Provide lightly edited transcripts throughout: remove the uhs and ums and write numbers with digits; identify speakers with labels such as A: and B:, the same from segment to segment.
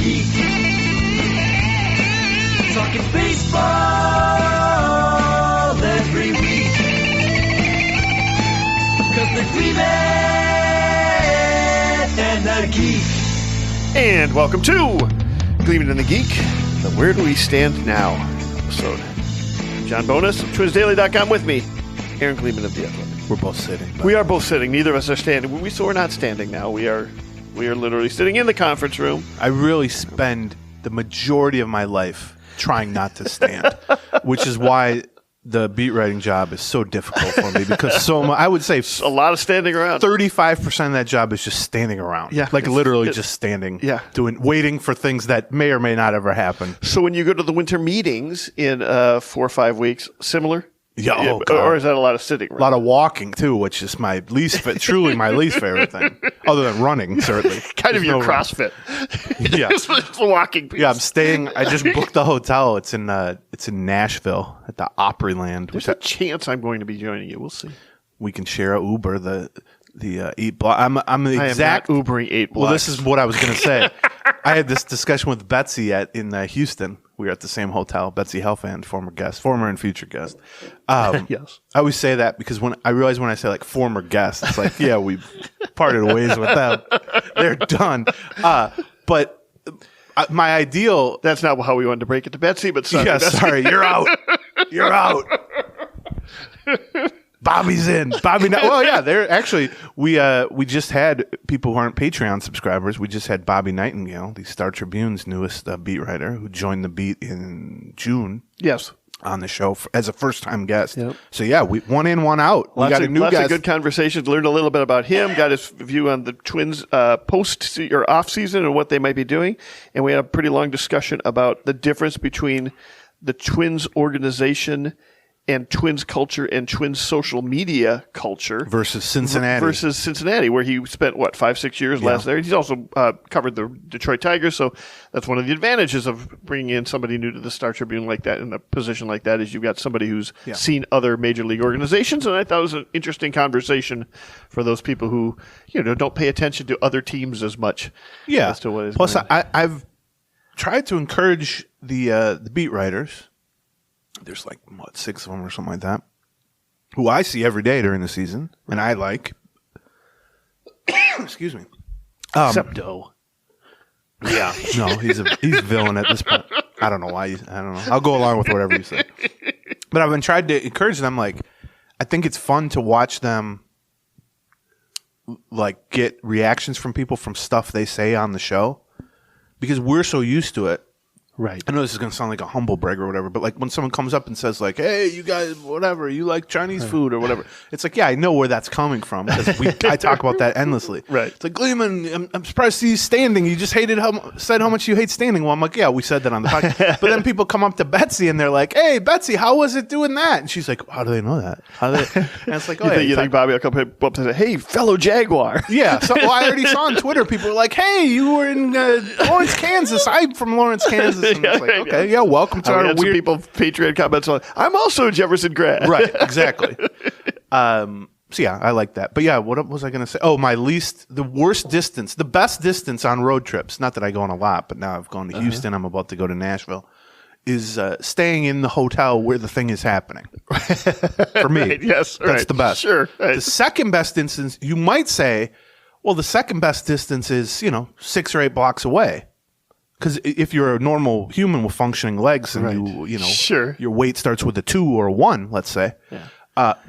A: Geek. Talking baseball every week. Because the Gleeman and the Geek.
B: And welcome to Gleeman and the Geek, the Where Do We Stand Now episode. John Bonus of TwinsDaily.com with me, Aaron Gleeman of The Athletic.
C: We're both sitting.
B: We are both sitting. Neither of us are standing. So we're not standing now. We are literally sitting in the conference room.
C: I really spend the majority of my life trying not to stand, which is why the beat writing job is so difficult for me because so much, I would say
B: A lot of standing around.
C: 35% of that job is just standing around.
B: Yeah.
C: Like literally just standing.
B: Yeah.
C: Waiting for things that may or may not ever happen.
B: So when you go to the winter meetings in 4 or 5 weeks, similar?
C: Yeah. Oh, God.
B: Or is that a lot of sitting around?
C: A lot of walking too, which is my truly my least favorite thing, other than running, certainly.
B: Kind of
C: There's
B: your
C: no
B: CrossFit.
C: Yeah.
B: It's the walking piece.
C: Yeah, I'm staying. I just booked the hotel. It's in Nashville at the Opryland.
B: There's a chance I'm going to be joining you. We'll see.
C: We can share a Uber. The 8 block. I'm the exact
B: I am not Ubering 8 blocks.
C: Well, this is what I was going to say. I had this discussion with Betsy in Houston. We were at the same hotel. Betsy Helfand, former and future guest.
B: Yes.
C: I always say that because when I say like former guest, it's like, yeah, we parted ways with them. They're done. But my ideal.
B: That's not how we wanted to break it to Betsy, but sorry.
C: Yeah,
B: Betsy.
C: sorry. You're out. You're out. Bobby's in. Well, yeah, they're actually we just had people who aren't Patreon subscribers. We just had Bobby Nightengale, the Star Tribune's newest beat writer, who joined the beat in June.
B: Yes.
C: On the show as a first-time guest.
B: Yep.
C: So yeah, we one in, one out. We got a new
B: lots
C: guest.
B: of good conversations. Learned a little bit about him. Got his view on the Twins post or off season and what they might be doing. And we had a pretty long discussion about the difference between the Twins organization and Twins culture and Twins social media culture
C: versus Cincinnati.
B: Where he spent, 5-6 years last there. He's also covered the Detroit Tigers, so that's one of the advantages of bringing in somebody new to the Star Tribune like that, in a position like that, is you've got somebody who's seen other major league organizations, and I thought it was an interesting conversation for those people who, don't pay attention to other teams as much.
C: Yeah.
B: As to what is
C: Plus,
B: going on.
C: I've tried to encourage the beat writers. There's 6 of them or something like that, who I see every day during the season, and I like. Excuse me.
B: Septo.
C: Yeah. No, he's a villain at this point. I don't know why. I don't know. I'll go along with whatever you say. But I've been trying to encourage them. I think it's fun to watch them get reactions from people from stuff they say on the show, because we're so used to it.
B: Right.
C: I know this is going to sound like a humble brag or whatever, but when someone comes up and says hey, you guys, whatever, you like Chinese food or whatever, it's yeah, I know where that's coming from because I talk about that endlessly.
B: Right. It's
C: Gleeman, I'm surprised to see you standing. You just said how much you hate standing. Well, I'm yeah, we said that on the podcast. But then people come up to Betsy and they're like, hey, Betsy, how was it doing that? And she's like, how do they know that? And it's
B: you think Bobby will come up and say, hey, fellow Jaguar.
C: Yeah. I already saw on Twitter, people were like, hey, you were in Lawrence, Kansas. I'm from Lawrence, Kansas. And it's okay, yeah, welcome to our weird
B: people Patreon comments on. I'm also a Jefferson grad.
C: Right, exactly. So yeah, I like that. But yeah, what was I going to say? Oh, the worst distance, the best distance on road trips. Not that I go on a lot, but now I've gone to Houston. I'm about to go to Nashville. Is staying in the hotel where the thing is happening. For me,
B: right, yes,
C: that's the best.
B: Sure. Right.
C: The second best distance, you might say, well, the second best distance is 6 or 8 blocks away. Because if you're a normal human with functioning legs and
B: sure,
C: your weight starts with a 2 or a 1, let's say.
B: Yeah.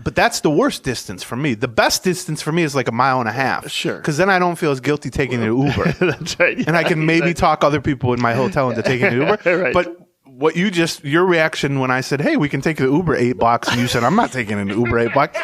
C: But that's the worst distance for me. The best distance for me is 1.5 miles.
B: Sure.
C: Because then I don't feel as guilty taking an Uber.
B: That's right. Yeah,
C: and I can maybe talk other people in my hotel into taking an Uber.
B: Right.
C: But your reaction when I said, hey, we can take the Uber 8 blocks, and you said, I'm not taking an Uber 8 blocks.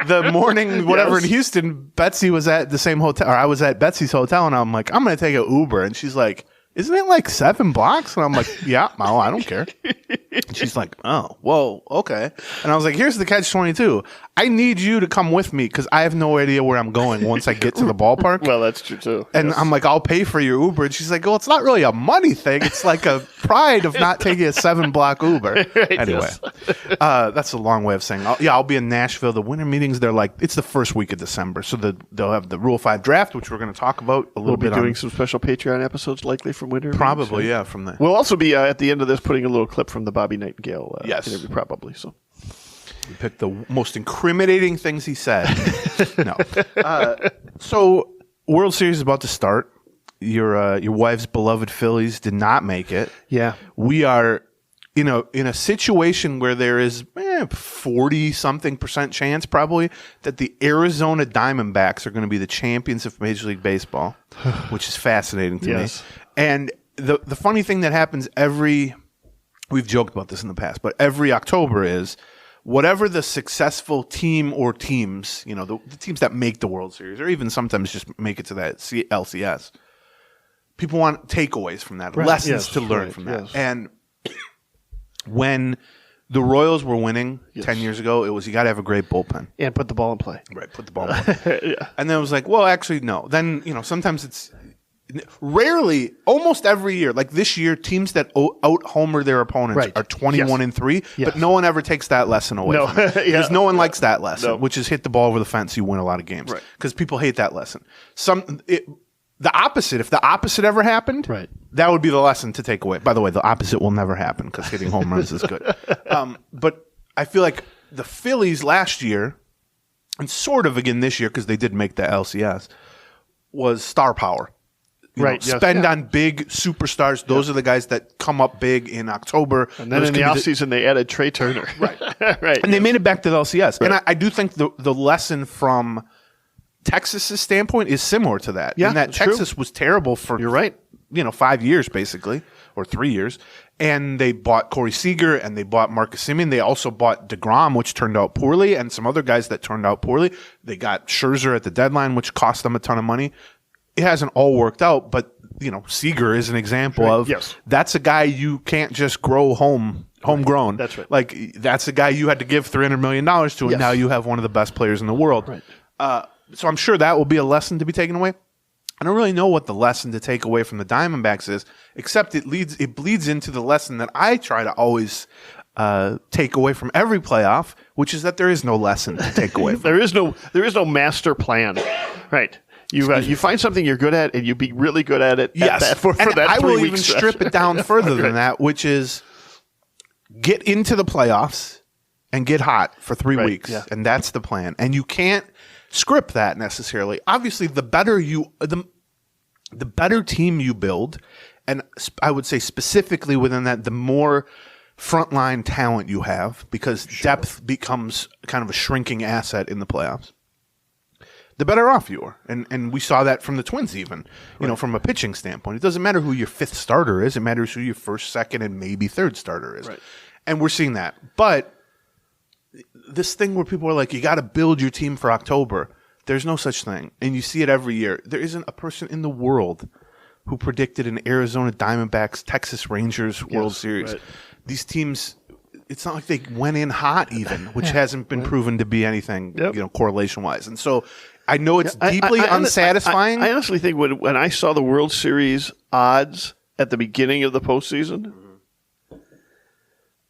C: The morning, in Houston, Betsy was at the same hotel, or I was at Betsy's hotel, and I'm like, I'm going to take an Uber. And she's like, isn't it 7 blocks? And I'm like, yeah, well, I don't care. And she's like, oh, well, okay. And I was like, here's the catch-22. I need you to come with me because I have no idea where I'm going once I get to the ballpark.
B: Well, that's true too.
C: And
B: Yes.
C: I'm like, I'll pay for your Uber. And she's like, well, it's not really a money thing. It's like a pride of not taking a 7-block Uber.
B: Right,
C: Anyway,
B: yes.
C: that's a long way of saying, I'll be in Nashville. The winter meetings, they're like, it's the first week of December. So they'll have the Rule 5 draft, which we're going to talk about a little
B: We'll be
C: bit.
B: doing some special Patreon episodes likely from winter.
C: Probably,
B: meetings,
C: yeah, from the.
B: We'll also be at the end of this putting a little clip from the Bobby Nightengale
C: Yes.
B: interview, probably. So.
C: We picked the most incriminating things he said. No. So World Series is about to start. Your wife's beloved Phillies did not make it.
B: Yeah.
C: We are in a situation where there is 40-something% chance probably that the Arizona Diamondbacks are going to be the champions of Major League Baseball, which is fascinating to
B: Yes.
C: me. And the funny thing that happens we've joked about this in the past, but every October is whatever the successful team or teams, the teams that make the World Series, or even sometimes just make it to that LCS, people want takeaways from that,
B: Right.
C: lessons
B: Yes.
C: to learn
B: Right.
C: from that.
B: Yes.
C: And when the Royals were winning
B: Yes.
C: 10 years ago, it was you got to have a great bullpen.
B: And put the ball in play.
C: Right, put the ball in. And then it was like, well, actually, no. Then, sometimes it's rarely, almost every year, like this year, teams that out-homer their opponents
B: Right.
C: are 21-3,
B: Yes.
C: but no one ever takes that lesson away
B: No.
C: from it.
B: Yeah.
C: Because no one likes that lesson,
B: No.
C: which is hit the ball over the fence, you win a lot of games.
B: Right.
C: Because people hate that lesson. The opposite, if the opposite ever happened,
B: Right.
C: that would be the lesson to take away. By the way, the opposite will never happen because hitting home runs is good. But I feel like the Phillies last year, and sort of again this year because they did make the LCS, was star power.
B: Right, yes,
C: Spend
B: yeah.
C: on big superstars. Those are the guys that come up big in October.
B: And then
C: Those
B: in the
C: can be
B: offseason, they added Trey Turner. Right. Right.
C: and they made it back to the LCS. And I do think the lesson from Texas's standpoint is similar to that.
B: Yeah,
C: in that
B: it's true.
C: Texas was terrible for
B: You're right.
C: 5 years basically, or 3 years. And they bought Corey Seager and they bought Marcus Semien. They also bought DeGrom, which turned out poorly, and some other guys that turned out poorly. They got Scherzer at the deadline, which cost them a ton of money. It hasn't all worked out, but Seager is an example of
B: Yes.
C: that's a guy you can't just grow homegrown.
B: That's right.
C: Like that's a guy you had to give $300 million to, and
B: Yes.
C: now you have one of the best players in the world.
B: Right.
C: So I'm sure that will be a lesson to be taken away. I don't really know what the lesson to take away from the Diamondbacks is, except it bleeds into the lesson that I try to always take away from every playoff, which is that there is no lesson to take away from.
B: There is no master plan. Right. You find something you're good at, and you be really good at it.
C: Yes,
B: For
C: and
B: that
C: I
B: 3
C: will
B: week
C: even
B: stretch.
C: strip it down further than that, which is get into the playoffs and get hot for 3
B: Right,
C: weeks,
B: yeah.
C: and that's the plan. And you can't script that necessarily. Obviously, the better team you build, and I would say specifically within that, the more frontline talent you have, because depth becomes kind of a shrinking asset in the playoffs, the better off you are. And we saw that from the Twins even, from a pitching standpoint. It doesn't matter who your fifth starter is. It matters who your first, second, and maybe third starter is.
B: Right.
C: And we're seeing that. But this thing where people are like, you got to build your team for October, there's no such thing. And you see it every year. There isn't a person in the world who predicted an Arizona Diamondbacks, Texas Rangers World Series.
B: right.
C: These teams, it's not like they went in hot even, which hasn't been proven to be anything,
B: Yep.
C: Correlation-wise. And so I know it's deeply unsatisfying.
B: I honestly think when I saw the World Series odds at the beginning of the postseason,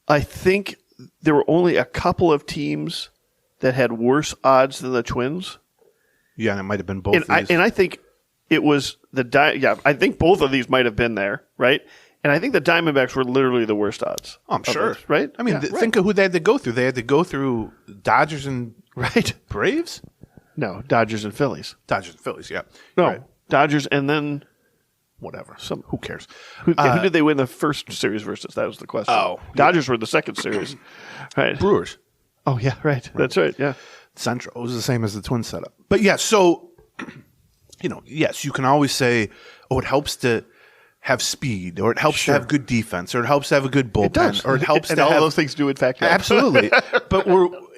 B: I think there were only a couple of teams that had worse odds than the Twins.
C: Yeah, and it might have been both.
B: And I think it was I think both of these might have been there, right? And I think the Diamondbacks were literally the worst odds.
C: I'm sure.
B: Those, right?
C: I mean,
B: Yeah, right.
C: think of who they had to go through. They had to go through Dodgers and Braves?
B: No, Dodgers and Phillies.
C: Dodgers and Phillies, yeah.
B: No,
C: Right.
B: Dodgers and then
C: Whatever. Who cares?
B: who did they win the first series versus? That was the question.
C: Oh,
B: Dodgers were the second series. Right.
C: Brewers.
B: Oh, yeah, right. That's right, yeah.
C: Central. It was the same as the Twins setup. But yeah, so, yes, you can always say, it helps to have speed, or it helps to have good defense, or it helps to have a good bullpen,
B: It does.
C: or it helps
B: and
C: to
B: all
C: have
B: those things do in fact help.
C: Absolutely. But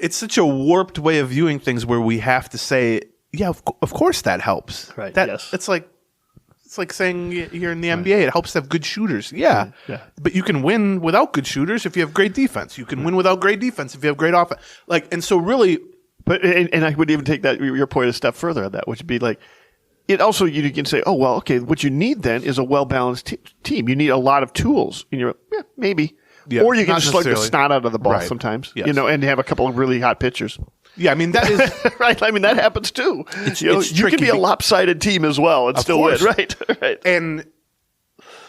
C: it's such a warped way of viewing things where we have to say, yeah, of course that helps.
B: Right,
C: That,
B: yes.
C: It's like saying you're in the NBA, it helps to have good shooters. Yeah.
B: Yeah.
C: But you can win without good shooters if you have great defense. You can win without great defense if you have great offense. And so really
B: But and I would even take that your point a step further on that, which would be like, it also you can say, oh well, okay, what you need then is a well balanced team. You need a lot of tools, and you're maybe, or you can just slug the snot out of the ball sometimes, and have a couple of really hot pitchers.
C: Yeah, I mean that is
B: right. I mean that happens too. You can be a lopsided team as well and still win, right? Right.
C: And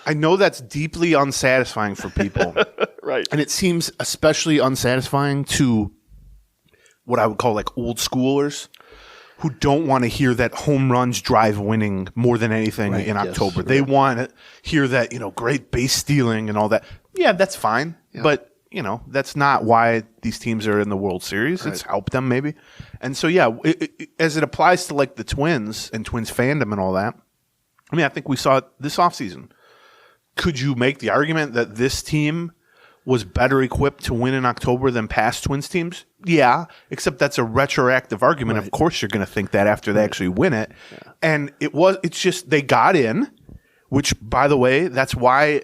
C: I know that's deeply unsatisfying for people,
B: right?
C: And it seems especially unsatisfying to what I would call like old schoolers who don't want to hear that home runs drive winning more than anything in October. They want to hear that, great base stealing and all that. Yeah, that's fine. Yeah. But, that's not why these teams are in the World Series. Right. It's helped them maybe. And so, as it applies to like the Twins and Twins fandom and all that, I mean, I think we saw it this offseason. Could you make the argument that this team was better equipped to win in October than past Twins teams? Yeah, except that's a retroactive argument. Right. Of course you're going to think that after they actually win it. Yeah. And it's just they got in, which, by the way, that's why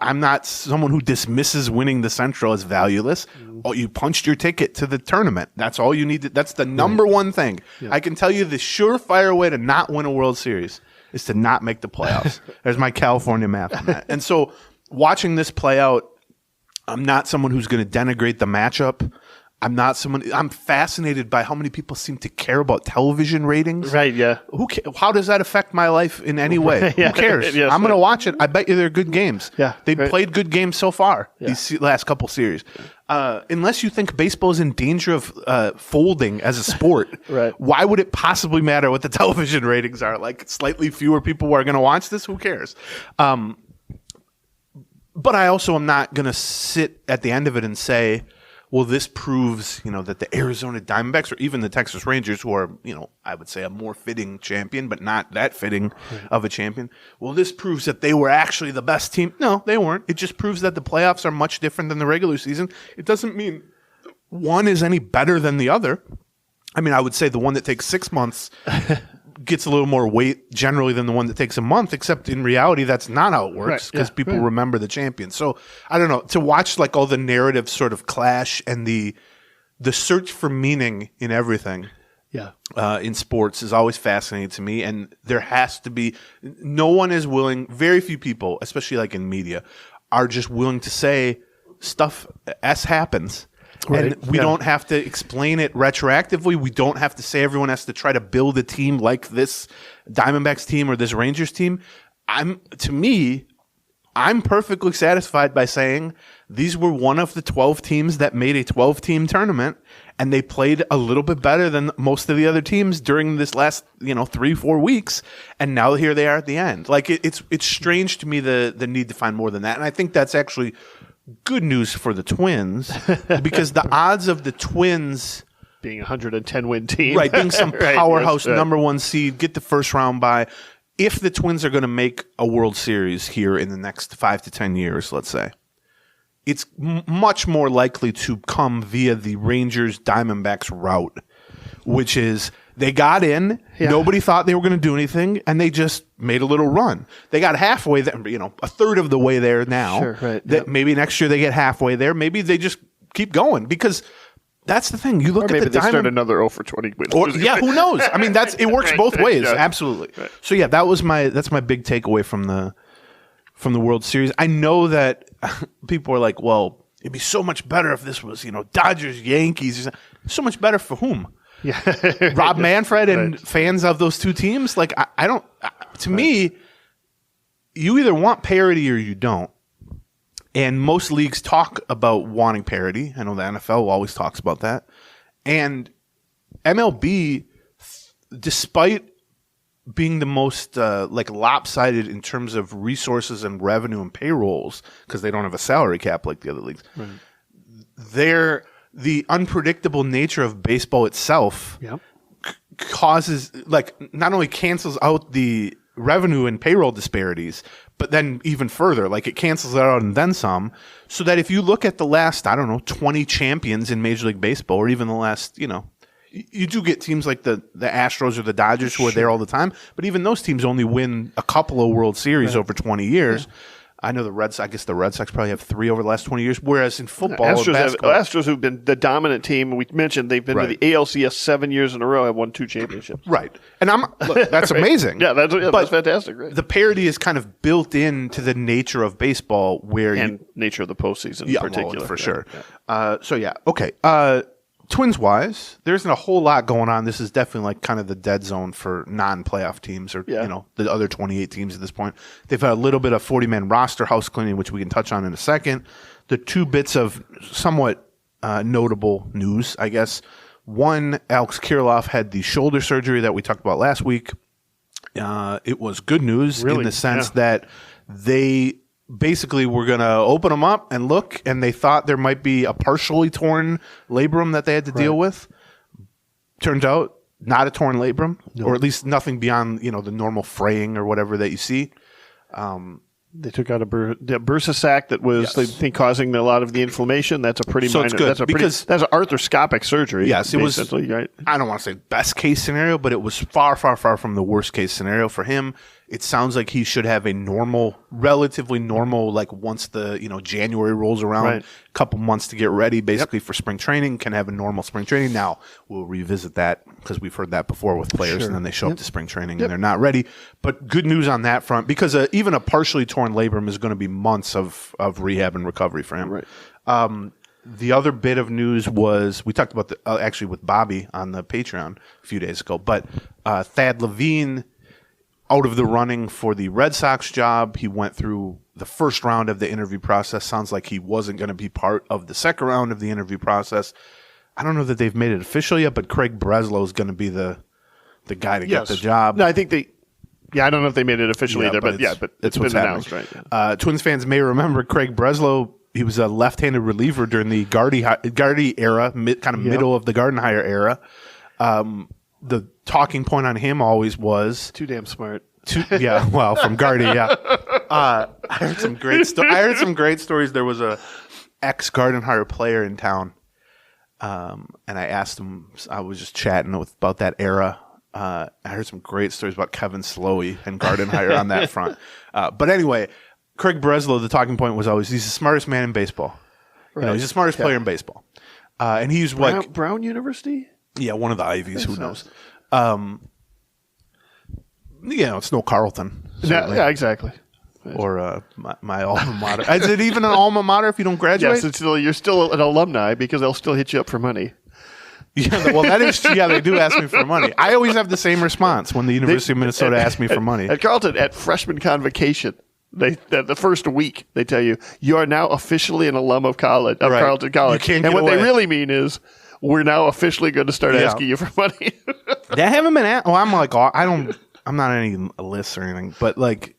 C: I'm not someone who dismisses winning the Central as valueless. Oh, you punched your ticket to the tournament. That's all you need. That's the number one thing. Yeah. I can tell you the surefire way to not win a World Series is to not make the playoffs. There's my California math on that. And so watching this play out, I'm not someone who's going to denigrate the matchup. I'm fascinated by how many people seem to care about television ratings.
B: Right, yeah.
C: How does that affect my life in any way?
B: Yeah.
C: Who cares?
B: Yes,
C: I'm going to watch it. I bet you they're good games.
B: Yeah.
C: They played good games so far, these last couple series. Unless you think baseball is in danger of folding as a sport,
B: right.
C: Why would it possibly matter what the television ratings are? Like slightly fewer people are going to watch this? Who cares? But I also am not going to sit at the end of it and say, well, this proves, that the Arizona Diamondbacks or even the Texas Rangers, who are, I would say a more fitting champion, but not that fitting of a champion. Well, this proves that they were actually the best team. No, they weren't. It just proves that the playoffs are much different than the regular season. It doesn't mean one is any better than the other. I mean, I would say the one that takes 6 months gets a little more weight generally than the one that takes a month, except in reality, that's not how it works because people remember the champion. So I don't know, to watch like all the narratives sort of clash and the search for meaning in everything in sports is always fascinating to me. And there has to be, no one is willing, very few people, especially like in media, are just willing to say stuff as happens. Right. And we don't have to explain it retroactively. We don't have to say everyone has to try to build a team like this Diamondbacks team or this Rangers team. I'm perfectly satisfied by saying these were one of the 12 teams that made a 12-team tournament, and they played a little bit better than most of the other teams during this last 3-4 weeks, and now here they are at the end. Like it's strange to me the need to find more than that, and I think that's actually good news for the Twins because the odds of the Twins
B: being a 110-win team,
C: right, being some powerhouse number one seed, get the first round bye, if the Twins are going to make a World Series here in the next 5 to 10 years, let's say, it's much more likely to come via the Rangers Diamondbacks route, which is they got in, nobody thought they were going to do anything, and they just made a little run. They got halfway there, a third of the way there now.
B: Sure, right.
C: That maybe next year they get halfway there. Maybe they just keep going because that's the thing. You look at
B: maybe
C: the
B: they start another 0 for 20 win.
C: Who knows? I mean, it works both ways.
B: Yeah.
C: Absolutely.
B: Right.
C: So that's my big takeaway from the World Series. I know that people are like, well, it'd be so much better if this was Dodgers, Yankees. So much better for whom?
B: Yeah,
C: Rob Manfred and fans of those two teams. Like I don't. To me, you either want parity or you don't. And most leagues talk about wanting parity. I know the NFL always talks about that. And MLB, despite being the most lopsided in terms of resources and revenue and payrolls, because they don't have a salary cap like the other leagues, the unpredictable nature of baseball itself causes, not only cancels out the revenue and payroll disparities, but then even further, it cancels it out and then some, so that if you look at the last, 20 champions in Major League Baseball, or even the last, you do get teams like the Astros or the Dodgers who are there all the time, but even those teams only win a couple of World Series over 20 years. I know I guess the Red Sox probably have 3 over the last 20 years, whereas in football or basketball.
B: Astros, who've been the dominant team, we mentioned they've been to the ALCS 7 years in a row, have won 2 championships.
C: Right. And look, that's amazing.
B: Yeah, that's fantastic. Right?
C: The parity is kind of built into the nature of baseball
B: nature of the postseason in particular.
C: Well, for sure. Yeah. Okay. Twins-wise, there isn't a whole lot going on. This is definitely like kind of the dead zone for non-playoff teams or the other 28 teams at this point. They've had a little bit of 40-man roster house cleaning, which we can touch on in a second. The 2 bits of somewhat notable news, I guess. One, Alex Kirilloff had the shoulder surgery that we talked about last week. It was good news in the sense that they basically we're going to open them up and look, and they thought there might be a partially torn labrum that they had to deal with. Turns out not a torn labrum, or at least nothing beyond the normal fraying or whatever that you see.
B: They took out the bursa sac that was, they think, causing a lot of the inflammation. That's a pretty minor.
C: It's good
B: that's an arthroscopic surgery.
C: Yes, it was.
B: Right?
C: I don't want to say best case scenario, but it was far, far, far from the worst case scenario for him. It sounds like he should have a relatively normal, like once the January rolls around, a couple months to get ready, basically for spring training. Can have a normal spring training. Now we'll revisit that because we've heard that before with players, and then they show up to spring training and they're not ready. But good news on that front, because even a partially torn labrum is going to be months of rehab and recovery for him.
B: Right.
C: The other bit of news was we talked about actually with Bobby on the Patreon a few days ago, but Thad Levine out of the running for the Red Sox job. He went through the first round of the interview process. Sounds like he wasn't going to be part of the second round of the interview process. I don't know that they've made it official yet, but Craig Breslow is going to be the guy to get the job.
B: No, I think I don't know if they made it official either, but it's been announced, right?
C: Yeah. Twins fans may remember Craig Breslow. He was a left-handed reliever during the Gardy era, kind of middle of the Gardenhire era. The talking point on him always was
B: too damn smart.
C: From Gardy, I heard some great stories. There was a ex-Gardenhire player in town, and I asked him. I was just chatting about that era. I heard some great stories about Kevin Slowey and Gardenhire on that front. But anyway, Craig Breslow, the talking point was always he's the smartest man in baseball. Right. He's the smartest player in baseball, and he's
B: Brown University.
C: Yeah, one of the Ivies. Who knows? It's no Carleton.
B: Yeah, exactly.
C: Or my alma mater. Is it even an alma mater if you don't graduate?
B: Yes, you're still an alumni because they'll still hit you up for money.
C: Yeah, well, that is true. Yeah, they do ask me for money. I always have the same response when the University of Minnesota asks me for money.
B: At Carleton, at freshman convocation, the first week, they tell you are now officially an alum of Carleton College.
C: You can't
B: and
C: what
B: they really mean is, we're now officially going to start asking you for money.
C: They haven't been at. Well, I'm like, I'm not on any lists or anything, but like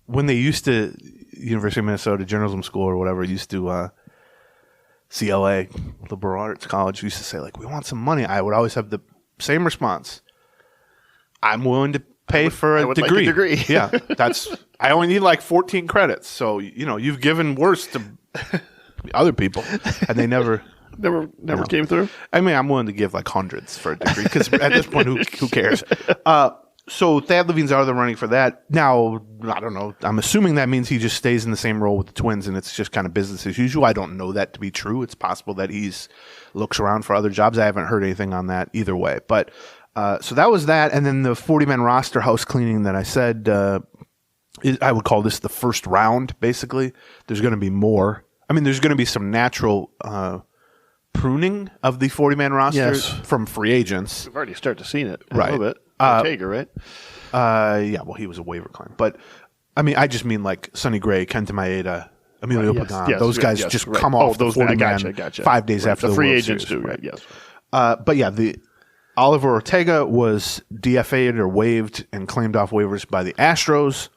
C: when they used to University of Minnesota Journalism School or whatever used to CLA Liberal Arts College used to say like, we want some money. I would always have the same response. I'm willing to pay for a degree.
B: Like a degree.
C: Yeah, I only need like 14 credits. So you've given worse to other people, and they never.
B: Never came through.
C: I mean, I'm willing to give like hundreds for a degree because at this point, who cares? So Thad Levine's out of the running for that. Now, I don't know. I'm assuming that means he just stays in the same role with the Twins, and it's just kind of business as usual. I don't know that to be true. It's possible that he's looks around for other jobs. I haven't heard anything on that either way. But so that was that, and then the 40-man roster house cleaning that I said. I would call this the first round. Basically, there's going to be more. I mean, there's going to be some natural. Pruning of the 40-man roster from free agents.
B: We've already started to see it a
C: right.
B: little bit. Ortega, right?
C: Well, he was a waiver claim. But, I mean, I just mean like Sonny Gray, Kenta Maeda, Emilio Pagan. Those guys just come off the 40-man 5 days after the
B: free
C: World
B: agents
C: Series.
B: do, right? Yes.
C: But, yeah, the Oliver Ortega was DFA'd or waived and claimed off waivers by the Astros.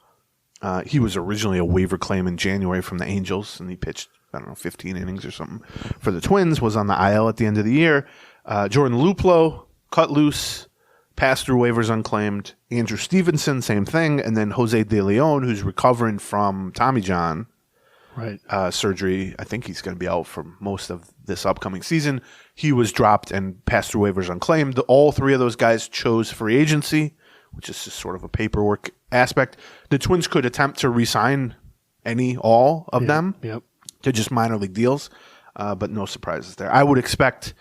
C: He was originally a waiver claim in January from the Angels, and he pitched 15 innings or something for the Twins, was on the IL at the end of the year. Jordan Luplow, cut loose, passed through waivers unclaimed. Andrew Stevenson, same thing. And then Jose De Leon, who's recovering from Tommy John surgery. I think he's going to be out for most of this upcoming season. He was dropped and passed through waivers unclaimed. All three of those guys chose free agency, which is just sort of a paperwork aspect. The Twins could attempt to re-sign all of them.
B: Yep.
C: They're just minor league deals, but no surprises there. I would expect,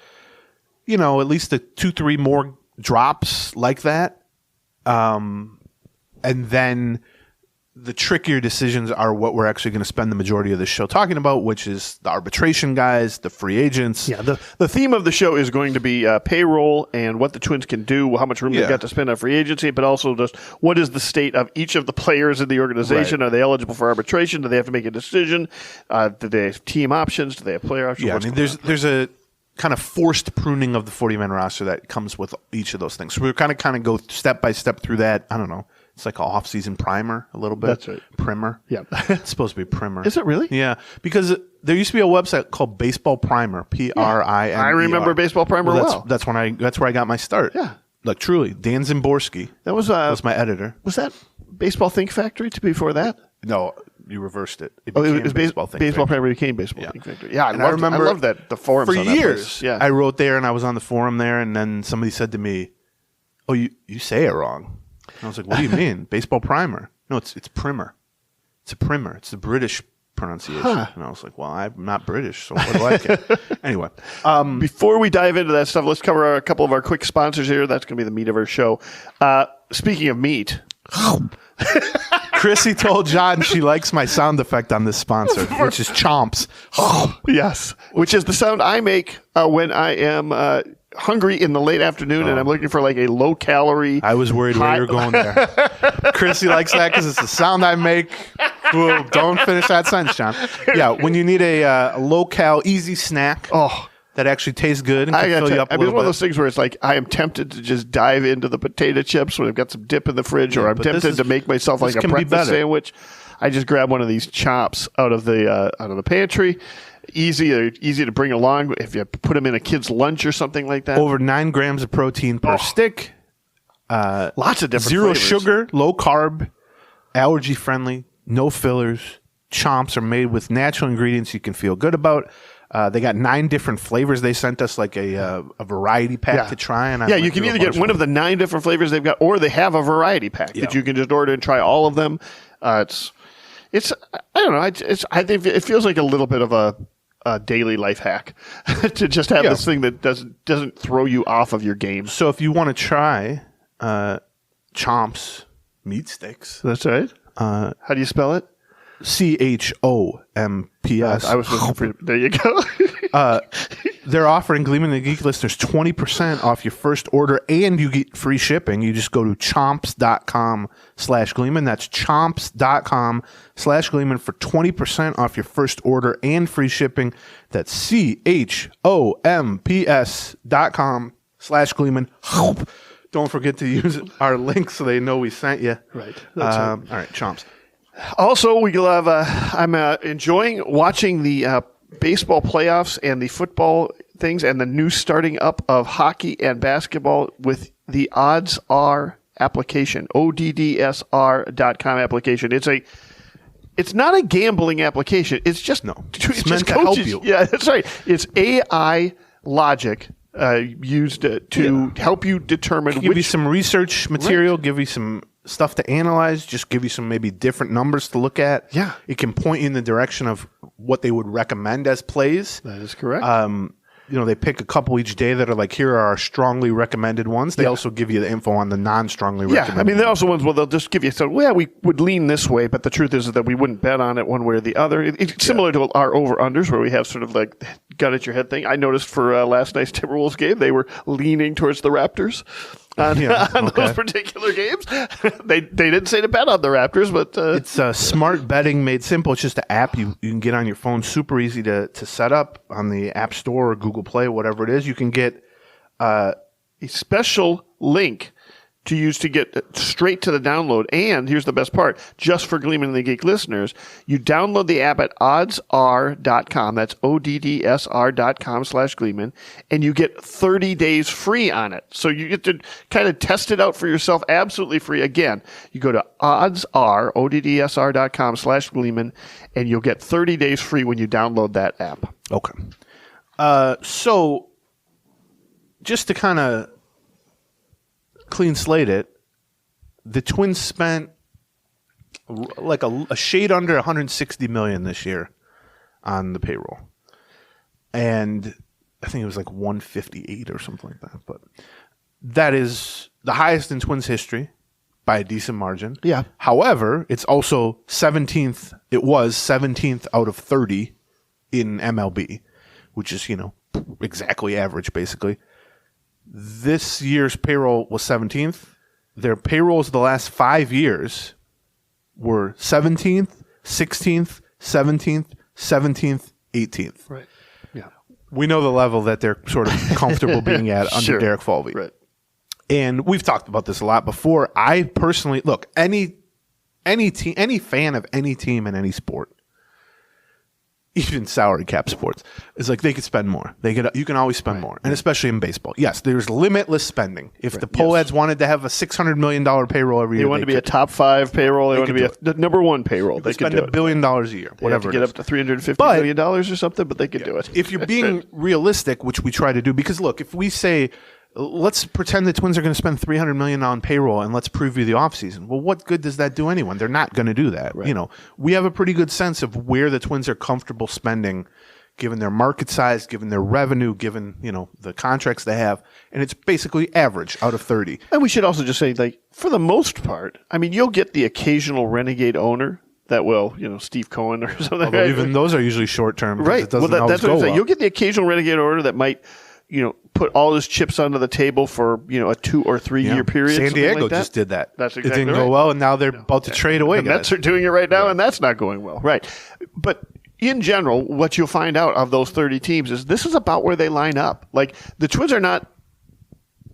C: at least 2-3 more drops like that. And then the trickier decisions are what we're actually going to spend the majority of this show talking about, which is the arbitration guys, the free agents.
B: Yeah, the theme of the show is going to be payroll and what the Twins can do, how much room they've got to spend on free agency, but also just what is the state of each of the players in the organization. Right. Are they eligible for arbitration? Do they have to make a decision? Do they have team options? Do they have player options?
C: Yeah, there's a kind of forced pruning of the 40-man roster that comes with each of those things. So we're kind of go step by step through that. I don't know. It's like an off-season primer a little bit.
B: That's right.
C: Primer.
B: Yeah.
C: It's supposed to be primer.
B: Is it really?
C: Yeah. Because there used to be a website called Baseball Primer, Primer.
B: I remember Baseball Primer well.
C: That's where I got my start.
B: Yeah.
C: Like, truly. Dan Zimborski. That was my editor.
B: Was that Baseball Think Factory before that?
C: No, you reversed it.
B: It was Baseball Primer became Baseball Think Factory. Yeah, I loved that. The forums
C: for
B: on that
C: years.
B: place. Yeah.
C: I wrote there and I was on the forum there, and then somebody said to me, "Oh, you say it wrong." And I was like, "What do you mean? Baseball Primer?" No, it's primer. It's a primer. It's the British pronunciation. Huh. And I was like, "Well, I'm not British, so what do I care?" Anyway,
B: before we dive into that stuff, let's cover a couple of our quick sponsors here. That's going to be the meat of our show. Speaking of meat.
C: Chrissy told John she likes my sound effect on this sponsor, which is chomps.
B: Yes, which is the sound I make when I am hungry in the late afternoon and I'm looking for like a low-calorie.
C: I was worried where you were going there. Chrissy likes that because it's the sound I make. Ooh, don't finish that sentence, John. Yeah, when you need a low-cal, easy snack. That actually tastes good and can fill you up a little bit.
B: It's one of those things where it's like I am tempted to just dive into the potato chips when I've got some dip in the fridge, or I'm tempted to make myself like a breakfast sandwich. I just grab one of these chops out of the pantry. Easy to bring along if you put them in a kid's lunch or something like that.
C: Over 9 grams of protein per stick.
B: Lots of different
C: zero
B: flavors.
C: Sugar, low carb, allergy friendly, no fillers. Chomps are made with natural ingredients you can feel good about. They got 9 different flavors. They sent us like a variety pack to try. And
B: you can either get one of the 9 different flavors they've got, or they have a variety pack that you can just order and try all of them. It's I don't know. I think it feels like a little bit of a daily life hack to just have this thing that doesn't throw you off of your game.
C: So if you want to try Chomps meat sticks,
B: that's right. How do you spell it?
C: CHOMPS.
B: I was looking for. There you go.
C: They're offering Gleeman and the Geek listeners 20% off your first order, and you get free shipping. You just go to chomps.com/Gleeman. That's chomps.com/Gleeman for 20% off your first order and free shipping. That's CHOMPS.com/Gleeman. Don't forget to use our link so they know we sent you.
B: Right. That's
C: right. All right, Chomps.
B: Also, we'll have. I'm enjoying watching the baseball playoffs and the football things and the new starting up of hockey and basketball with the Odds Are application, ODDSR.com application. It's not a gambling application. It's just
C: It's meant to help you.
B: Yeah, that's right. It's AI logic used to help you determine.
C: Give you some research material. Give you some stuff to analyze, just give you some maybe different numbers to look at.
B: Yeah.
C: It can point you in the direction of what they would recommend as plays.
B: That is correct.
C: They pick a couple each day that are like, here are our strongly recommended ones. They also give you the info on the non-strongly recommended.
B: Yeah, I mean, they're also ones where they'll just give you, we would lean this way, but the truth is that we wouldn't bet on it one way or the other. It's similar to our over-unders where we have sort of like gun at your head thing. I noticed for last night's Timberwolves game, they were leaning towards the Raptors. On those particular games. They didn't say to bet on the Raptors, but
C: it's smart betting made simple. It's just an app you can get on your phone, super easy to set up on the App Store or Google Play, whatever it is. You can get
B: a special link to use to get straight to the download. And here's the best part, just for Gleeman and the Geek listeners, you download the app at oddsr.com. That's ODDSR.com/Gleeman. And you get 30 days free on it. So you get to kind of test it out for yourself absolutely free. Again, you go to ODDSR.com/Gleeman, and you'll get 30 days free when you download that app.
C: Okay. So just to kind of clean slate it, the Twins spent like a shade under 160 million this year on the payroll, and I think it was like 158 or something like that. But that is the highest in Twins history by a decent margin.
B: Yeah.
C: However, it's also 17th. It was 17th out of 30 in MLB, which is, exactly average, basically. This year's payroll was 17th. Their payrolls the last 5 years were 17th, 16th, 17th, 17th, 18th.
B: Right. Yeah.
C: We know the level that they're sort of comfortable being at under
B: Sure.
C: Derek Falvey.
B: Right.
C: And we've talked about this a lot before. I personally look any team, any fan of any team in any sport, even salary cap sports, is like they could spend more. You can always spend more, and especially in baseball. Yes, there's limitless spending. If the Poads wanted to have a $600 million payroll every year,
B: They want to be a top 5 payroll. They want to be
C: could
B: the number 1 payroll. They could
C: spend
B: do
C: $1 billion a year,
B: They
C: whatever.
B: have to get
C: it is.
B: up to $350 million or something, but they could do it.
C: If you're being realistic, which we try to do, because look, if we say, let's pretend the Twins are going to spend $300 million on payroll and let's preview the offseason. Well, what good does that do anyone? They're not going to do that.
B: Right.
C: We have a pretty good sense of where the Twins are comfortable spending, given their market size, given their revenue, given, the contracts they have. And it's basically average out of 30.
B: And we should also just say, for the most part, you'll get the occasional renegade owner that will, Steve Cohen or something.
C: Although even those are usually short term.
B: Right.
C: It doesn't
B: that's
C: always
B: what I'm
C: go
B: saying.
C: well.
B: You'll get the occasional renegade owner that might, put all his chips onto the table for, a 2 or 3 year period.
C: San
B: something
C: Diego
B: like that.
C: just did that.
B: That's exactly
C: It didn't
B: right.
C: go well, and now they're about to trade away
B: The
C: guys.
B: Mets are doing it right now, and that's not going well. Right. But in general, what you'll find out of those 30 teams is this is about where they line up. The Twins are not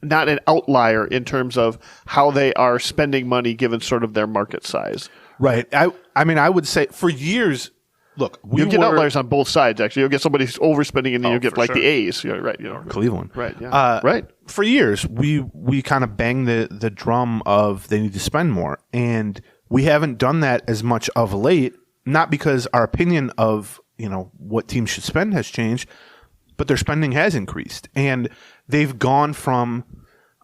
B: an outlier in terms of how they are spending money given sort of their market size.
C: Right. I would say for years, look,
B: You'll get outliers on both sides, actually. You'll get somebody who's overspending, and then you'll get
C: for sure.
B: the A's. Right.
C: Cleveland.
B: Right. Yeah. Right.
C: For years, we kind of bang the drum of they need to spend more, and we haven't done that as much of late. Not because our opinion of what teams should spend has changed, but their spending has increased, and they've gone from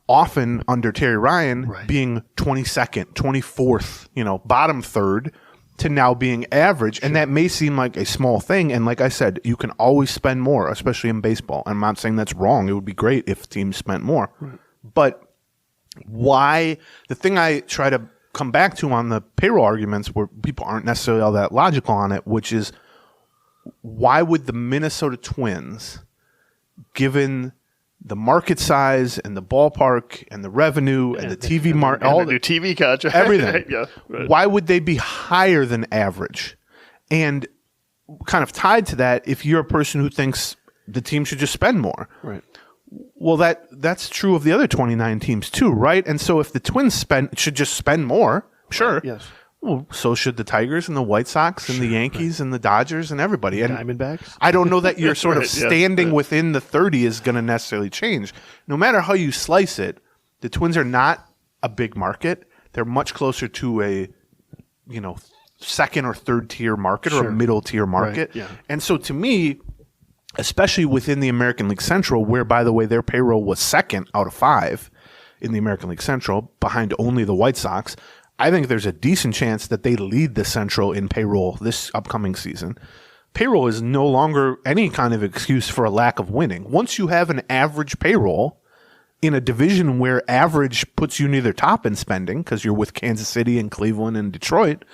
C: often under Terry Ryan being 22nd, 24th, bottom third, to now being average. And that may seem like a small thing. And like I said, you can always spend more, especially in baseball. I'm not saying that's wrong. It would be great if teams spent more. Right. But why? The thing I try to come back to on the payroll arguments where people aren't necessarily all that logical on it, which is why would the Minnesota Twins, given the market size and the ballpark and the revenue and the TV market, all
B: the new TV contract,
C: everything.
B: Yeah, right.
C: Why would they be higher than average? And kind of tied to that, if you're a person who thinks the team should just spend more,
B: right?
C: Well, that's true of the other 29 teams too, right? And so if the Twins should just spend more, sure.
B: Right, yes.
C: Well, so should the Tigers and the White Sox and the Yankees and the Dodgers and everybody. And
B: Diamondbacks.
C: I don't know that you're sort of
B: Right, yes,
C: standing
B: right.
C: within the 30 is going to necessarily change. No matter how you slice it, the Twins are not a big market. They're much closer to a, second or third tier market or a middle tier market.
B: Right, yeah.
C: And so to me, especially within the American League Central, where, by the way, their payroll was second out of 5 in the American League Central, behind only the White Sox, I think there's a decent chance that they lead the Central in payroll this upcoming season. Payroll is no longer any kind of excuse for a lack of winning. Once you have an average payroll in a division where average puts you near the top in spending, because you're with Kansas City and Cleveland and Detroit,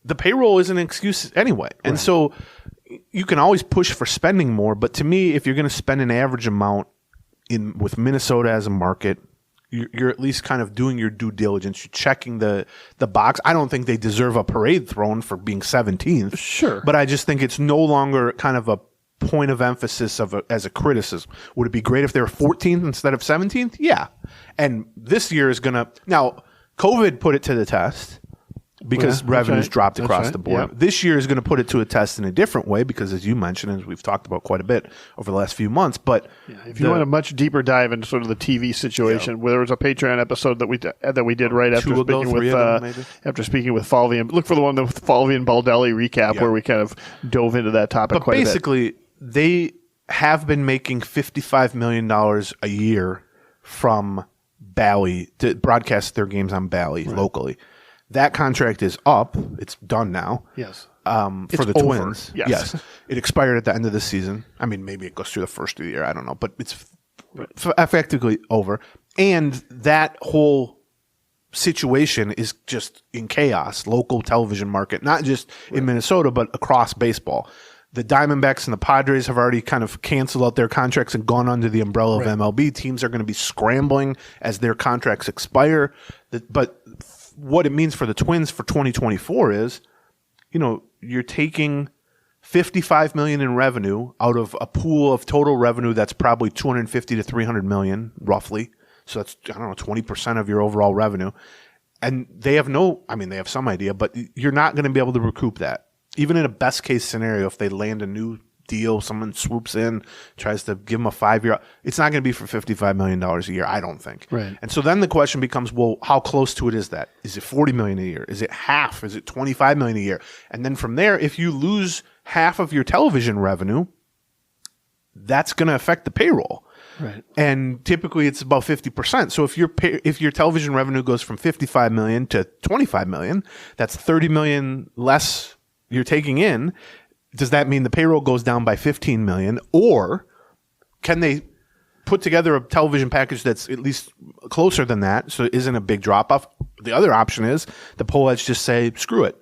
C: the payroll is an excuse anyway. Right. And so you can always push for spending more, but to me, if you're going to spend an average amount with Minnesota as a market, you're at least kind of doing your due diligence. You're checking the box. I don't think they deserve a parade thrown for being 17th.
B: Sure.
C: But I just think it's no longer kind of a point of emphasis as a criticism. Would it be great if they were 14th instead of 17th? Yeah. And this year is going to – now, COVID put it to the test because revenues dropped across the board.
B: Yep.
C: This year is going to put it to a test in a different way because, as you mentioned, and we've talked about quite a bit over the last few months, but
B: if you want a much deeper dive into sort of the TV situation, where there was a Patreon episode that we did right after speaking with Falvey, and look for the one with Falvey and Baldelli recap where we kind of dove into that topic quite a bit.
C: Basically, they have been making $55 million a year from Bally to broadcast their games on Bally locally. That contract is up. It's done now.
B: Yes.
C: For the
B: over.
C: Twins.
B: Yes.
C: It expired at the end of the season. I mean, maybe it goes through the first of the year. I don't know. But it's effectively over. And that whole situation is just in chaos. Local television market, not just in Minnesota, but across baseball. The Diamondbacks and the Padres have already kind of canceled out their contracts and gone under the umbrella of MLB. Teams are going to be scrambling as their contracts expire. But what it means for the Twins for 2024 is, you're taking $55 million in revenue out of a pool of total revenue that's probably $250 to $300 million, roughly. So that's, 20% of your overall revenue. And they have they have some idea, but you're not going to be able to recoup that. Even in a best case scenario, if they land a new deal, someone swoops in, tries to give them a 5-year, it's not going to be for $55 million a year, I don't think.
B: Right.
C: And so then the question becomes, well, how close to it is that? Is it $40 million a year? Is it half? Is it $25 million a year? And then from there, if you lose half of your television revenue, that's going to affect the payroll.
B: Right.
C: And typically it's about 50%. So if your television revenue goes from $55 million to $25 million, that's $30 million less you're taking in. Does that mean the payroll goes down by $15 million, or can they put together a television package that's at least closer than that, so it isn't a big drop off? The other option is the Poles just say, screw it.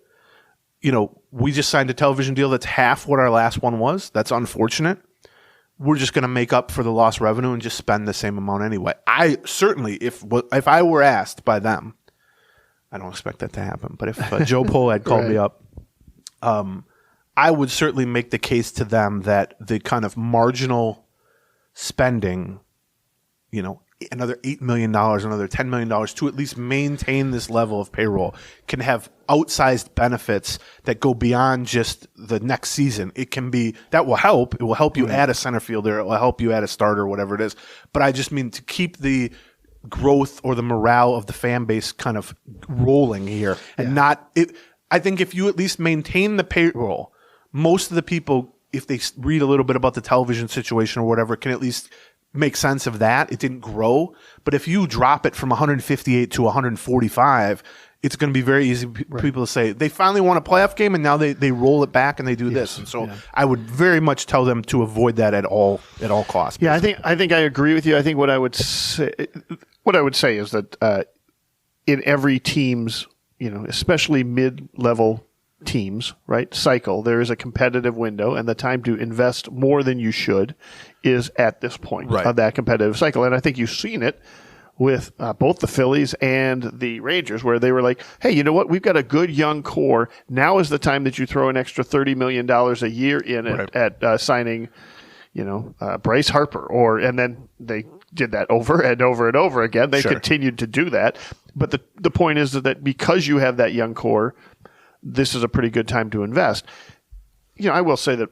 C: We just signed a television deal that's half what our last one was. That's unfortunate. We're just going to make up for the lost revenue and just spend the same amount anyway. I certainly, if I were asked by them, I don't expect that to happen, but if Joe Pole had called me up, I would certainly make the case to them that the kind of marginal spending, another $8 million, another $10 million to at least maintain this level of payroll can have outsized benefits that go beyond just the next season. That will help. It will help you add a center fielder. It will help you add a starter, whatever it is. But I just mean to keep the growth or the morale of the fan base kind of rolling here and I think if you at least maintain the payroll, most of the people, if they read a little bit about the television situation or whatever, can at least make sense of that. It didn't grow. But if you drop it from 158 to 145, it's going to be very easy for people to say, they finally won a playoff game and now they roll it back and they do this. And so I would very much tell them to avoid that at all costs.
B: Yeah, I think I agree with you. I think what I would say is that in every team's, especially mid-level teams, right, cycle, there is a competitive window, and the time to invest more than you should is at this point of that competitive cycle. And I think you've seen it with both the Phillies and the Rangers, where they were like, hey, you know what? We've got a good young core. Now is the time that you throw an extra $30 million a year in at signing, Bryce Harper, and then they did that over and over and over again. They continued to do that. But the point is that because you have that young core, this is a pretty good time to invest. I will say that,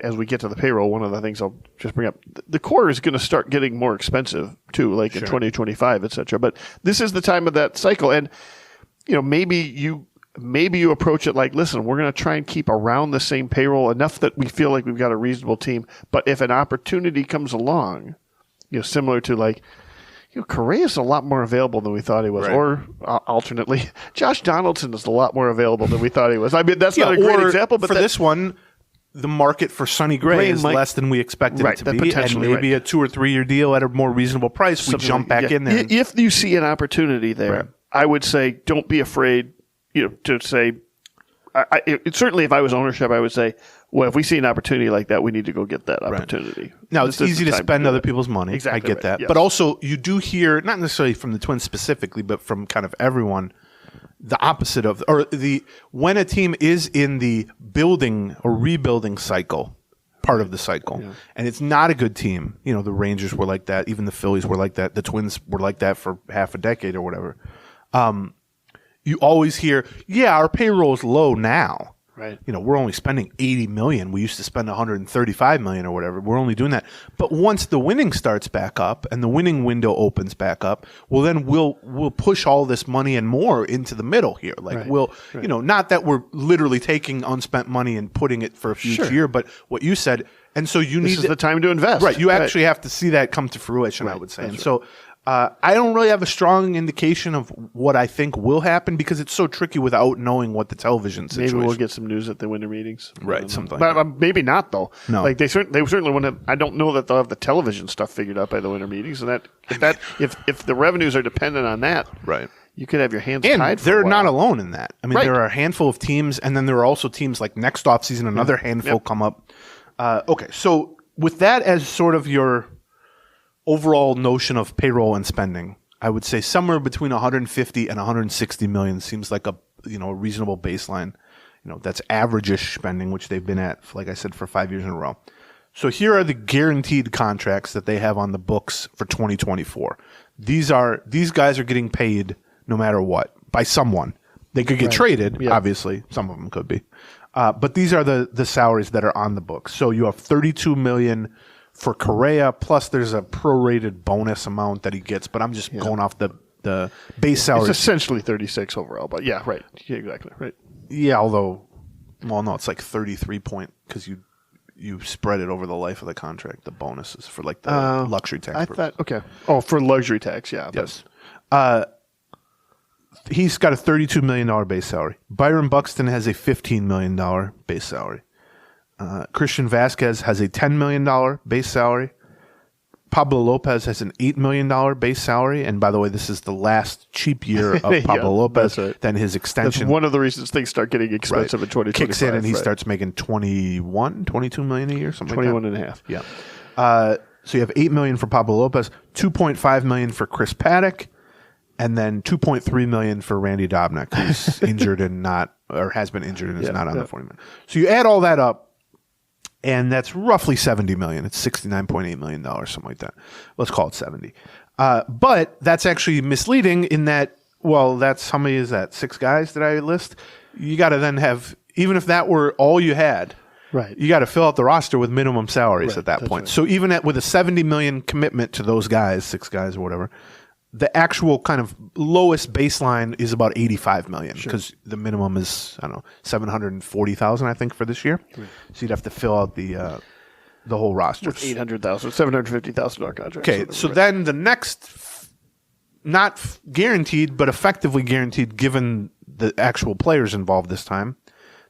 B: as we get to the payroll, one of the things I'll just bring up, the core is going to start getting more expensive too, like in 2025, et cetera. But this is the time of that cycle. And, maybe you approach it like, listen, we're going to try and keep around the same payroll enough that we feel like we've got a reasonable team. But if an opportunity comes along, similar to Correa's a lot more available than we thought he was. Right. Or alternately, Josh Donaldson is a lot more available than we thought he was. I mean, that's not a great example. But
C: for this one, the market for Sonny Gray is less than we expected it to be. And maybe a 2 or 3 year deal at a more reasonable price, we jump back in there.
B: If you see an opportunity there, I would say don't be afraid to say – certainly if I was ownership, I would say, well, if we see an opportunity like that, we need to go get that opportunity.
C: Right. Now, it's easy to spend other people's money.
B: Exactly.
C: I get that.
B: Yes.
C: But also, you do hear, not necessarily from the Twins specifically, but from kind of everyone, the opposite of, when a team is in the building or rebuilding cycle, part of the cycle, and it's not a good team. The Rangers were like that. Even the Phillies were like that. The Twins were like that for half a decade or whatever. You always hear, our payroll's low now.
B: Right.
C: We're only spending $80 million. We used to spend $135 million or whatever. We're only doing that. But once the winning starts back up and the winning window opens back up, well, then we'll push all this money and more into the middle here. Not that we're literally taking unspent money and putting it for a future year, but what you said. And so this
B: is the time to invest.
C: Right. You actually have to see that come to fruition, I would say. And so I don't really have a strong indication of what I think will happen because it's so tricky without knowing what the television situation.
B: Maybe we'll get some news at the winter meetings.
C: Right, something
B: but
C: like that.
B: maybe not, though.
C: No.
B: Like they certainly want to. I don't know that they'll have the television stuff figured out by the winter meetings, and if the revenues are dependent on that,
C: right.
B: You could have your hands
C: And
B: tied for
C: they're
B: a while.
C: not alone in that. I mean,
B: Right.
C: there are a handful of teams, and then there are also teams like next offseason, another handful come up. Okay, so with that as sort of your overall notion of payroll and spending, I would say somewhere between 150 and 160 million seems like a reasonable baseline. That's average-ish spending, which they've been at, like I said, for 5 years in a row. So here are the guaranteed contracts that they have on the books for 2024. These guys are getting paid no matter what by someone. They could get traded, obviously. Some of them could be. But these are the salaries that are on the books. So you have $32 million for Correa, plus there's a prorated bonus amount that he gets. But I'm just going off the base salary.
B: It's essentially 36 overall, but yeah, right. Yeah, exactly, right.
C: Yeah, although, well, no, it's like 33 because you spread it over the life of the contract, the bonuses for like the luxury tax.
B: I thought, okay. Oh, for luxury tax, yeah.
C: Yes. He's got a $32 million base salary. Byron Buxton has a $15 million base salary. Christian Vasquez has a $10 million base salary. Pablo Lopez has an $8 million base salary. And by the way, this is the last cheap year of Pablo Lopez.
B: Right.
C: Then his extension.
B: That's one of the reasons things start getting expensive in 2025.
C: Kicks in and he starts making $22 million a year, something
B: 21
C: like that.
B: and a half.
C: Yeah. So you have $8 million for Pablo Lopez, $2.5 million for Chris Paddock, and then $2.3 million for Randy Dobnak, who's injured and has been injured and is not on the 40 man. So you add all that up, and that's roughly $70 million. It's $69.8 million, something like that. Let's call it 70. But that's actually misleading in that, well, that's how many is that? 6 guys that I list? You got to then have, even if that were all you had,
B: right,
C: you got to fill out the roster with minimum salaries at that point.
B: Right.
C: So even with a $70 million commitment to those guys, 6 guys or whatever, the actual kind of lowest baseline is about $85 million because the minimum is, I don't know, $740,000, I think, for this year. Right. So you'd have to fill out the whole roster.
B: With $800,000, $750,000 contract.
C: Okay, so then the next, not guaranteed, but effectively guaranteed given the actual players involved this time,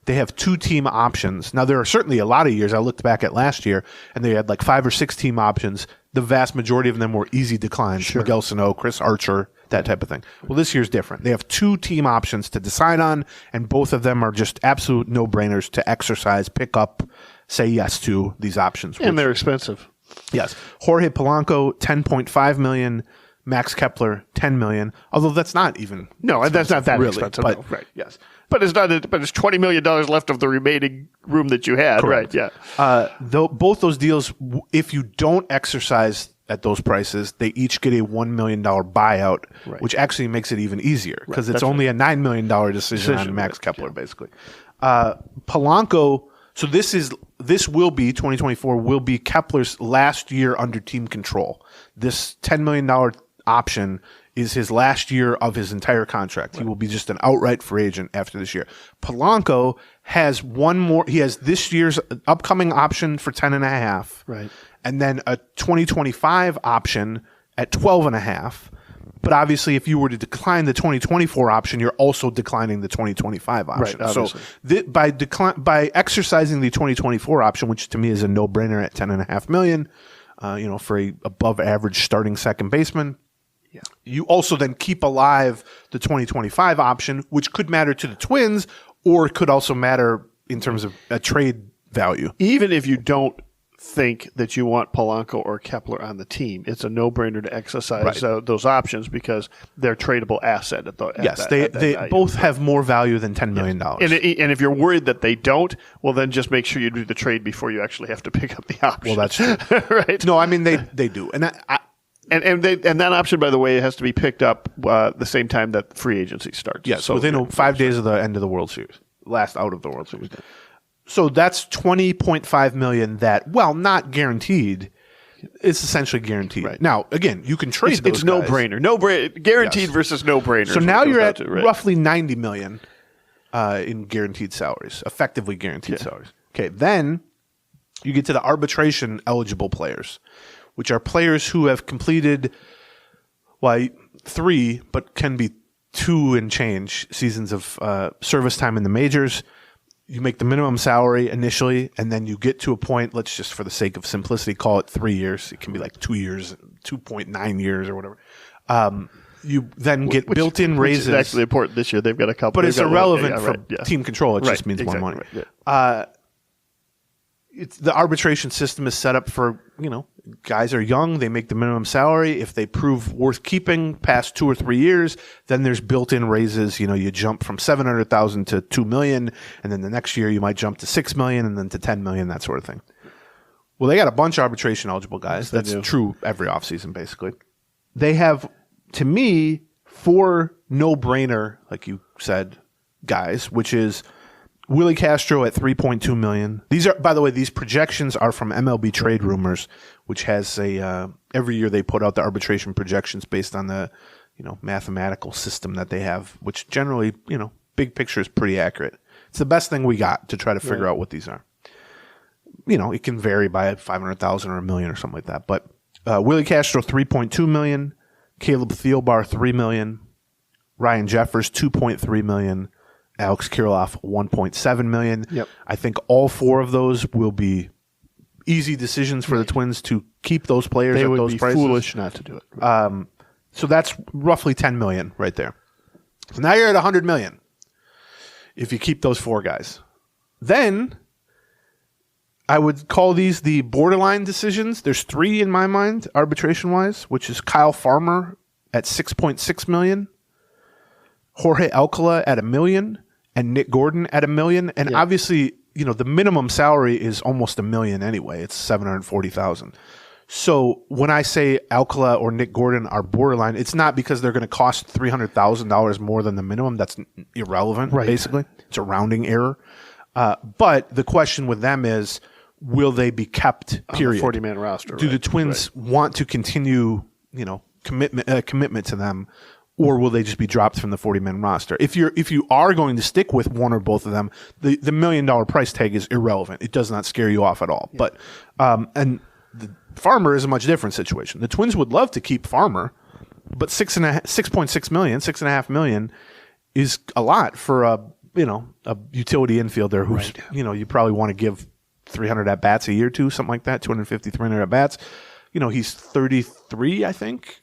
C: they have 2 team options. Now, there are certainly a lot of years. I looked back at last year, and they had like 5 or 6 team options. The vast majority of them were easy declines. Miguel Sano, Chris Archer, that type of thing. Well, this year's different. They have 2 team options to decide on, and both of them are just absolute no-brainers to exercise, pick up, say yes to these options.
B: And they're expensive.
C: Yes. Jorge Polanco, $10.5 million. Max Kepler, $10 million. Although that's not even
B: that's not that
C: really,
B: expensive.
C: But,
B: no, right.
C: Yes.
B: But it's not. But it's $20 million left of the remaining room that you had.
C: Correct.
B: Right. Yeah.
C: Both those deals, if you don't exercise at those prices, they each get a $1 million buyout, which actually makes it even easier because it's only a $9 million decision on Max Kepler, basically. Polanco. So this will be 2024 will be Kepler's last year under team control. This $10 million option is his last year of his entire contract. He will be just an outright free agent after this year. Polanco has one more. He has this year's upcoming option for 10.5,
B: right,
C: and then a 2025 option at 12.5. But obviously, if you were to decline the 2024 option, you're also declining the 2025 option.
B: Right,
C: so by exercising the 2024 option, which to me is a no-brainer at $10.5 million, for a above average starting second baseman. Yeah. You also then keep alive the 2025 option, which could matter to the Twins, or it could also matter in terms of a trade value.
B: Even if you don't think that you want Polanco or Kepler on the team, it's a no-brainer to exercise those options because they're tradable asset. They
C: both have more value than $10 million.
B: And if you're worried that they don't, well, then just make sure you do the trade before you actually have to pick up the option.
C: Well, that's true.
B: Right?
C: No, I mean, they do.
B: And that option, by the way, has to be picked up the same time that free agency starts.
C: Yes, so within 5 days of the end of the World Series, last out of the World Series. So that's $20.5 million that, well, not guaranteed. It's essentially guaranteed. Right. Now, again, you can trade those
B: It's no-brainer. Guaranteed versus no-brainer.
C: So now you're at roughly $90 million in guaranteed salaries, effectively guaranteed salaries. Okay, then you get to the arbitration eligible players, which are players who have completed Well, 3, but can be 2 and change seasons of service time in the majors. You make the minimum salary initially, and then you get to a point, let's just for the sake of simplicity, call it 3 years. It can be like 2 years, 2.9 years or whatever. You then get built-in raises.
B: Which is actually important this year. They've got a couple.
C: But it's irrelevant for team control. It just means more money.
B: Right, yeah.
C: The arbitration system is set up for, guys are young, they make the minimum salary. If they prove worth keeping past 2 or 3 years, then there's built-in raises. You jump from $700,000 to $2 million, and then the next year you might jump to $6 million and then to $10 million, that sort of thing. Well, they got a bunch of arbitration eligible guys.
B: Yes,
C: that's true every offseason, basically. They have, to me, 4 no-brainer, like you said, guys, which is Willie Castro at $3.2 million. These are, by the way, these projections are from MLB Trade Rumors, which has every year they put out the arbitration projections based on the, mathematical system that they have, which generally, big picture is pretty accurate. It's the best thing we got to try to figure out what these are. It can vary by 500,000 or $1 million or something like that. But Willie Castro $3.2 million, Caleb Thielbar $3 million, Ryan Jeffers $2.3 million. Alex Kirilloff, $1.7 million.
B: Yep.
C: I think all 4 of those will be easy decisions for the Twins to keep those players at those prices.
B: They would be foolish not to do it.
C: So that's roughly $10 million right there. So now you're at $100 million if you keep those 4 guys. Then I would call these the borderline decisions. There's 3 in my mind, arbitration-wise, which is Kyle Farmer at $6.6 million, Jorge Alcala at $1 million, and Nick Gordon at $1 million. And obviously, the minimum salary is almost $1 million anyway. It's $740,000. So when I say Alcala or Nick Gordon are borderline, it's not because they're going to cost $300,000 more than the minimum. That's irrelevant, basically. It's a rounding error. But the question with them is, will they be kept, period?
B: On the 40-man roster.
C: Do the Twins want to continue, commitment to them? Or will they just be dropped from the 40-man roster? If you are going to stick with one or both of them, the $1 million price tag is irrelevant. It does not scare you off at all. Yeah. But and the Farmer is a much different situation. The Twins would love to keep Farmer, but $6.5 million is a lot for a utility infielder who's you probably want to give 300 at bats a year to, something like that, 250, 300 at bats. He's 33, I think.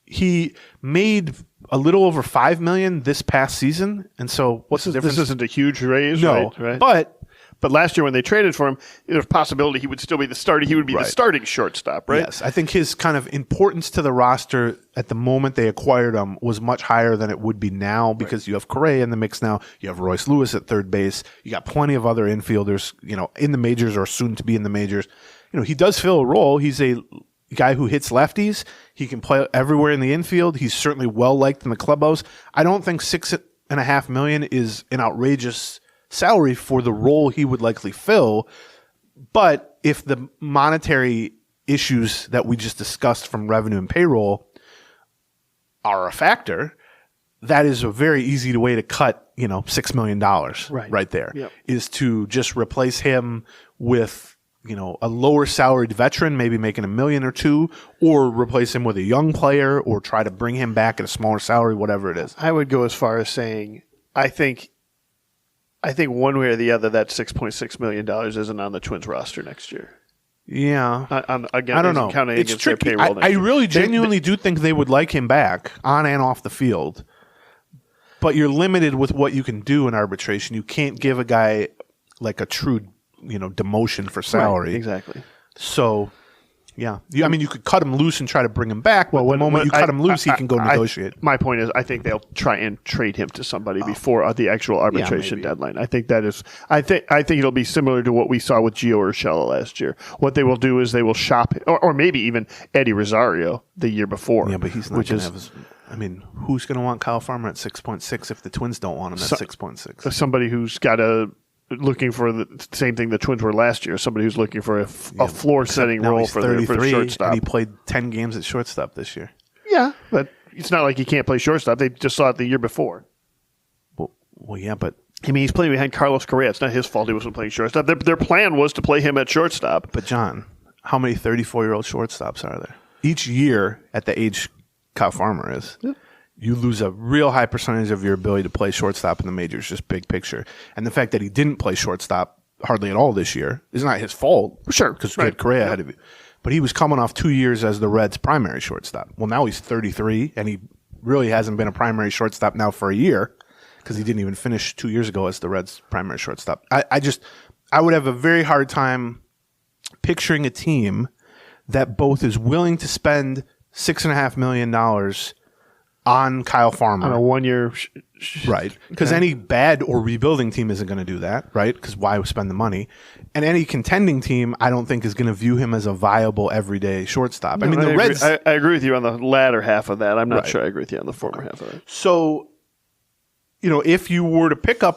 C: He made a little over $5 million this past season, and so what's the difference?
B: This isn't a huge raise,
C: no,
B: right?
C: But
B: last year when they traded for him, there's a possibility he would still be the starter. He would be the starting shortstop, right?
C: Yes, I think his kind of importance to the roster at the moment they acquired him was much higher than it would be now because you have Correa in the mix now. You have Royce Lewis at third base. You got plenty of other infielders, in the majors or soon to be in the majors. He does fill a role. He's a guy who hits lefties. He can play everywhere in the infield. He's certainly well liked in the clubhouse. I don't think $6.5 million is an outrageous salary for the role he would likely fill. But if the monetary issues that we just discussed from revenue and payroll are a factor, that is a very easy way to cut, $6 million right there.
B: Yep.
C: Is to just replace him with a lower salaried veteran, maybe making $1 million or $2 million, or replace him with a young player, or try to bring him back at a smaller salary, whatever it is.
B: I would go as far as saying, I think one way or the other, that $6.6 million isn't on the Twins roster next year.
C: Yeah.
B: Again,
C: I don't know.
B: Counting
C: it's
B: against
C: tricky.
B: their payroll
C: I really genuinely do think they would like him back on and off the field, but you're limited with what you can do in arbitration. You can't give a guy like a true demotion for salary.
B: Right, exactly.
C: So, yeah. You could cut him loose and try to bring him back. Well, the moment you cut him loose, he can go negotiate.
B: My point is, I think they'll try and trade him to somebody before the actual arbitration deadline. I think that is. I think it'll be similar to what we saw with Gio Urshela last year. What they will do is they will shop, or maybe even Eddie Rosario the year before.
C: Yeah, but he's not going to have his. Who's going to want Kyle Farmer at 6.6 if the Twins don't want him at 6.6?
B: Somebody who's got looking for the same thing the Twins were last year. Somebody who's looking for a floor-setting role for the shortstop.
C: And he played 10 games at shortstop this year.
B: Yeah, but it's not like he can't play shortstop. They just saw it the year before.
C: Well, yeah, but
B: he's playing behind Carlos Correa. It's not his fault he wasn't playing shortstop. Their plan was to play him at shortstop.
C: But John, how many 34-year-old shortstops are there? Each year at the age Kyle Farmer is. Yep. You lose a real high percentage of your ability to play shortstop in the majors, just big picture. And the fact that he didn't play shortstop hardly at all this year is not his fault.
B: Sure.
C: Because he had Correa ahead of you. But he was coming off 2 years as the Reds' primary shortstop. Well, now he's 33, and he really hasn't been a primary shortstop now for a year because he didn't even finish 2 years ago as the Reds' primary shortstop. I would have a very hard time picturing a team that both is willing to spend $6.5 million on Kyle Farmer.
B: On a 1 year.
C: Right. Because any bad or rebuilding team isn't going to do that, right? Because why spend the money? And any contending team, I don't think, is going to view him as a viable everyday shortstop.
B: No,
C: I mean, the Reds.
B: I agree with you on the latter half of that. I'm not sure I agree with you on the former half of that.
C: So, if you were to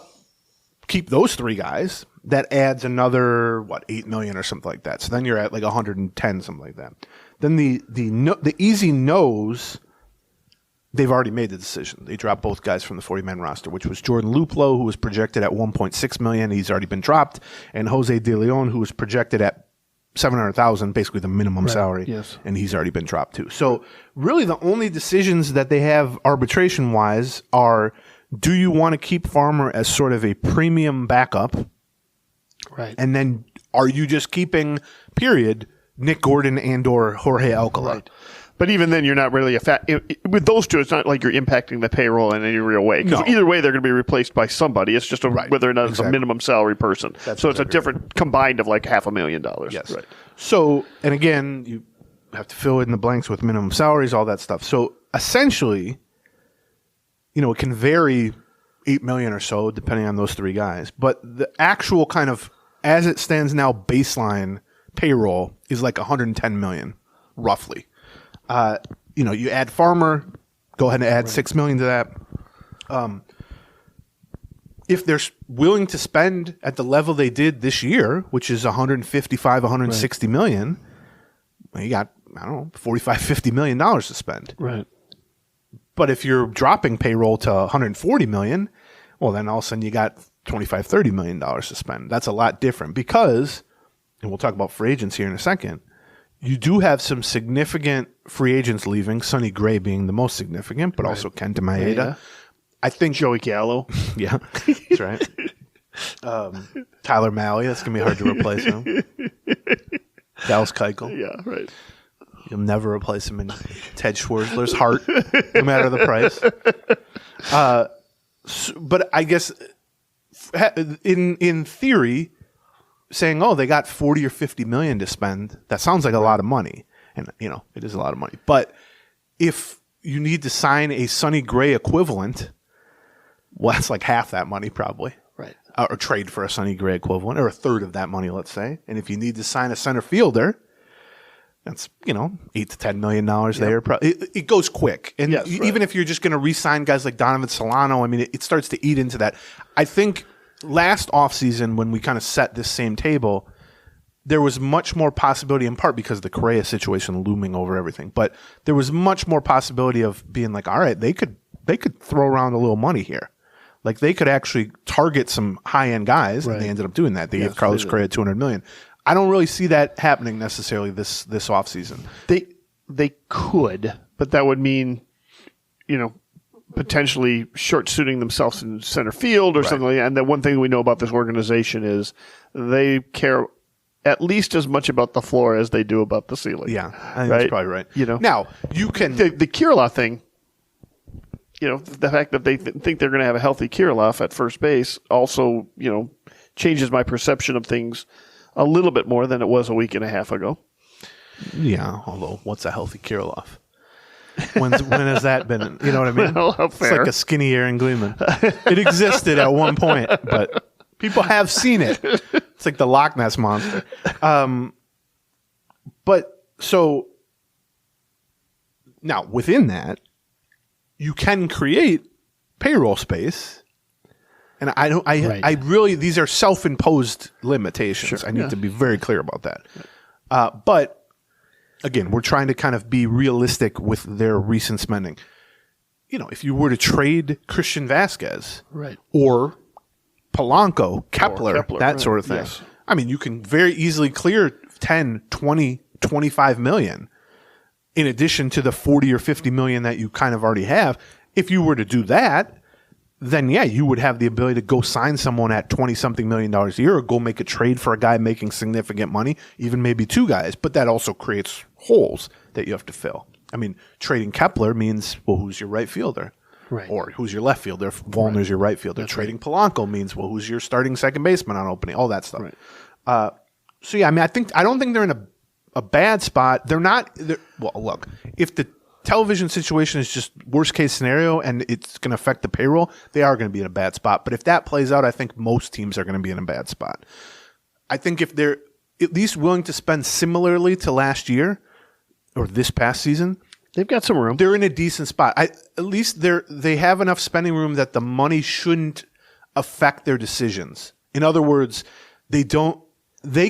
C: keep those three guys, that adds another, $8 million or something like that. So then you're at like 110, something like that. Then the easy no's, they've already made the decision. They dropped both guys from the 40-man roster, which was Jordan Luplow, who was projected at $1.6 million. He's already been dropped. And Jose De Leon, who was projected at $700,000, basically the minimum salary.
B: Yes.
C: And he's already been dropped too. So really the only decisions that they have arbitration-wise are, do you want to keep Farmer as sort of a premium backup?
B: Right.
C: And then are you just keeping, period, Nick Gordon and or Jorge Alcala?
B: Right. But even then, you're not really with those two. It's not like you're impacting the payroll in any real way. Because either way, they're going to be replaced by somebody. It's just whether or not it's a minimum salary person. So it's a different combined of like $500,000.
C: Yes.
B: Right.
C: So, and again, you have to fill in the blanks with minimum salaries, all that stuff. So essentially, it can vary $8 million or so depending on those three guys. But the actual kind of, as it stands now, baseline payroll is like $110 million, roughly. You add Farmer, go ahead and add $6 million to that. If they're willing to spend at the level they did this year, which is $160 million, well, you got, $45-50 million to spend.
B: Right.
C: But if you're dropping payroll to $140 million, well, then all of a sudden you got $25-30 million to spend. That's a lot different because, and we'll talk about free agents here in a second, you do have some significant free agents leaving, Sonny Gray being the most significant, but also Kenta Maeda.
B: Yeah.
C: I think
B: Joey Gallo.
C: Yeah, that's right. Tyler Mahle, that's going to be hard to replace him. Dallas Keuchel.
B: Yeah, right.
C: You'll never replace him in Ted Schwarzler's heart, no matter the price. But I guess in theory, saying, they got 40 or 50 million to spend, that sounds like a lot of money. And, it is a lot of money. But if you need to sign a Sonny Gray equivalent, well, that's like half that money probably.
B: Right.
C: Or trade for a Sonny Gray equivalent, or a third of that money, let's say. And if you need to sign a center fielder, that's, $8 to $10 million there. It goes quick. And even if you're just going to re-sign guys like Donovan Solano, it starts to eat into that. I think last offseason, when we kind of set this same table, there was much more possibility, in part because of the Correa situation looming over everything, but there was much more possibility of being like, all right, they could throw around a little money here. Like they could actually target some high-end guys, and they ended up doing that. They gave Carlos Correa $200 million. I don't really see that happening necessarily this offseason.
B: They could, but that would mean, potentially short-suiting themselves in center field or something like that. And the one thing we know about this organization is they care at least as much about the floor as they do about the ceiling.
C: Yeah, I think that's probably right. Now, you can...
B: The Kirilloff thing, the fact that they think they're going to have a healthy Kirilloff at first base also, changes my perception of things a little bit more than it was a week and a half ago.
C: Yeah, although what's a healthy Kirilloff? When has that been? You know what I mean?
B: Well,
C: it's like a skinny Aaron Gleeman. It existed at one point, but people have seen it. It's like the Loch Ness Monster. But so now within that, you can create payroll space. And I really, these are self-imposed limitations.
B: Sure.
C: I need to be very clear about that. But again, we're trying to kind of be realistic with their recent spending. If you were to trade Christian Vasquez, or Polanco, Kepler, that sort of thing. Yes. You can very easily clear 10, 20, 25 million in addition to the 40 or 50 million that you kind of already have. If you were to do that, then yeah, you would have the ability to go sign someone at $20-something million a year, or go make a trade for a guy making significant money, even maybe two guys. But that also creates holes that you have to fill. I mean, trading Kepler means, well, who's your right fielder?
B: Right.
C: Or who's your left fielder? Wallner's your right fielder. Trading Polanco means, well, who's your starting second baseman on opening? All that stuff.
B: Right.
C: So yeah, I mean, I don't think they're in a bad spot. They're not. Well, look, if the television situation is just worst case scenario and it's going to affect the payroll, they are going to be in a bad spot. But if that plays out, I think most teams are going to be in a bad spot. I think if they're at least willing to spend similarly to last year or this past season,
B: they've got some room.
C: They're in a decent spot. At least they have enough spending room that the money shouldn't affect their decisions. In other words, they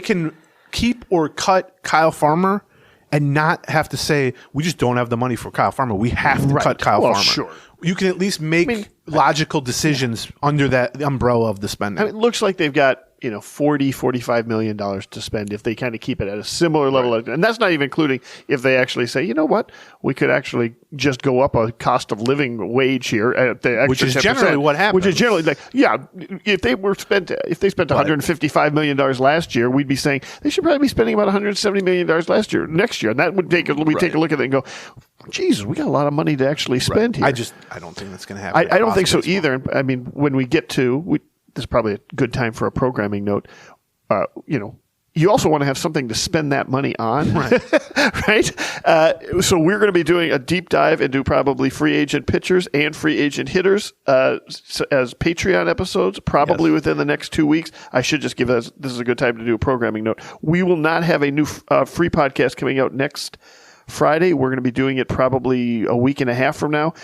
C: can keep or cut Kyle Farmer and not have to say, we just don't have the money for Kyle Farmer. We have to cut Kyle Farmer.
B: Sure.
C: You can at least make logical decisions under that umbrella of the spending.
B: I mean, it looks like they've got $40-45 million to spend if they kind of keep it at a similar level. Right. And that's not even including if they actually say, you know what, we could actually just go up a cost of living wage here at the extra,
C: which is
B: 10%,
C: generally what happens.
B: Which is generally like, if they spent $155 million last year, we'd be saying they should probably be spending about $170 million next year. And that would take a look at it and go, Jesus, we got a lot of money to actually spend here.
C: I don't think that's going to happen.
B: I don't think so either. I mean, when we get to this is probably a good time for a programming note. You also want to have something to spend that money on, right? So we're going to be doing a deep dive into probably free agent pitchers and free agent hitters as Patreon episodes, probably within the next 2 weeks. I should just give us, this is a good time to do a programming note. We will not have a new free podcast coming out next Friday. We're going to be doing it probably a week and a half from now.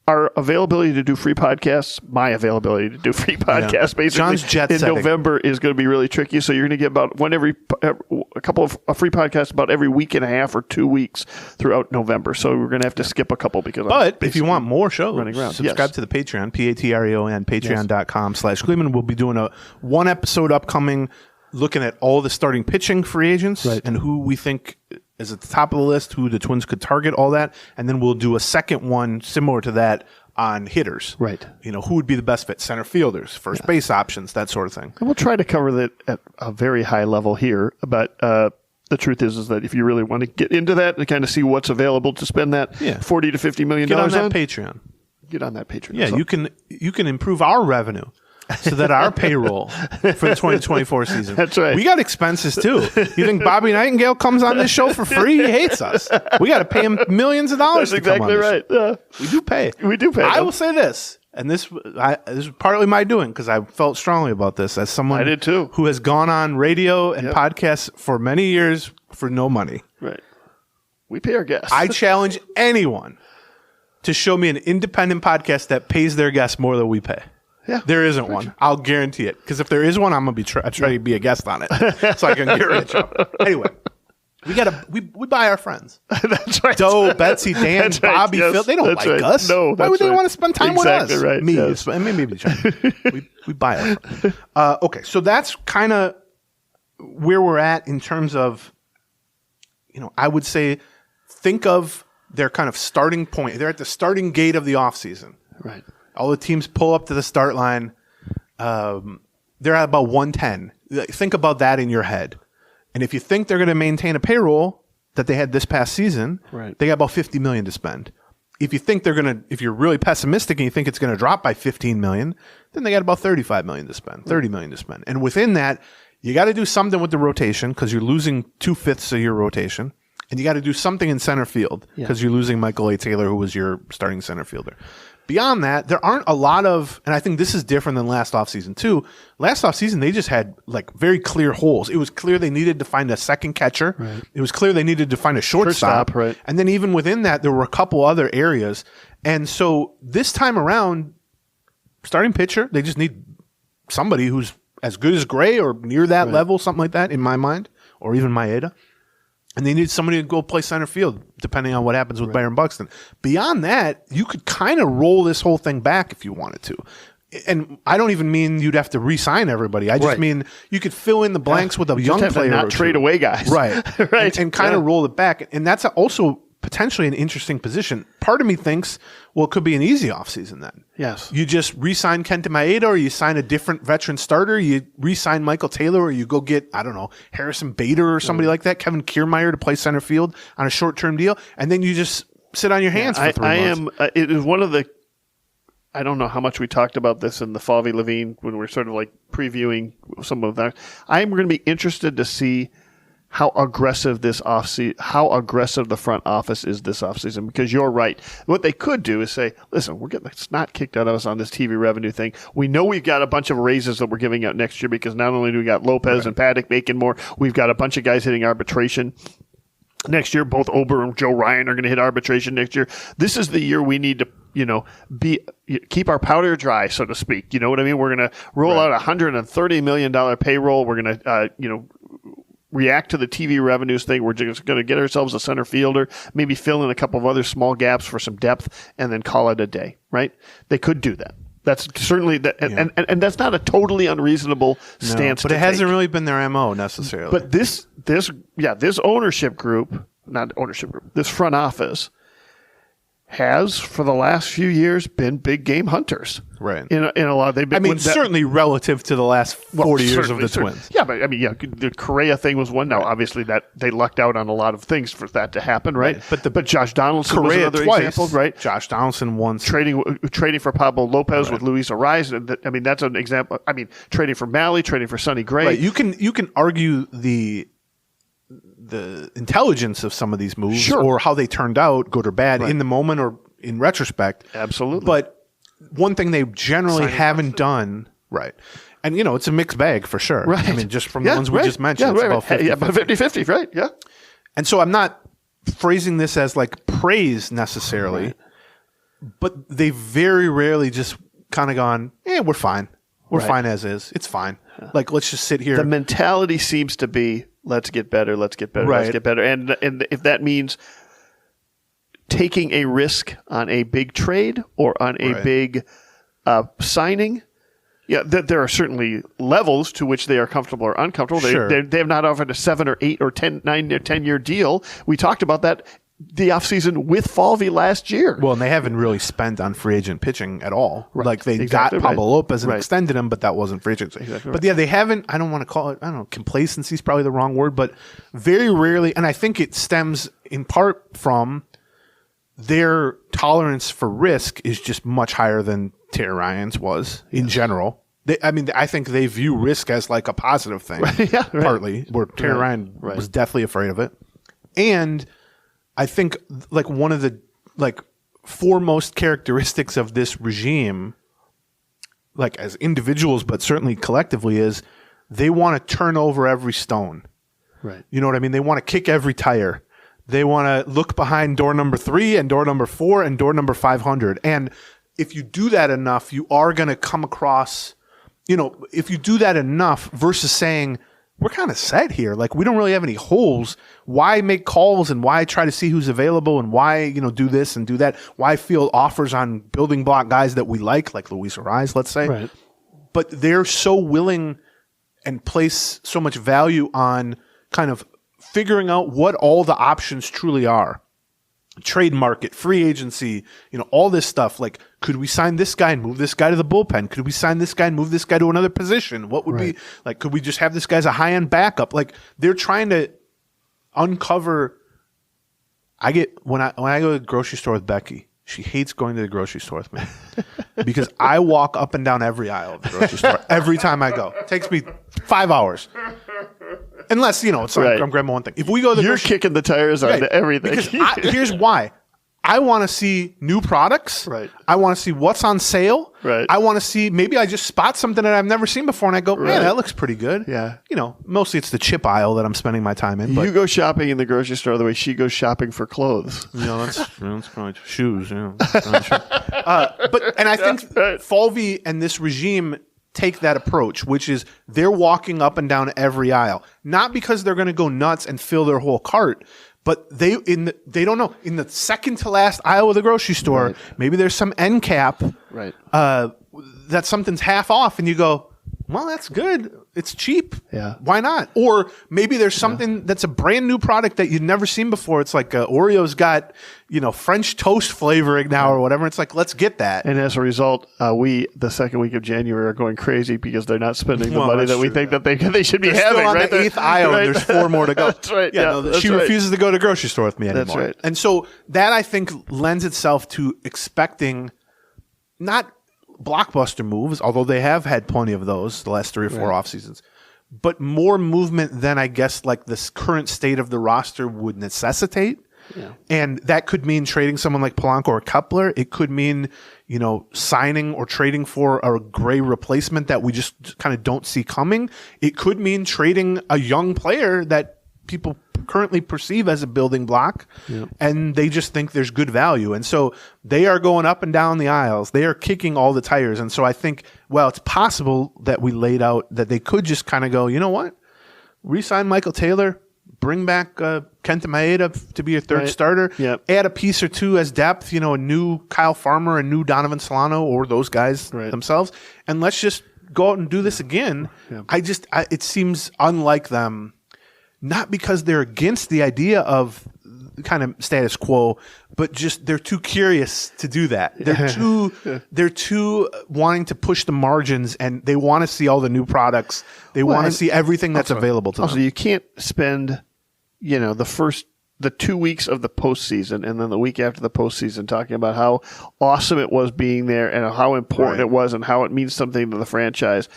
B: Our availability to do free podcasts, my availability to do free podcasts, basically
C: John's jet
B: in
C: setting.
B: November is going to be really tricky. So you're going to get about a couple of free podcasts about every week and a half or 2 weeks throughout November. So we're going to have to skip a couple because.
C: But if you want more shows,
B: running around,
C: subscribe to the Patreon, Patreon, patreon.com/Gleeman. We'll be doing one episode upcoming, looking at all the starting pitching free agents and who we think is at the top of the list, who the Twins could target, all that. And then we'll do a second one similar to that on hitters.
B: Right.
C: Who would be the best fit? Center fielders, first base options, that sort of thing.
B: And we'll try to cover that at a very high level here. But the truth is that if you really want to get into that and kind of see what's available to spend that $40 to $50 million
C: Get on that Patreon.
B: Get on that Patreon.
C: Yeah, you can improve our revenue. So that our payroll for the 2024 season.
B: That's right.
C: We got expenses too. You think Bobby Nightengale comes on this show for free? He hates us. We got to pay him millions of dollars.
B: That's
C: to come
B: exactly
C: on
B: right.
C: Yeah. We do pay.
B: We do pay.
C: I will say this, and this is partly my doing because I felt strongly about this as someone
B: I did too.
C: Who has gone on radio and podcasts for many years for no money.
B: Right. We pay our guests.
C: I challenge anyone to show me an independent podcast that pays their guests more than we pay.
B: Yeah,
C: there isn't one. I'll guarantee it. Because if there is one, I'm gonna try to be a guest on it, so I can get rich. Anyway, we buy our friends.
B: That's right.
C: Doe, Betsy, Dan, Bobby, Phil. They don't like us.
B: No,
C: why would they want to spend time with us?
B: Right.
C: Me, maybe we buy our friends. Okay, so that's kind of where we're at in terms of, I would say, think of their kind of starting point. They're at the starting gate of the offseason.
B: Right.
C: All the teams pull up to the start line. They're at about 110. Think about that in your head. And if you think they're going to maintain a payroll that they had this past season, they got about $50 million to spend. If you think if you're really pessimistic and you think it's going to drop by $15 million, then they got about $35 million to spend, $30 million to spend. And within that, you got to do something with the rotation because you're losing 2/5 of your rotation. And you got to do something in center field because you're losing Michael A. Taylor, who was your starting center fielder. Beyond that, there aren't a lot of, and I think this is different than last offseason too. Last offseason, they just had very clear holes. It was clear they needed to find a second catcher. Right. It was clear they needed to find a shortstop.
B: Right.
C: And then even within that, there were a couple other areas. And so this time around, starting pitcher, they just need somebody who's as good as Gray or near that level, something like that in my mind, or even Maeda. And they need somebody to go play center field, depending on what happens with Byron Buxton. Beyond that, you could kind of roll this whole thing back if you wanted to. And I don't even mean you'd have to re-sign everybody. I just mean you could fill in the blanks with a young player.
B: Not trade away guys.
C: Right.
B: Right.
C: And kind of roll it back. And that's also potentially an interesting position. Part of me thinks, well, it could be an easy offseason then.
B: Yes.
C: You just re-sign Kenta Maeda, or you sign a different veteran starter. You re-sign Michael Taylor, or you go get, I don't know, Harrison Bader or somebody like that, Kevin Kiermaier to play center field on a short-term deal, and then you just sit on your hands for 3 months.
B: It is one of the, I don't know how much we talked about this in the Falvey Levine when we're sort of like previewing some of that. I am going to be interested to see how aggressive the front office is this offseason, because you're right. What they could do is say, listen, we're getting the snot kicked out of us on this TV revenue thing. We know we've got a bunch of raises that we're giving out next year, because not only do we got Lopez and Paddock making more, we've got a bunch of guys hitting arbitration next year. Both Ober and Joe Ryan are going to hit arbitration next year. This is the year we need to, keep our powder dry, so to speak. You know what I mean? We're going to roll out $130 million payroll. We're going to, react to the TV revenues thing. We're just going to get ourselves a center fielder, maybe fill in a couple of other small gaps for some depth, and then call it a day, right? They could do that. That's certainly that, and that's not a totally unreasonable stance.
C: But it hasn't really been their MO necessarily.
B: But this ownership group, not ownership group, this front office has for the last few years been big game hunters.
C: Right.
B: In a lot, they've been.
C: Certainly relative to the last 40 years of the Twins.
B: Yeah, but the Correa thing was one. Now, obviously, that they lucked out on a lot of things for that to happen, right? But Josh Donaldson
C: Correa
B: was another
C: twice,
B: example, right?
C: Josh Donaldson once
B: trading for Pablo Lopez with Luis Arraez. That's an example. Trading for Malley, trading for Sonny Gray.
C: Right. You can argue the intelligence of some of these moves or how they turned out, good or bad, in the moment or in retrospect.
B: Absolutely.
C: But one thing they generally haven't done, right, and it's a mixed bag for sure.
B: Right.
C: Just from the ones we just mentioned, it's about
B: 50-50, right? Yeah.
C: And so I'm not phrasing this as like praise necessarily, but they very rarely just kind of gone, we're fine. We're fine as is. It's fine. Like, let's just sit here.
B: The mentality seems to be, let's get better, let's get better, let's get better. And if that means taking a risk on a big trade or on a big signing, there are certainly levels to which they are comfortable or uncomfortable. They have not offered a 7 or 8 or 9 or 10-year deal. We talked about that the offseason with Falvey last year.
C: Well, and they haven't really spent on free agent pitching at all. Right. Like they got Pablo Lopez and extended him, but that wasn't free agency. But they haven't, I don't want to call it, complacency is probably the wrong word, but very rarely, and I think it stems in part from their tolerance for risk is just much higher than Terry Ryan's was in general. I think they view risk as like a positive thing, partly, where Terry Ryan was deathly afraid of it. And I think like one of the foremost characteristics of this regime, like as individuals, but certainly collectively, is they want to turn over every stone.
B: Right.
C: You know what I mean? They want to kick every tire. They want to look behind door number 3 and door number 4 and door number 500. And if you do that enough, you are going to come across, if you do that enough versus saying, we're kind of set here. Like, we don't really have any holes. Why make calls and why try to see who's available and why, do this and do that? Why field offers on building block guys that we like Luis Arraez, let's say.
B: Right.
C: But they're so willing and place so much value on kind of figuring out what all the options truly are. Trade market, free agency, all this stuff. Like, could we sign this guy and move this guy to the bullpen? Could we sign this guy and move this guy to another position? What would be like? Could we just have this guy as a high end backup? Like, they're trying to uncover. When I go to the grocery store with Becky, she hates going to the grocery store with me because I walk up and down every aisle of the grocery store every time I go. It takes me 5 hours. Unless, it's like I'm grabbing one thing. If we go to the
B: You're kicking the tires on everything.
C: Because here's why. I want to see new products.
B: Right.
C: I want to see what's on sale.
B: Right.
C: I want to see, maybe I just spot something that I've never seen before and I go, man, that looks pretty good.
B: Yeah.
C: Mostly it's the chip aisle that I'm spending my time in. But
B: you go shopping in the grocery store the way she goes shopping for clothes.
C: That's probably shoes. And I think Falvey and this regime take that approach, which is they're walking up and down every aisle, not because they're going to go nuts and fill their whole cart, but they don't know, in the second to last aisle of the grocery store, maybe there's some end cap, that something's half off, and you go, well, that's good. It's cheap.
B: Yeah.
C: Why not? Or maybe there's something that's a brand new product that you've never seen before. It's like Oreo's got, French toast flavoring now or whatever. It's like, let's get that.
B: And as a result, we, the second week of January, are going crazy because they're not spending the money that we think that they should be
C: They're
B: having.
C: still on
B: right?
C: the 8th aisle, and there's 4 more to go.
B: That's right. Yeah,
C: she refuses to go to the grocery store with me anymore.
B: That's right.
C: And so that, I think, lends itself to expecting not blockbuster moves, although they have had plenty of those the last 3 or 4 off seasons, but more movement than I guess like this current state of the roster would necessitate. Yeah. And that could mean trading someone like Polanco or Kepler. It could mean, signing or trading for a Gray replacement that we just kind of don't see coming. It could mean trading a young player that people currently perceive as a building block, and they just think there's good value. And so they are going up and down the aisles. They are kicking all the tires. And so I think, it's possible that we laid out that they could just kind of go, you know what? Re-sign Michael Taylor, bring back Kenta Maeda to be your third starter, add a piece or two as depth, a new Kyle Farmer, a new Donovan Solano, or those guys themselves, and let's just go out and do this again. Yeah. It seems unlike them. Not because they're against the idea of kind of status quo, but just they're too curious to do that. They're too wanting to push the margins, and they want to see all the new products. They want to see everything that's available to them.
B: Also, you can't spend, the 2 weeks of the postseason and then the week after the postseason talking about how awesome it was being there and how important it was and how it means something to the franchise.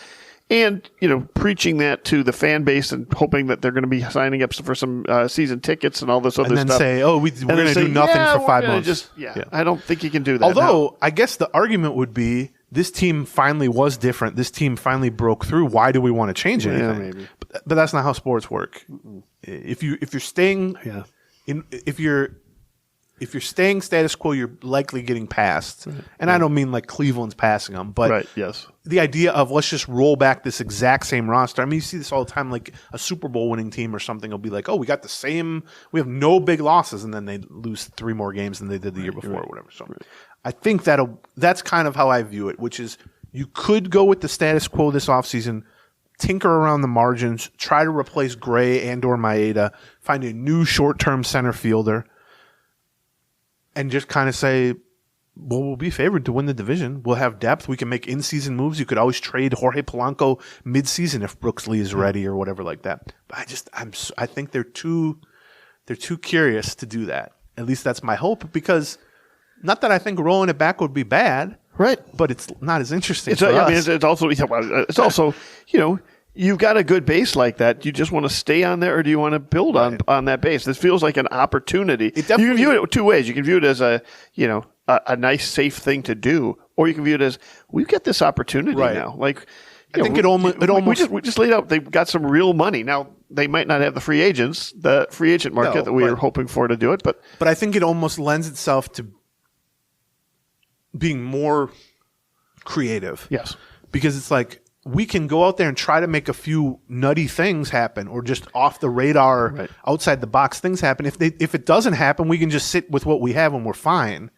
B: And, preaching that to the fan base and hoping that they're going to be signing up for some season tickets and all this other stuff.
C: And then say, we're going to do nothing for 5 months.
B: I don't think you can do that.
C: Although, I guess the argument would be, this team finally was different. This team finally broke through. Why do we want to change anything?
B: Yeah, maybe.
C: But that's not how sports work. If you're staying if you're staying status quo, you're likely getting passed. And I don't mean like Cleveland's passing them, but the idea of let's just roll back this exact same roster. I mean, you see this all the time, like a Super Bowl winning team or something will be like, we got the same, we have no big losses, and then they lose 3 more games than they did the year before or whatever. So I think that's kind of how I view it, which is you could go with the status quo this offseason, tinker around the margins, try to replace Gray and or Maeda, find a new short-term center fielder, and just kind of say, we'll be favored to win the division. We'll have depth. We can make in-season moves. You could always trade Jorge Polanco mid-season if Brooks Lee is ready or whatever like that. But I think they're too curious to do that. At least that's my hope, because not that I think rolling it back would be bad,
B: right?
C: But it's not as interesting. For us.
B: It's also you've got a good base like that. You just want to stay on there, or do you want to build on that base? This feels like an opportunity. You can view it 2 ways. You can view it as a nice, safe thing to do, or you can view it as we've got this opportunity now. Like
C: I think it almost
B: we just laid out. They've got some real money now. They might not have the free agent market that we were hoping for to do it, but
C: I think it almost lends itself to being more creative.
B: Yes,
C: because it's like, we can go out there and try to make a few nutty things happen, or just off the radar, outside the box things happen. If it doesn't happen, we can just sit with what we have and we're fine.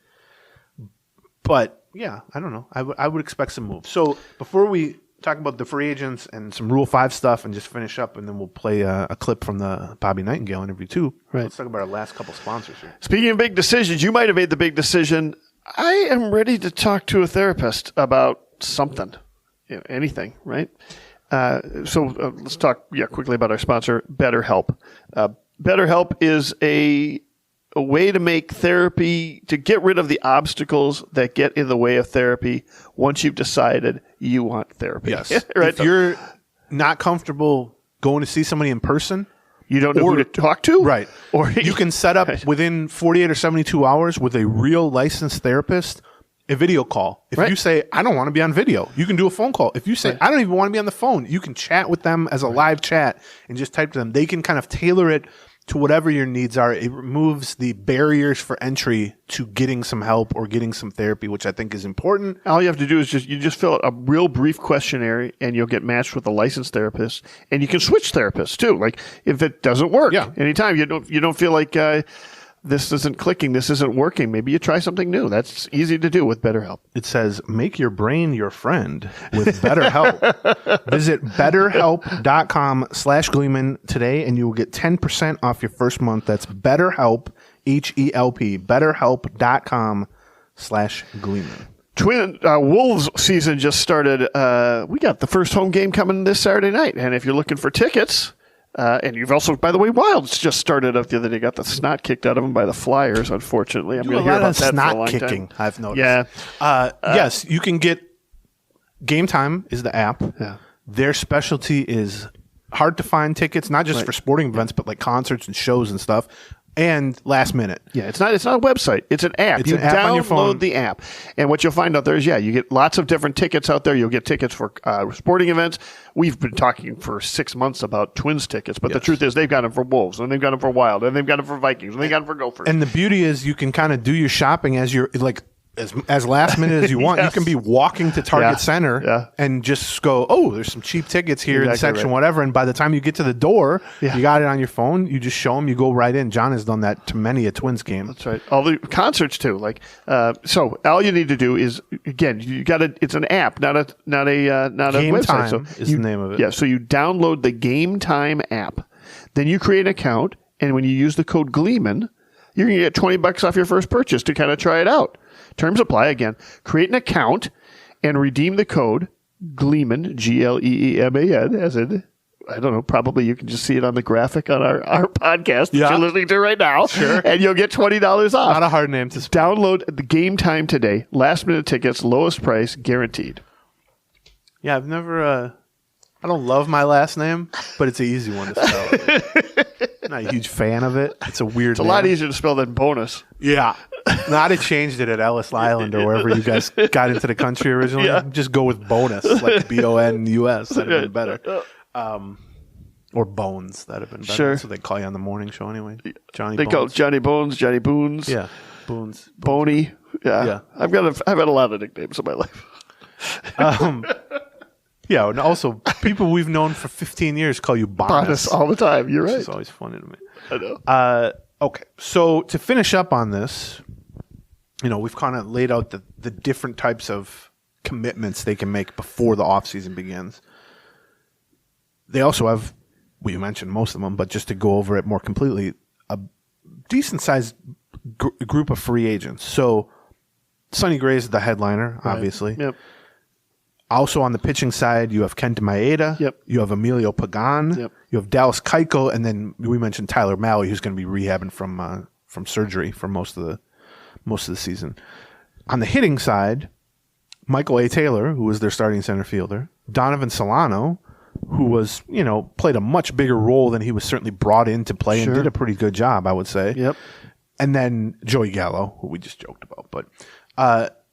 C: But I don't know. I would expect some moves. So before we talk about the free agents and some Rule 5 stuff and just finish up, and then we'll play a clip from the Bobby Nightengale interview too. Let's talk about our last couple sponsors here.
B: Speaking of big decisions, you might have made the big decision. I am ready to talk to a therapist about something. Anything, right? So let's talk quickly about our sponsor, BetterHelp. BetterHelp is a way to make therapy, to get rid of the obstacles that get in the way of therapy once you've decided you want therapy.
C: Yes. Right? If you're not comfortable going to see somebody in person,
B: you don't know who to talk to?
C: Right. Or you can set up within 48 or 72 hours with a real licensed therapist a video call. If you say, I don't want to be on video, you can do a phone call. If you say, I don't even want to be on the phone, you can chat with them as a live chat and just type to them. They can kind of tailor it to whatever your needs are. It removes the barriers for entry to getting some help or getting some therapy, which I think is important.
B: All you have to do is just fill out a real brief questionnaire, and you'll get matched with a licensed therapist. And you can switch therapists too. Like if it doesn't work anytime, you don't feel like this isn't clicking, this isn't working. Maybe you try something new. That's easy to do with BetterHelp.
C: It says, make your brain your friend with BetterHelp. Visit betterhelp.com/Gleeman today, and you will get 10% off your first month. That's BetterHelp, H-E-L-P, betterhelp.com/Gleeman.
B: Twin Wolves season just started. We got the first home game coming this Saturday night, and if you're looking for tickets, and you've also, by the way, Wilds just started up the other day. Got the snot kicked out of them by the Flyers. Unfortunately, I'm going to hear about that for a long
C: kicking.
B: time.
C: I've noticed. Yeah. Yes, you can get. Game Time is the app.
B: Yeah.
C: Their specialty is hard to find tickets, not just for sporting events, but like concerts and shows and stuff. And last minute.
B: Yeah, it's not a website. It's an app.
C: It's
B: you
C: an app on your phone.
B: download the app. And what you'll find out there is, you get lots of different tickets out there. You'll get tickets for sporting events. We've been talking for 6 months about Twins tickets, but the truth is they've got them for Wolves, and they've got them for Wild, and they've got them for Vikings, and they've got them for Gophers.
C: And the beauty is you can kind of do your shopping as you're like, as last minute as you want.
B: Yes.
C: You can be walking to Target Center and just go, oh, there's some cheap tickets here in section whatever. And by the time you get to the door, you got it on your phone. You just show them, you go right in. John has done that to many a Twins game.
B: That's right. All the concerts too. So all you need to do is, again, you got to. It's an app, not a
C: Game
B: website.
C: Time
B: So
C: is the name of it.
B: Yeah. So you download the Game Time app, then you create an account, and when you use the code Gleeman, you're going to get $20 off your first purchase to kind of try it out. Terms apply. Again, create an account and redeem the code Gleeman, Gleeman, as in, I don't know, probably you can just see it on the graphic on our podcast that you're listening to right now. Sure. And you'll get $20 off.
C: Not a hard name to spell.
B: Download the Game Time today. Last minute tickets, lowest price, guaranteed.
C: Yeah, I've never, I don't love my last name, but it's an easy one to spell. I'm not a huge fan of it. It's a weird name.
B: A lot easier to spell than bonus.
C: Yeah. Not have changed it at Ellis Island or wherever you guys got into the country originally. Yeah. Just go with bonus, like BONUS. That'd have been better. Or Bones. That'd have been better.
B: Sure.
C: That's what they call you on the morning show anyway. Johnny
B: They
C: Bones.
B: call it Johnny Bones, Johnny Boons.
C: Yeah. Bones.
B: Boney. Yeah. I've had a lot of nicknames in my life.
C: Yeah, and also people we've known for 15 years call you Bonus.
B: All the time. You're right.
C: It's always funny to me.
B: I know.
C: Okay, so to finish up on this, we've kind of laid out the different types of commitments they can make before the offseason begins. They also have, we mentioned most of them, but just to go over it more completely, a decent-sized group of free agents. So Sonny Gray is the headliner, obviously.
B: Yep.
C: Also on the pitching side, you have Kenta Maeda.
B: Yep.
C: You have Emilio Pagan.
B: Yep.
C: You have Dallas Keuchel, and then we mentioned Tyler Mahle, who's going to be rehabbing from surgery for most of the season. On the hitting side, Michael A. Taylor, who was their starting center fielder, Donovan Solano, who was played a much bigger role than he was certainly brought in to play and did a pretty good job, I would say.
B: Yep.
C: And then Joey Gallo, who we just joked about, but